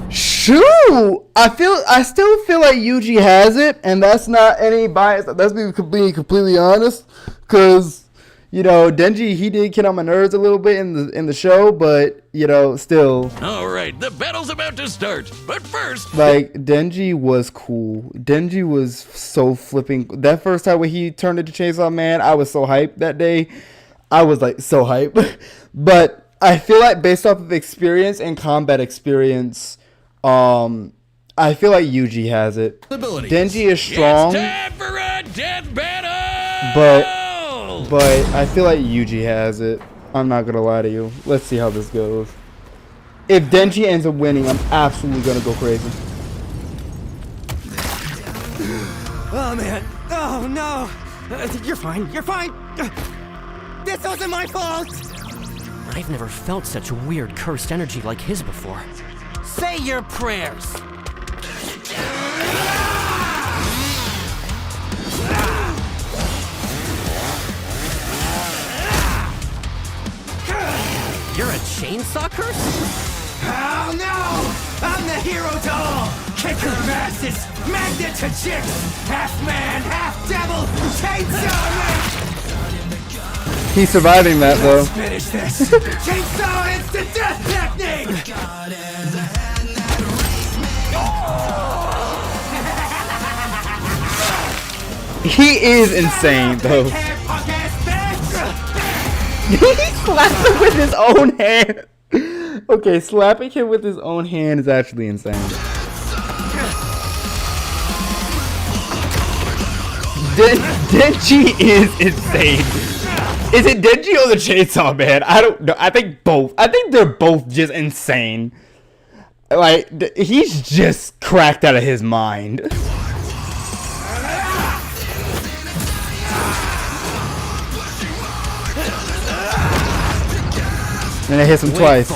Shoot! I still feel like Yuji has it, and that's not any bias. That's being completely honest, because You know, Denji, he did get on my nerves a little bit in the show, but you know, still. All right, the battle's about to start, but first, like, Denji was cool. Denji was so flipping. That first time when he turned into Chainsaw Man, I was so hyped that day. I was like so hyped. But I feel like based off of experience and combat experience, I feel like Yuji has it. Denji is strong. It's time for a death battle. But I feel like Yuji has it. I'm not gonna lie to you. Let's see how this goes. If Denji ends up winning, I'm absolutely gonna go crazy. Oh man! Oh no! You're fine. You're fine. This wasn't my fault. I've never felt such weird cursed energy like his before. Say your prayers. You're a chainsaw curse? Oh no! I'm the hero to all! Kicker of asses! Magnet to chicks! Half man, half devil! Chainsaw man! He's surviving that though. Let's finish this! Chainsaw instant death technique! He is insane though. He slapped him with his own hand. Okay, slapping him with his own hand is actually insane. Denji is insane. Is it Denji or the Chainsaw Man? I don't know. I think both. I think they're both just insane. Like, he's just cracked out of his mind. And it hits him twice.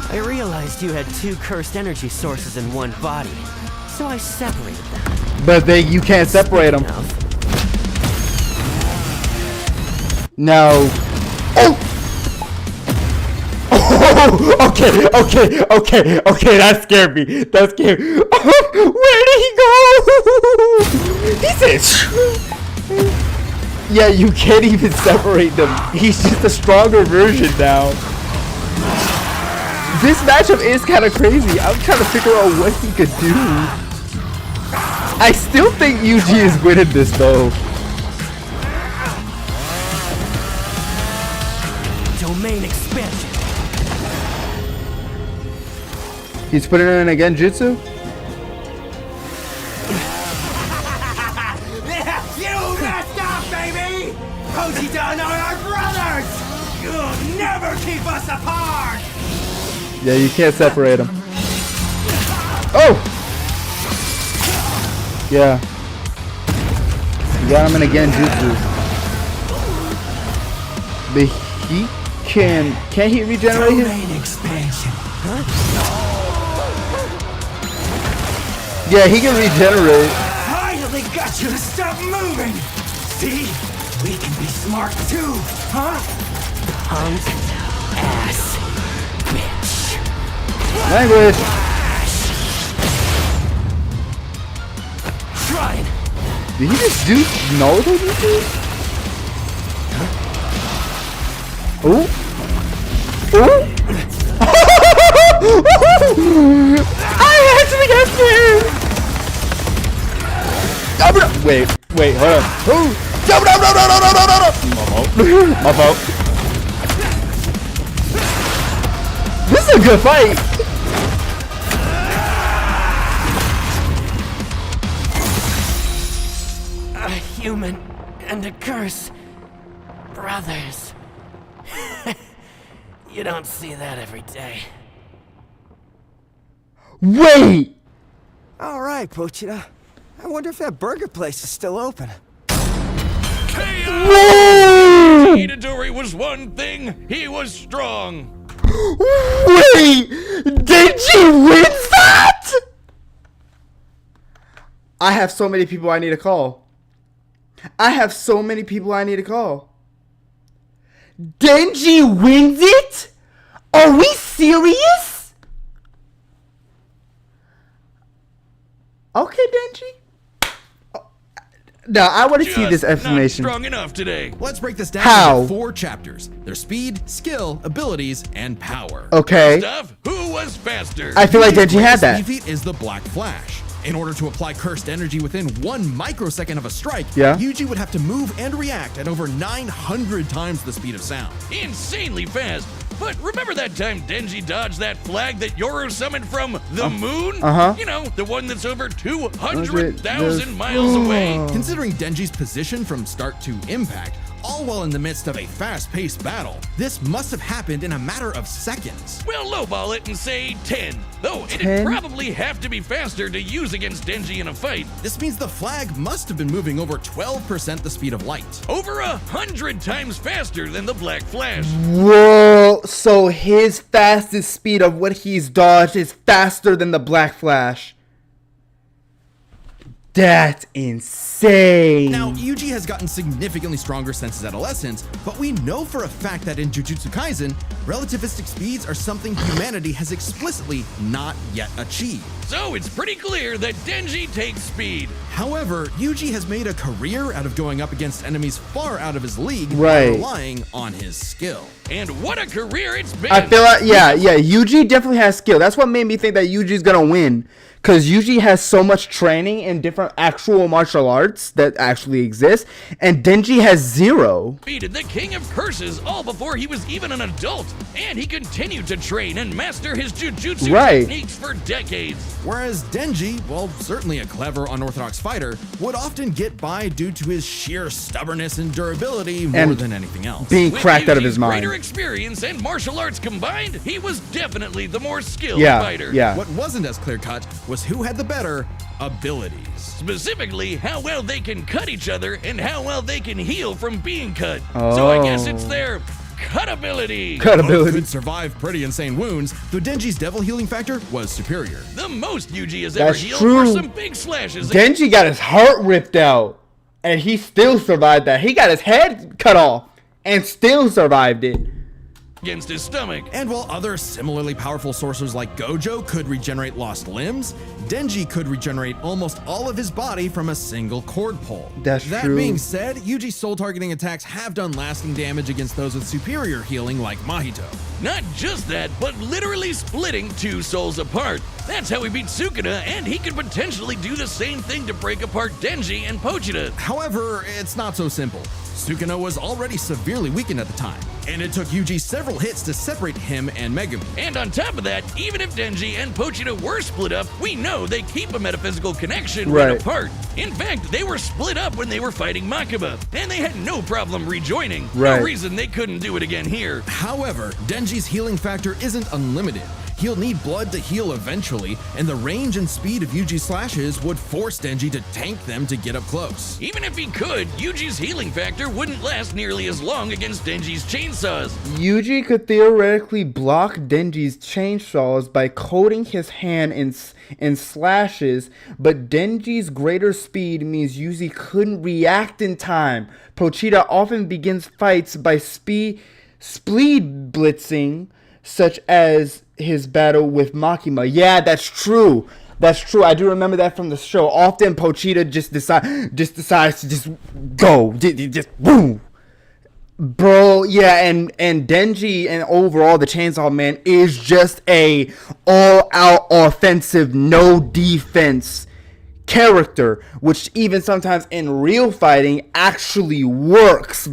I realized you had two cursed energy sources in one body, so I separated them. But you can't separate them. No. Oh! Oh! Okay, that scared me. That scared me. Where did he go? He said... Yeah, you can't even separate them. He's just a stronger version now. This matchup is kind of crazy. I'm trying to figure out what he could do. I still think Yuji is winning this though. Domain expansion. He's putting in a Genjutsu? You messed up, baby! Hojidan are our brothers! You'll never keep us apart! Yeah, you can't separate them. Oh! Yeah. You got him in a Genjutsu. But he can't he regenerate his? Domain expansion. Huh? Yeah, he can regenerate. Finally got you to stop moving! See? We can be smart too, huh? Punk ass bitch. Language. Try it. Did he just do Naruto jutsu? Ooh. Ooh. I actually got scared. Wait, hold on. No. My fault. This is a good fight. A human and a curse. Brothers. You don't see that every day. Wait! Alright, Pochita. I wonder if that burger place is still open. Itadori was one thing, he was strong. Wait! Denji wins that?! I have so many people I need to call. Denji wins it? Are we serious? Okay, Denji. No, I want to see Just this not explanation. strong enough today. Let's break this down How? into 4 chapters. Their speed, skill, abilities, and power. Okay. Stuff. Who was faster? I feel like Yuji's Denji had greatest that. speed feat is the Black Flash. In order to apply cursed energy within 1 microsecond of a strike, Yeah. Yuji would have to move and react at over 900 times the speed of sound. Insanely fast. But remember that time Denji dodged that flag that Yoru summoned from the moon? uh-huh. You know, the one that's over 200,000 miles away. Considering Denji's position from start to impact, all while in the midst of a fast-paced battle, this must have happened in a matter of seconds. We'll lowball it and say 10. Though it'd 10? probably have to be faster to use against Denji in a fight. This means the flag must have been moving over 12% the speed of light. Over 100 times faster than the Black Flash. Whoa, so his fastest speed of what he's dodged is faster than the Black Flash. That's insane. Now, Yuji has gotten significantly stronger since his adolescence, but we know for a fact that in Jujutsu Kaisen, relativistic speeds are something humanity has explicitly not yet achieved. So it's pretty clear that Denji takes speed. However, Yuji has made a career out of going up against enemies far out of his league Right. by relying on his skill. And what a career it's been. I feel like, yeah, Yuji definitely has skill. That's what made me think that Yuji's gonna win. Because Yuji has so much training in different actual martial arts that actually exist, and Denji has 0. Defeated the King of Curses all before he was even an adult, and he continued to train and master his jujutsu Right. techniques for decades. Whereas Denji, while certainly a clever, unorthodox fighter, would often get by due to his sheer stubbornness and durability more And than anything else. being With cracked out of Yuji's his mind. greater experience and martial arts combined, he was definitely the more skilled Yeah, fighter. yeah. What wasn't as clear-cut was who had the better abilities. Specifically, how well they can cut each other and how well they can heal from being cut. So I guess it's their cut ability. Both could survive pretty insane wounds, though Denji's devil healing factor was superior. The most Yuji has That's ever healed true. were some big slashes. Denji got his heart ripped out, and he still survived that. He got his head cut off, and still survived it. Against his stomach. And while other similarly powerful sorcerers like Gojo could regenerate lost limbs, Denji could regenerate almost all of his body from a single cord pull. That's that true. being said, Yuji's soul targeting attacks have done lasting damage against those with superior healing like Mahito. Not just that, but literally splitting 2 souls apart. That's how he beat Sukuna, and he could potentially do the same thing to break apart Denji and Pochita. However, it's not so simple. Sukuna was already severely weakened at the time, and it took Yuji several hits to separate him and Megumi. And on top of that, even if Denji and Pochita were split up, we know they keep a metaphysical connection when Right. apart. In fact, they were split up when they were fighting Makaba, and they had no problem rejoining. Right. No reason they couldn't do it again here. However, Denji's healing factor isn't unlimited. He'll need blood to heal eventually, and the range and speed of Yuji's slashes would force Denji to tank them to get up close. Even if he could, Yuji's healing factor wouldn't last nearly as long against Denji's chainsaws. Yuji could theoretically block Denji's chainsaws by coating his hand in slashes, but Denji's greater speed means Yuji couldn't react in time. Pochita often begins fights by speed blitzing, such as his battle with Makima. Yeah, that's true. That's true. I do remember that from the show. Often Pochita just decides to just go, just boom. Bro, yeah, and Denji and overall the Chainsaw Man is just a all-out offensive, no defense character, which even sometimes in real fighting actually works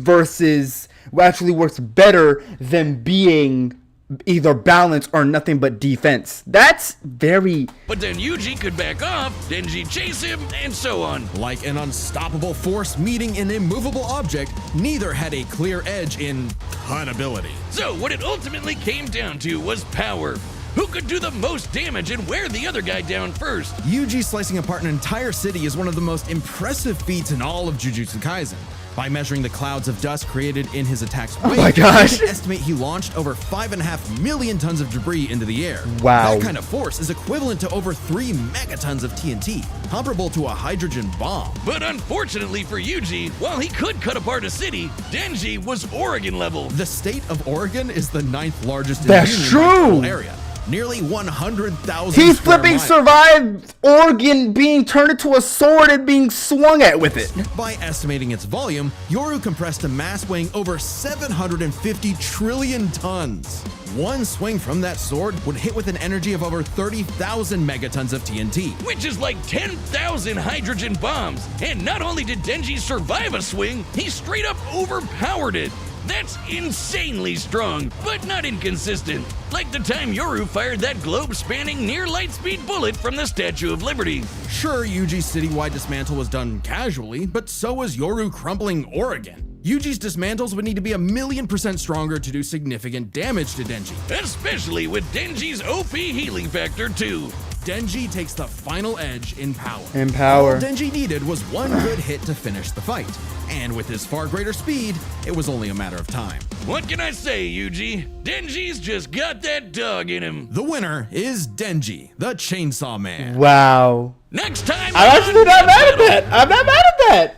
better than being either balance or nothing but defense. That's very... But then Yuji could back off, Denji chase him, and so on. Like an unstoppable force meeting an immovable object, neither had a clear edge in cut ability. So what it ultimately came down to was power. Who could do the most damage and wear the other guy down first? Yuji slicing apart an entire city is one of the most impressive feats in all of Jujutsu Kaisen. By measuring the clouds of dust created in his attacks, Oh my gosh. we can estimate he launched over 5.5 million tons of debris into the air. Wow. That kind of force is equivalent to over 3 megatons of TNT, comparable to a hydrogen bomb. But unfortunately for Yuji, while he could cut apart a city, Denji was Oregon level. The state of Oregon is the 9th largest in That's the Union by total true. area. nearly 100,000 He's square flipping miles. survived Oregon being turned into a sword and being swung at with it. By estimating its volume, Yoru compressed a mass weighing over 750 trillion tons. One swing from that sword would hit with an energy of over 30,000 megatons of TNT. Which is like 10,000 hydrogen bombs. And not only did Denji survive a swing, he straight up overpowered it. That's insanely strong, but not inconsistent. Like the time Yoru fired that globe-spanning near-light-speed bullet from the Statue of Liberty. Sure, Yuji's citywide dismantle was done casually, but so was Yoru crumbling Oregon. Yuji's dismantles would need to be 1,000,000% stronger to do significant damage to Denji. Especially with Denji's OP healing factor too. Denji takes the final edge in power. In power. All Denji needed was one good hit to finish the fight. And with his far greater speed, it was only a matter of time. What can I say, Yuji? Denji's just got that dog in him. The winner is Denji, the Chainsaw Man. Wow. Next time, I'm actually not mad at that. I'm not mad at that.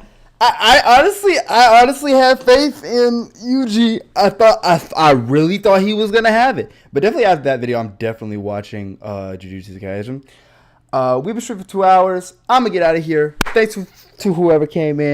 I honestly have faith in Yuji. I really thought he was gonna have it, but definitely after that video, I'm definitely watching Jujutsu Kaisen. We've been streaming for 2 hours. I'm gonna get out of here. Thanks to whoever came in.